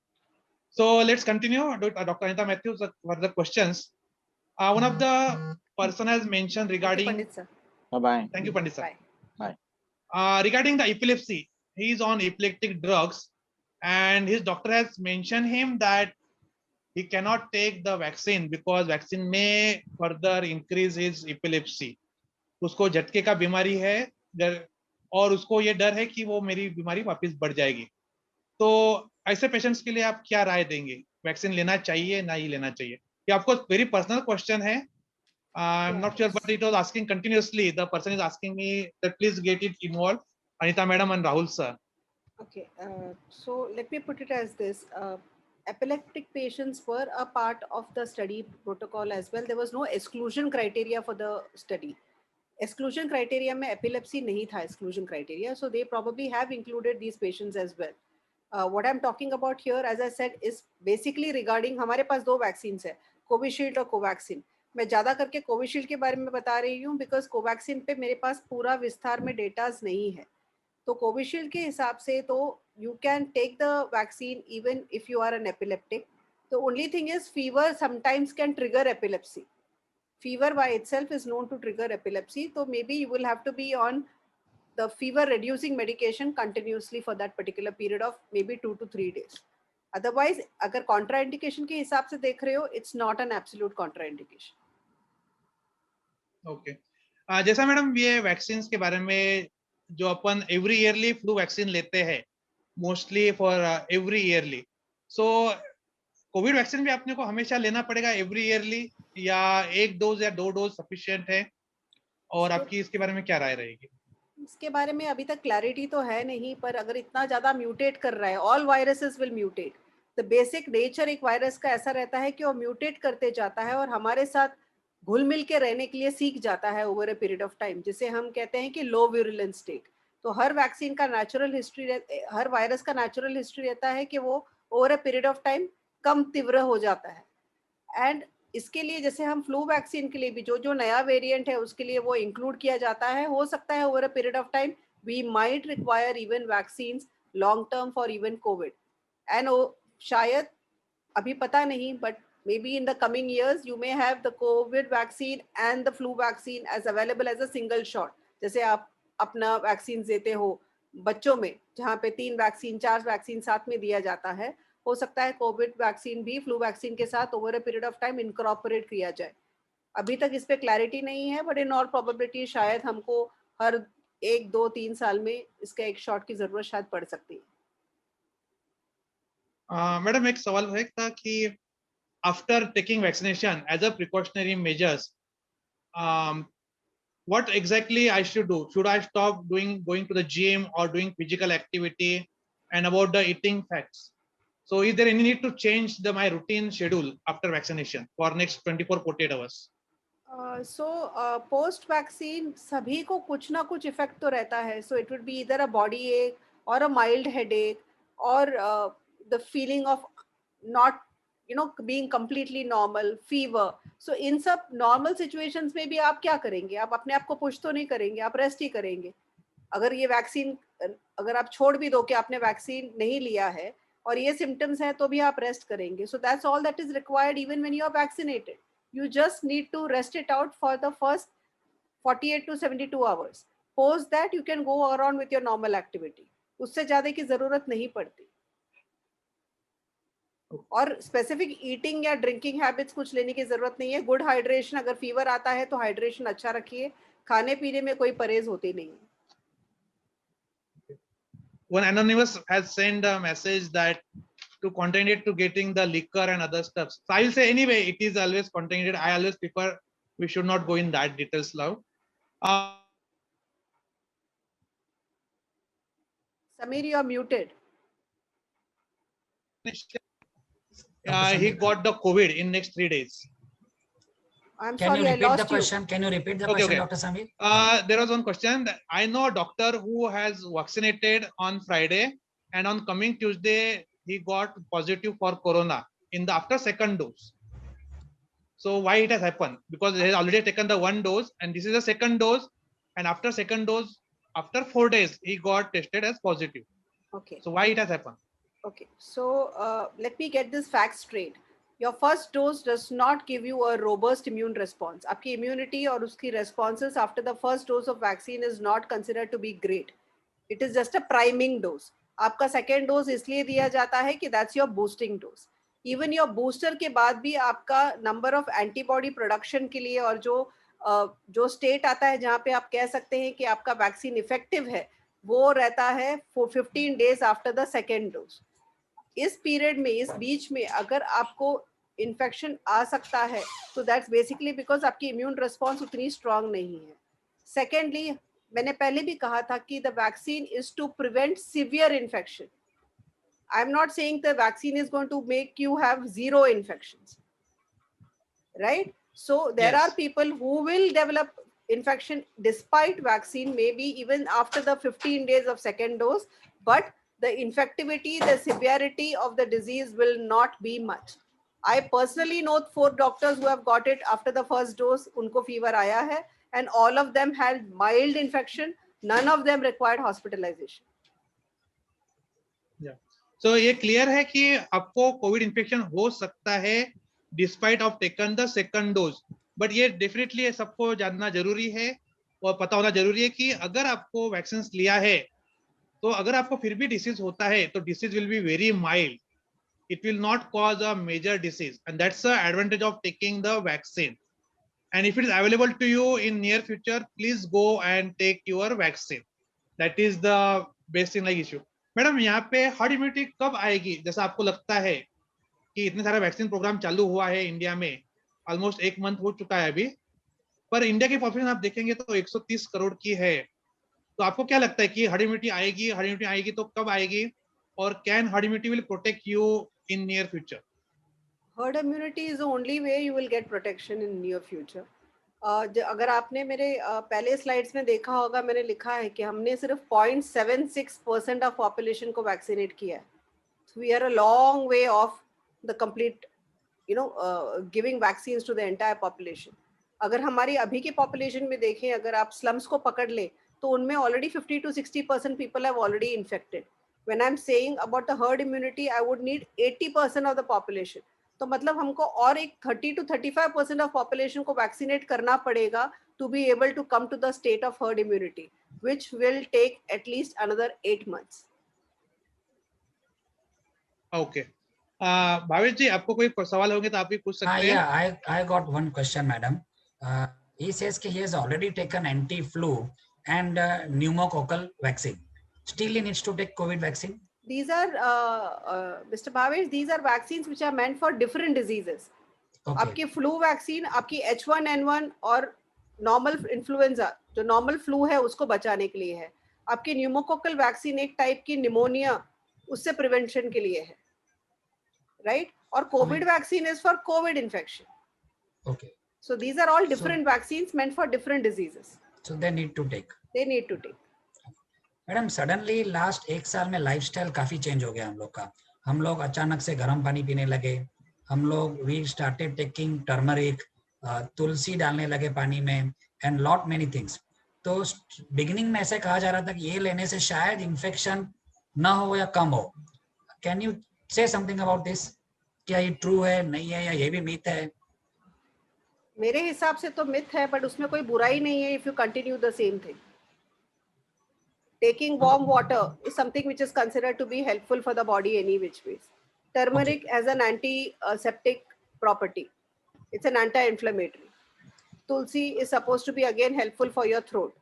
So let's continue. Dr. Anita Matthews for the questions. One of the person has mentioned Thank you, regarding. Pandit sir. Bye-bye. Thank you, Pandit sir. Bye. Regarding the epilepsy, he is on epileptic drugs, and his doctor has mentioned him that he cannot take the vaccine because vaccine may further increase his epilepsy. उसको झटके का बीमारी है और उसको ये डर है कि वो मेरी बीमारी वापस बढ़ जाएगी. तो ऐसे पेशेंट्स के लिए आप क्या राय देंगे? वैक्सीन लेना चाहिए ना ही लेना चाहिए? ये आपको वेरी पर्सनल क्वेश्चन है. I'm not sure, but it was asking continuously. The person is asking me that please get it involved, Anita madam and Rahul sir. Okay, so let me put it as this. Epileptic patients were a part of the study protocol as well. There was no exclusion criteria for the study. Exclusion criteria में epilepsy नहीं था exclusion criteria, so they probably have included these patients as well. What I'm talking about here, as I said, is basically regarding हमारे पास दो vaccines है, Covishield और Covaxin. मैं ज़्यादा करके कोविशील्ड के बारे में बता रही हूँ बिकॉज कोवैक्सिन पे मेरे पास पूरा विस्तार में डेटाज नहीं है. तो कोविशील्ड के हिसाब से तो you can take the vaccine even if you are an epileptic. The only thing is fever sometimes can trigger epilepsy. Fever by itself is known to trigger epilepsy, so maybe you will have to be on the fever reducing medication continuously for that particular period of maybe 2 to 3 days. Otherwise, अगर contraindication के हिसाब से देख रहे हो, it's not an absolute contraindication. Okay. जैसा madam ये vaccine के बारे में जो अपन एवरी ईयरली फ्लू वैक्सीन लेते हैं mostly for every yearly, so Covid vaccine भी अपने को हमेशा लेना पड़ेगा एवरी ईयरली या एक डोज या 2 डोज सफिशिएंट है? और आपकी इसके बारे में क्या राय रहेगी? इसके बारे में अभी तक क्लैरिटी तो है नहीं, पर अगर इतना ज्यादा म्यूटेट कर रहा है, all viruses will mutate. The basic nature एक वायरस का ऐसा रहता है कि वो म्यूटेट करते जाता है और हमारे साथ घुल मिल के रहने के लिए सीख जाता है over a period of time, जिसे हम कहते हैं कि लो विरुलेंस स्टेट. तो हर वैक्सीन का नेचुरल हिस्ट्री, हर वायरस का नेचुरल हिस्ट्री रहता है कि वो over a period of time कम तीव्र हो जाता है. एंड इसके लिए जैसे हम फ्लू वैक्सीन के लिए भी जो जो नया वेरिएंट है उसके लिए वो इंक्लूड किया जाता है. हो सकता है over a period of time we might require even vaccines long term for even Covid. And शायद अभी पता नहीं, but maybe in the coming years you may have the COVID vaccine and the flu vaccine as available as a single shot. जैसे आप अपना vaccine देते हो बच्चों में, जहाँ पे 3 वैक्सीन 4 वैक्सीन साथ में दिया जाता है, हो सकता है कोविड वैक्सीन भी फ्लू वैक्सीन के साथ over a period of time incorporate किया जाए. अभी तक इस पे क्लैरिटी नहीं है, बट इन ऑल प्रोबेबिलिटी शायद हमको हर 1, 2, 3 साल में इसका एक शॉट की जरूरत शायद पड़ सकती है. मैडम एक सवाल है कि after taking vaccination as a precautionary measures, what exactly I should do? Should I stop going to the gym or doing physical activity? And about the eating facts, so is there any need to change my routine schedule after vaccination for next 24-48 hours? Post vaccine सभी को कुछ ना कुछ effect तो रहता है. So it would B इधर a body एक और अ माइल्ड हेडेक और the feeling of not being completely normal, fever. So इन सब नॉर्मल सिचुएशंस में भी आप क्या करेंगे? आप अपने आप को पुश तो नहीं करेंगे, आप रेस्ट ही करेंगे. अगर ये वैक्सीन अगर आप छोड़ भी दो कि आपने वैक्सीन नहीं लिया है और ये सिम्टम्स है तो भी आप रेस्ट करेंगे. So that's all that is required even when you are vaccinated. You just need to rest it out for the first 48 to 72 hours. Post that you can go around with your normal activity. उससे ज़्यादा की ज़रूरत नहीं पड़ती. और specific eating या drinking habits कुछ लेने की ज़रूरत नहीं है. गुड हाइड्रेशन, अगर फीवर आता है तो हाइड्रेशन अच्छा रखिए. खाने पीने में कोई परहेज होती नहीं है. One anonymous has sent a message that to contraindicate to getting the liquor and other stuff. So I will say anyway, it is always contraindicate. I always prefer we should not go in that details now. Samir, you are muted. He got the COVID in next 3 days. I'm Can you sorry, I repeat the lost you. question? Can you repeat the Okay, question, okay. Dr. Samir? There was one question that I know a doctor who has vaccinated on Friday, and on coming Tuesday he got positive for corona in the after second dose. So why it has happened? Because he has already taken the 1 dose, and this is the second dose, and after second dose, after 4 days, he got tested as positive. Okay. So why it has happened? Okay. So let me get this fact straight. Your first dose does not give you a robust immune response. आपकी immunity और उसकी responses after the first dose of vaccine is not considered to be great. It is just a priming dose. आपका second dose इसलिए दिया जाता है कि that's your boosting dose. Even your booster के बाद भी आपका number of antibody production के लिए और जो state आता है जहाँ पे आप कह सकते हैं कि आपका vaccine effective है, वो रहता है for 15 days after the second dose. इस पीरियड में, इस बीच में अगर आपको इन्फेक्शन आ सकता है तो दैट्स बेसिकली बिकॉज आपकी इम्यून रिस्पॉन्स उतनी स्ट्रांग नहीं है. सेकेंडली, मैंने पहले भी कहा था कि the vaccine is to prevent severe infection. I am not saying the vaccine is going to make you have zero infections, right? So there are people who will develop infection despite vaccine, maybe even after the 15 days of second dose, but the infectivity, the severity of the disease will not be much. I personally know 4 doctors who have got it after the first dose. Unko fever aaya hai, and all of them had mild infection. None of them required hospitalization. Yeah. So ये clear है कि आपको COVID infection हो सकता है despite of taken the second dose. But ये definitely सबको जानना जरूरी है और पता होना जरूरी है कि अगर आपको वैक्सीन लिया है तो अगर आपको फिर भी डिसीज होता है तो disease will be very mild. It will not cause a major disease, and that's the advantage of taking the vaccine. And if it is available to you in near future, please go and take your vaccine. That is the best in like issue. Madam, यहाँ पे herd immunity कब आएगी? जैसा आपको लगता है कि इतने सारे वैक्सीन प्रोग्राम चालू हुआ है इंडिया में, ऑलमोस्ट 1 मंथ हो चुका है अभी, पर इंडिया की पॉपुलेशन आप देखेंगे तो 130 करोड़ की है. तो आपको क्या लगता है कि हर्ड इम्यूनिटी आएगी? हर्ड इम्यूनिटी आएगी तो कब आएगी, और can herd immunity will protect you in near future? Herd immunity is the only way you will get protection in near future. अगर आपने मेरे पहले स्लाइड्स में देखा होगा, मैंने लिखा है कि हमने सिर्फ 0.76% ऑफ पॉपुलेशन को वैक्सीनेट किया है. We are a long way of the complete giving vaccines to the entire population. अगर हमारी अभी की पॉपुलेशन में देखें, अगर आप स्लम्स को पकड़ ले तो उनमें already 50 to 60% people have already infected. When I am saying about the herd immunity, I would need 80% of the population. तो मतलब हमको और एक 30 to 35% ऑफ पॉपुलेशन को वैक्सीनेट करना पड़ेगा to be able to come to the state of herd immunity, which will take at least another 8 months. Okay. Bhavesh ji, आपको कोई सवाल होंगे तो आप भी पूछ सकते हैं. I got one question, madam. He says he has already taken anti-flu and pneumococcal vaccine. Still he needs to take COVID vaccine? These are, Mr. Bhavesh, these are vaccines which are meant for different diseases. Okay. आपकी flu vaccine आपकी H1N1 और normal influenza, जो normal flu है उसको बचाने के लिए है. आपकी न्यूमोकोकल वैक्सीन एक टाइप की निमोनिया, उससे प्रिवेंशन के लिए है, राइट? और Covid vaccine is for Covid infection. Okay. So these are all different vaccines meant for different diseases. So they need to take. They need to take. Madam, suddenly last 1 साल में lifestyle काफी change हो गया हम लोग का. हम लोग अचानक से गर्म पानी पीने लगे. हम लोग वी स्टार्टेड टेकिंग टर्मरिक, तुलसी डालने लगे पानी में, एंड लॉट मेनी थिंग्स. तो बिगिनिंग में ऐसे कहा जा रहा था कि ये लेने से शायद इन्फेक्शन ना हो या कम हो. कैन यू से समथिंग अबाउट दिस? क्या ये ट्रू है, नहीं है, या ये भी मिथ है? मेरे हिसाब से तो मिथ है, बट उसमें कोई बुराई नहीं है if you continue the same thing. Taking warm water is something which is considered to be helpful for the body any which ways. Turmeric has an antiseptic property. It's an anti-inflammatory. Tulsi is supposed to be again helpful for your throat.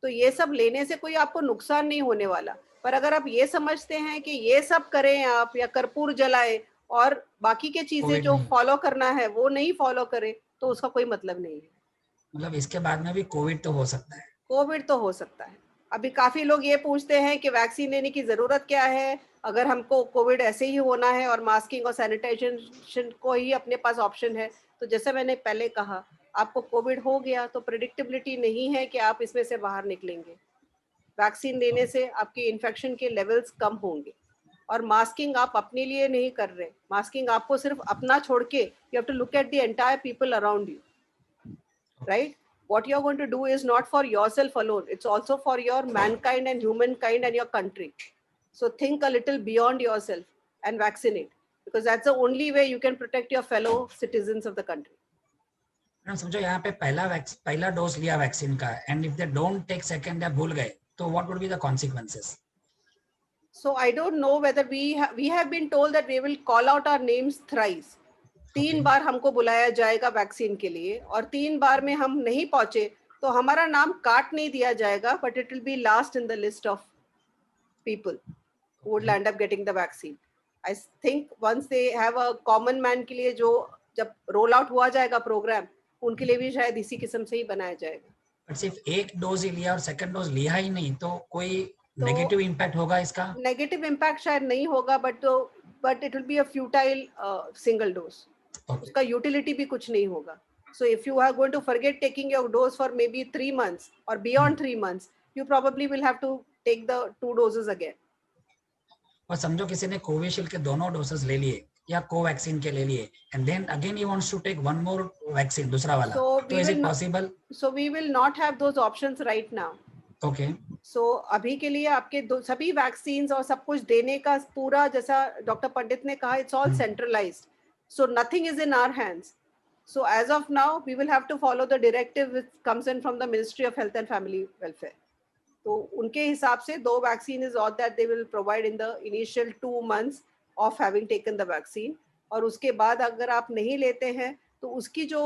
तो ये सब लेने से कोई आपको नुकसान नहीं होने वाला. पर अगर आप ये समझते हैं कि ये सब करें आप, या कर्पूर जलाएं और बाकी के चीजें जो फॉलो करना है वो नहीं फॉलो करें, तो उसका कोई मतलब नहीं है. मतलब इसके बाद में भी कोविड तो हो सकता है? कोविड तो हो सकता है. अभी काफी लोग ये पूछते हैं कि वैक्सीन लेने की जरूरत क्या है, अगर हमको कोविड ऐसे ही होना है और मास्किंग और सैनिटाइजेशन को ही अपने पास ऑप्शन है। तो जैसे मैंने पहले कहा, आपको कोविड हो गया तो प्रेडिक्टेबिलिटी नहीं है कि आप इसमें से बाहर निकलेंगे। वैक्सीन लेने से आपके इन्फेक्शन के लेवल्स कम होंगे। और मास्किंग आप अपने लिए नहीं कर रहे, मास्किंग आपको सिर्फ अपना छोड़ के, you have to look at the entire people around you, right? What you're going to do is not for yourself alone, it's also for your mankind and humankind and your country. So think a little beyond yourself and vaccinate, because that's the only way you can protect your fellow citizens of the country. Madam समझो यहाँ पे पहला dose लिया vaccine का, and if they don't take second या भूल गए, तो what would be the consequences? So I don't know whether we have been told that they will call out our names thrice. 3 बार हमको बुलाया जाएगा वैक्सीन के लिए, और 3 बार में हम नहीं पहुंचे तो हमारा नाम काट नहीं दिया जाएगा, but it will be last in the list of people who would end up getting the vaccine. I think once they have a common man के लिए जो जब रोल आउट हुआ जाएगा प्रोग्राम, उनके लिए भी शायद इसी किस्म से ही बनाया जाएगा। बट सिर्फ एक डोज ही लिया और सेकंड डोज लिया ही नहीं, तो कोई नेगेटिव इम्पैक्ट होगा इसका? नेगेटिव इम्पैक्ट शायद नहीं होगा, but it will be a futile single dose. उसका यूटिलिटी भी कुछ नहीं होगा। So if you are going to forget taking your dose for maybe 3 months or beyond 3 months, you probably will have to take the 2 doses again. और समझो किसी ने Covishield के दोनों डोसेस ले लिए या कोवैक्सीन के ले लिए, and then again he wants to take one more vaccine, दूसरा वाला, तो is it possible? So we will not have those options right now. Okay. So अभी के लिए आपके सभी वैक्सीन्स और सब कुछ देने का पूरा, जैसा डॉक्टर पंडित ने कहा, it's all centralized. So nothing is in our hands. So as of now, we will have to follow the directive which comes in from the Ministry of Health and Family Welfare. तो उनके हिसाब से 2 vaccine is all that they will provide in the initial 2 months of having taken the vaccine. और उसके बाद अगर आप नहीं लेते हैं तो उसकी जो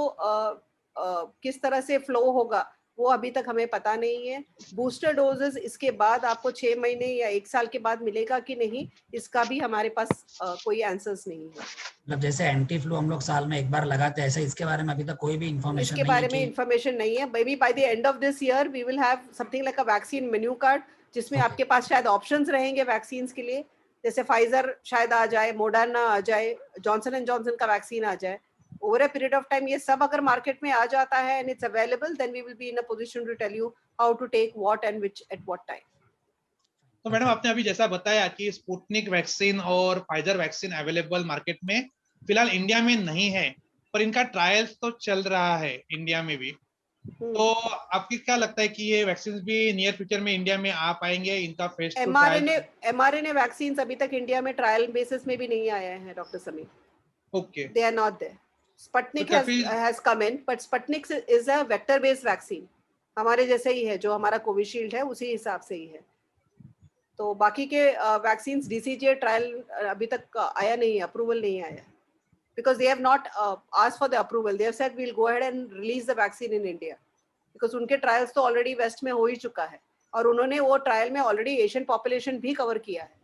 किस तरह से फ्लो होगा वो अभी तक हमें पता नहीं है। बूस्टर डोजेस इसके बाद आपको 6 महीने या 1 साल के बाद मिलेगा कि नहीं, इसका भी हमारे पास कोई आंसर्स नहीं है। मतलब जैसे एंटी फ्लू हम लोग साल में एक बार लगाते हैं, ऐसे इसके बारे में अभी तक कोई भी इंफॉर्मेशन नहीं है? इसके बारे में इंफॉर्मेशन नहीं है। Maybe by the end of this year we will have something like a vaccine menu card, जिसमें आपके पास शायद ऑप्शंस रहेंगे वैक्सीन्स के लिए, जैसे फाइजर शायद आ जाए, मोडर्ना आ जाए, जॉनसन एंड जॉनसन का वैक्सीन आ जाए। Over a period of time ये सब अगर मार्केट में आ जाता है and it's available, then we will be in a position to tell you how to take what and which at what time. तो madam आपने अभी जैसा बताया कि स्पुतनिक वैक्सीन और फाइजर वैक्सीन अवेलेबल मार्केट में फिलहाल इंडिया में नहीं है, पर इनका ट्रायल्स तो चल रहा है इंडिया में भी। तो आपकी क्या लगता है कि ये वैक्सीन भी नियर फ्यूचर में इंडिया में आ पाएंगे? इनका फेज 2 mRNA वैक्सीन अभी तक इंडिया में ट्रायल बेसिस में भी नहीं आया है doctor Sameer. Okay, they are not there. Sputnik has come in, but Sputnik is a vector based vaccine, हमारे जैसे ही है, जो हमारा कोविशील्ड है उसी हिसाब से ही है। तो बाकी के वैक्सीन्स डीसीजीए ट्रायल अभी तक आया नहीं है, अप्रूवल नहीं आया, because they have not asked for the approval. They have said we'll go ahead and release the vaccine in India, because उनके ट्रायल्स तो ऑलरेडी वेस्ट में हो ही चुका है, और उन्होंने वो ट्रायल में ऑलरेडी एशियन पॉपुलेशन भी कवर किया है।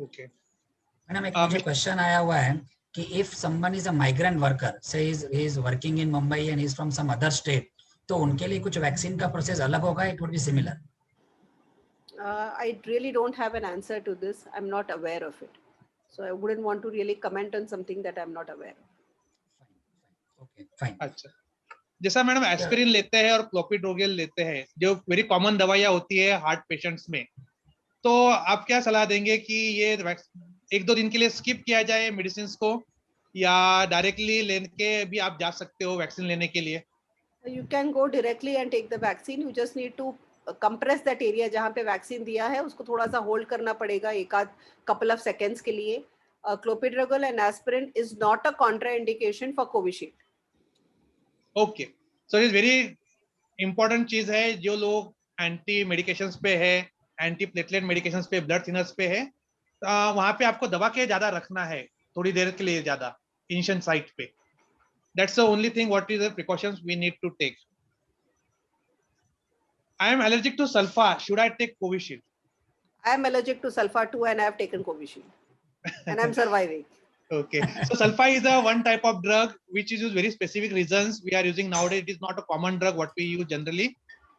ओके मैडम, एक मुझे क्वेश्चन आया हुआ है कि if someone is a migrant worker, say he is working in Mumbai and he is from some other state, तो उनके लिए कुछ वैक्सीन का प्रोसेस अलग होगा? It would be similar? I really don't have an answer to this. I'm not aware of it, so I wouldn't want to really comment on something that I'm not aware of. Okay, fine. अच्छा, जैसा madam aspirin लेते हैं और clopidogrel लेते हैं, जो very common दवाइयाँ होती है हार्ट पेशेंट्स में, तो आप क्या सलाह देंगे कि ये 1-2 दिन के लिए स्किप किया जाए मेडिसिन को, या डायरेक्टली लेके भी आप जा सकते हो वैक्सीन लेने के लिए? You can go directly and take the vaccine. You just need to compress that area जहाँ पे वैक्सीन दिया है, उसको थोड़ा सा होल्ड करना पड़ेगा एक आध couple of seconds के लिए। Clopidogrel and aspirin is not a contraindication for Covishield. Okay, so it very important चीज है, जो लोग एंटी मेडिकेशंस पे है, एंटी प्लेटलेट मेडिकेशंस पे, ब्लड थिनर्स पे है, वहां पे आपको दबा के ज्यादा रखना है थोड़ी देर के लिए ज्यादा इनिशियल साइट पे। That's the only thing what is the precautions we need to take. I am allergic to sulfa, should I take Covishield? I am allergic to sulfa too, and I have taken Covishield, and I'm surviving. Okay, so sulfa is a one type of drug which is used very specific reasons we are using nowadays. It is not a common drug what we use generally.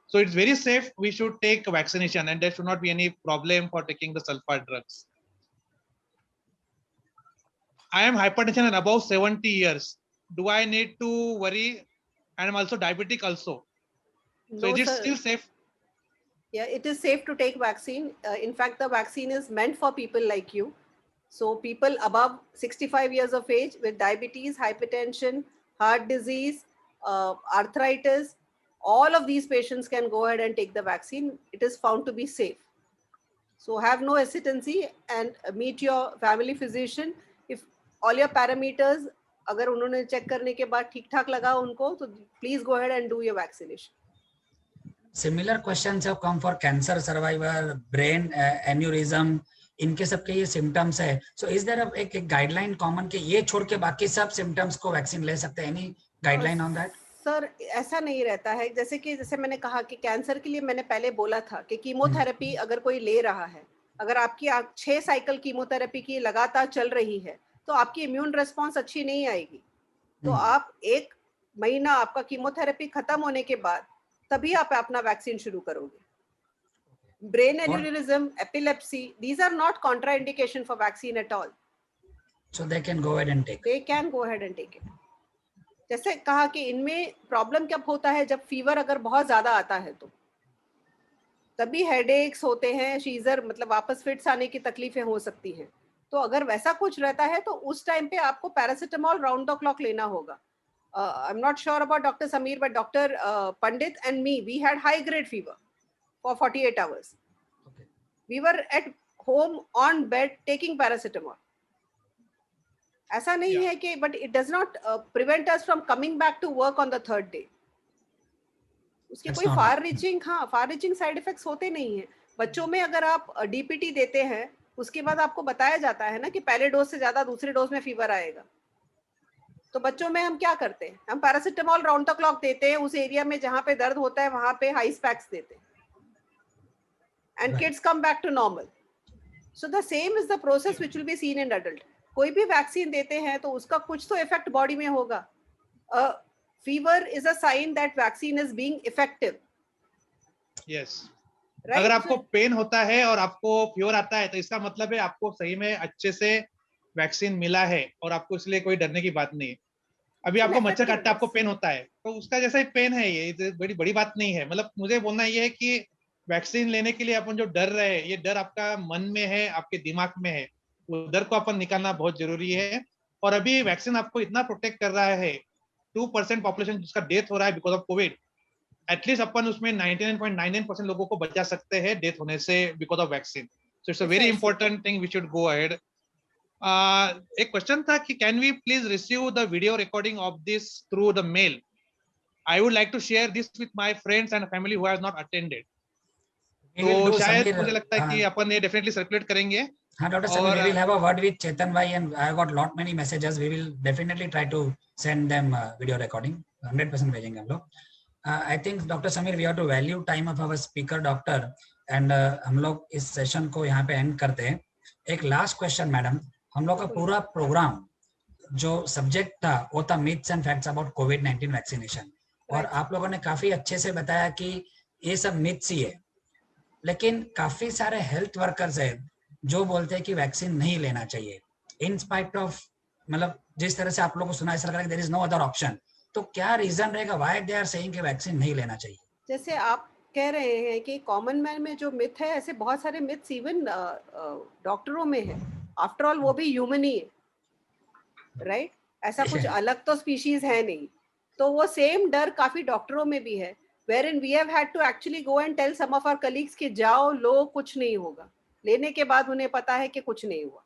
So it's very safe. We should take vaccination, and there should not be any problem for taking the sulfur drugs. I am hypertension and above 70 years. Do I need to worry? And I'm also diabetic also. So No, is it sir. still safe? Yeah, it is safe to take vaccine. In fact, the vaccine is meant for people like you. So people above 65 years of age with diabetes, hypertension, heart disease, arthritis, all of these patients can go ahead and take the vaccine. It is found to be safe. So have no hesitancy and meet your family physician. If all your parameters, अगर उन्होंने check करने के बाद ठीक ठाक लगा उनको, तो please go ahead and do your vaccination. Similar questions have come for cancer survivor, brain aneurysm, इनके सबके ये symptoms है. So is there एक guideline common कि ये छोड़ के बाकी सब symptoms को vaccine ले सकते हैं? Any guideline on that? Sir ऐसा नहीं रहता है. जैसे मैंने कहा कि कैंसर के लिए मैंने पहले बोला था कि कीमोथेरेपी अगर कोई ले रहा है, अगर आपकी 6 साइकिल कीमोथेरेपी की लगातार चल रही है, तो आपकी इम्यून रिस्पॉन्स अच्छी नहीं आएगी. तो आप 1 महीना आपका कीमोथेरेपी खत्म होने के बाद तभी आप अपना वैक्सीन शुरू करोगे. Brain aneurysm, epilepsy, these are not contraindication for vaccine at all. So they can go ahead and take. They can go ahead and take it. जैसे कहा कि इनमें प्रॉब्लम कब होता है, जब फीवर अगर बहुत ज्यादा आता है तो तभी हेडेक्स होते हैं, शीजर मतलब वापस फिट्स आने की तकलीफें हो सकती हैं. तो अगर वैसा कुछ रहता है तो उस टाइम पे आपको पैरासिटामोल राउंड द क्लॉक लेना होगा. I'm not sure about Dr. Sameer, but Dr. Pandit and me, we had high grade fever for 48 hours. Okay. We were at home on bed taking paracetamol. ऐसा नहीं है कि, but it does not prevent us from coming back to work on the third day. उसके कोई far reaching side effects होते नहीं हैं. बच्चों में अगर आप DPT देते हैं, उसके बाद आपको बताया जाता है ना कि पहले डोज से ज्यादा दूसरे डोज में फीवर आएगा. तो बच्चों में हम क्या करते हैं, हम पैरासिटामोल राउंड द क्लॉक देते हैं, उस एरिया में जहां पे दर्द होता है वहां पे हाई स्पैक्स देते हैं, and kids come back to normal. So the same is the process which will be seen in adult. कोई भी वैक्सीन देते हैं तो उसका कुछ तो इफेक्ट बॉडी में होगा. Fever is a sign that vaccine is being effective. Yes, अगर आपको पेन होता है और आपको फीवर आता है तो इसका मतलब है आपको सही में अच्छे से वैक्सीन मिला है और आपको इसलिए कोई डरने की बात नहीं है. अभी आपको मच्छर काटता है, आपको पेन होता है, तो उसका जैसा ही पेन है, ये बड़ी बड़ी बात नहीं है. मतलब मुझे बोलना ये है कि वैक्सीन लेने के लिए अपन जो डर रहे हैं, ये डर आपका मन में है, आपके दिमाग में है. वो डर को अपन निकालना बहुत जरूरी है. और अभी वैक्सीन आपको इतना प्रोटेक्ट कर रहा है, 2% पॉपुलेशन जिसका डेथ हो रहा है बिकॉज ऑफ कोविड, एटलीस्ट अपन उसमें 99.99% लोगों को बचा सकते हैं डेथ होने से because of vaccine. So it's a very important thing, we should go ahead. एक क्वेश्चन था कि can we please receive the video recording of this through the mail. I would like to share this with my friends and family who have not attended. तो शायद मुझे लगता है कि अपन ये डेफिनेटली सर्कुलेट करेंगे. हाँ, Dr. Sameer, we will have a word with Chetan bhai, and I got lot many messages. We will definitely try to send them video recording. 100% भेजेंगे हम लोग. I think Dr. Sameer, we have to value time of our speaker doctor, and हम लोग इस session को यहाँ पे and करते हैं. एक लास्ट क्वेश्चन मैडम, हम लोग का पूरा प्रोग्राम जो सब्जेक्ट था वो था myths and facts about covid vaccination, और आप लोगों ने काफी अच्छे से बताया कि ये सब मिथ्स ही है. लेकिन काफी सारे हेल्थ वर्कर्स है जो बोलते हैं कि वैक्सीन नहीं लेना चाहिए इन स्पाइट ऑफ, मतलब जिस तरह से आप लोगों को सुना ऐसा लग रहा है there is no other option. तो क्या रीजन रहेगा व्हाई दे आर सेइंग कि वैक्सीन नहीं लेना चाहिए? जैसे आप कह रहे हैं कि कॉमन मैन में जो मिथ है, ऐसे बहुत सारे मिथ्स इवन डॉक्टरों में है. आफ्टर ऑल वो भी ह्यूमन ही है, राइट? ऐसा कुछ अलग तो स्पीशीज है नहीं. तो वो सेम डर काफी डॉक्टरों में भी है, wherein we have had to actually go and tell some of our colleagues कि जाओ लो, कुछ नहीं होगा. लेने के बाद उन्हें पता है कि कुछ नहीं हुआ,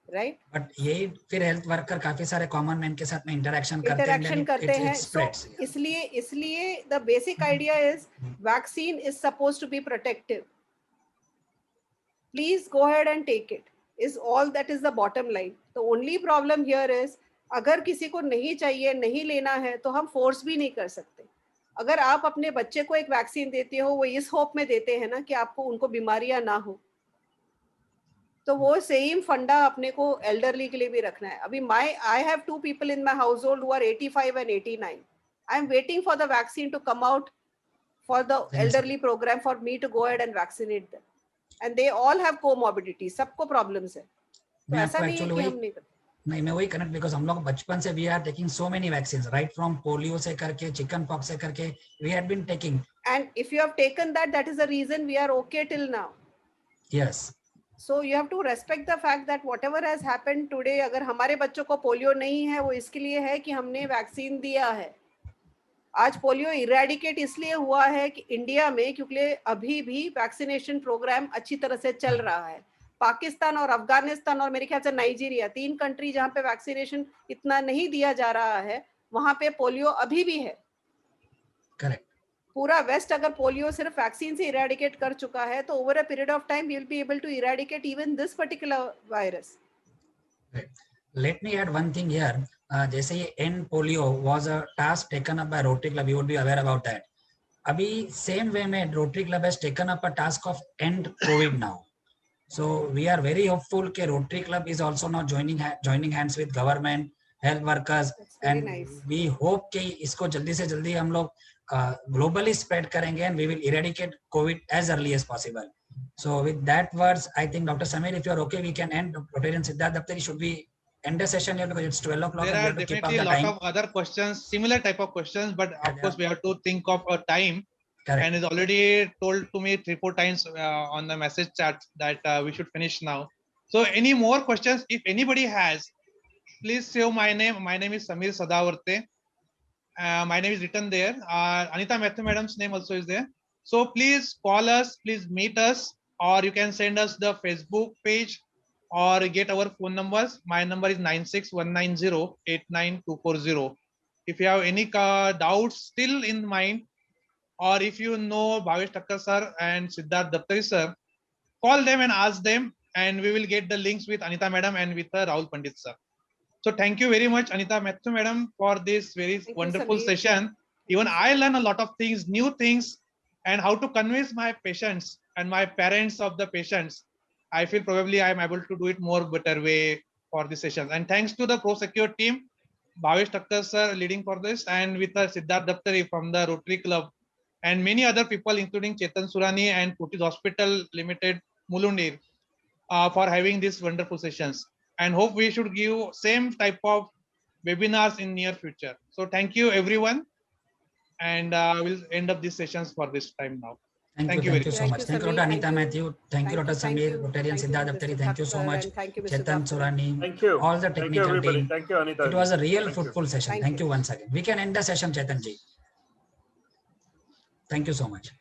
राइट? बट ये फिर हेल्थ वर्कर काफी सारे कॉमन मैन के साथ में इंटरेक्शन करते हैं. सो इसलिए the basic idea is vaccine is supposed to be protective. Please go ahead and take it, is all that is the bottom line. The only problem here is अगर किसी को नहीं चाहिए, नहीं लेना है, तो हम फोर्स भी नहीं कर सकते. अगर आप अपने बच्चे को एक वैक्सीन देते हो, वो इस होप में देते हैं ना कि आपको उनको बीमारियां ना हो, तो वो सेम फंडा अपने को एल्डरली के लिए भी रखना है. अभी आई have 2 people in my household who are 85 and 89. I am waiting for the vaccine to come out for the Thanks. elderly program for me to go ahead and vaccinate them. And they all have comorbidities, सबको problems है. तो मैं ऐसा आपको नहीं है actually कि वही हम नहीं करते. नहीं मैं वही कनेक्ट बिकॉज हम लोग बचपन से we are taking so many vaccine right from polio से करके चिकन पॉक्स से करके we had been taking. And if you have taken that, that is the reason we are okay till now. Yes So you have to respect the fact that whatever has happened today, अगर हमारे बच्चों को polio नहीं है वो इसके लिए है कि हमने वैक्सीन दिया है. आज पोलियो इरेडिकेट इसलिए हुआ है कि इंडिया में क्योंकि अभी भी वैक्सीनेशन प्रोग्राम अच्छी तरह से चल रहा है. पाकिस्तान और अफगानिस्तान और मेरे ख्याल से नाइजीरिया 3 कंट्री जहां पे वैक्सीनेशन इतना नहीं दिया जा रहा है वहां पे पोलियो अभी भी है. करेक्ट. पूरा वेस्ट अगर पोलियो सिर्फ वैक्सीन से इरेडिकेट कर चुका है तो over a period of time we will be able to eradicate even this particular virus. Let me add one thing here. जैसे ये end polio was a task taken up by Rotary Club. You would be aware about that. अभी same way में Rotary Club has taken up a task of end COVID now. So we are very hopeful कि Rotary Club is also now joining hands with government, health workers, and nice. we hope कि इसको जल्दी से जल्दी हम लोग globally spread करेंगे and we will eradicate COVID as early as possible. So with that words, I think Dr. Samir, if you are okay, we can end. Rotarian Siddharth Daftari, should we end the session here because it's 12 o'clock. There and we are have to keep up definitely a the lot time. of other questions, similar type of questions, but Yeah, of course we have to think of a time. Correct. And it's already told to me 3-4 times on the message chat that we should finish now. So any more questions? If anybody has, please save my name. My name is Samir Sadavarte. My name is written there. Anita Mathew madam's name also is there. So please call us, please meet us, or you can send us the Facebook page or get our phone numbers. My number is 96-190-89240. If you have any doubts still in mind, or if you know Bhavesh Thakkar sir and Siddharth Daftari sir, call them and ask them, and we will get the links with Anita madam and with Rahul Pandit sir. So thank you very much, Anita Mathew madam, for this very wonderful session. Even I learned a lot of things, new things, and how to convince my patients and my parents of the patients. I feel probably I am able to do it more better way for this session. And thanks to the ProSecure team, Bhavesh Thakkar sir leading for this, and with Siddharth Daftari from the Rotary Club, and many other people, including Chetan Surani and Fortis Hospital Limited, Mulundir, for having these wonderful sessions. And hope we should give same type of webinars in near future. So thank you everyone, and we'll end up these sessions for this time now. Thank you so much. Thank you, Dr. Anita Mathew. Thank you, Dr. Samir, Rotarian Siddharth Daftari. Thank you so much. Chetan Surani. Thank you. All the Thank you, technical everybody. team. Thank you, Anita. It was a real Thank you. fruitful session. Thank you once again. We can end the session, Chetan ji. Thank you so much.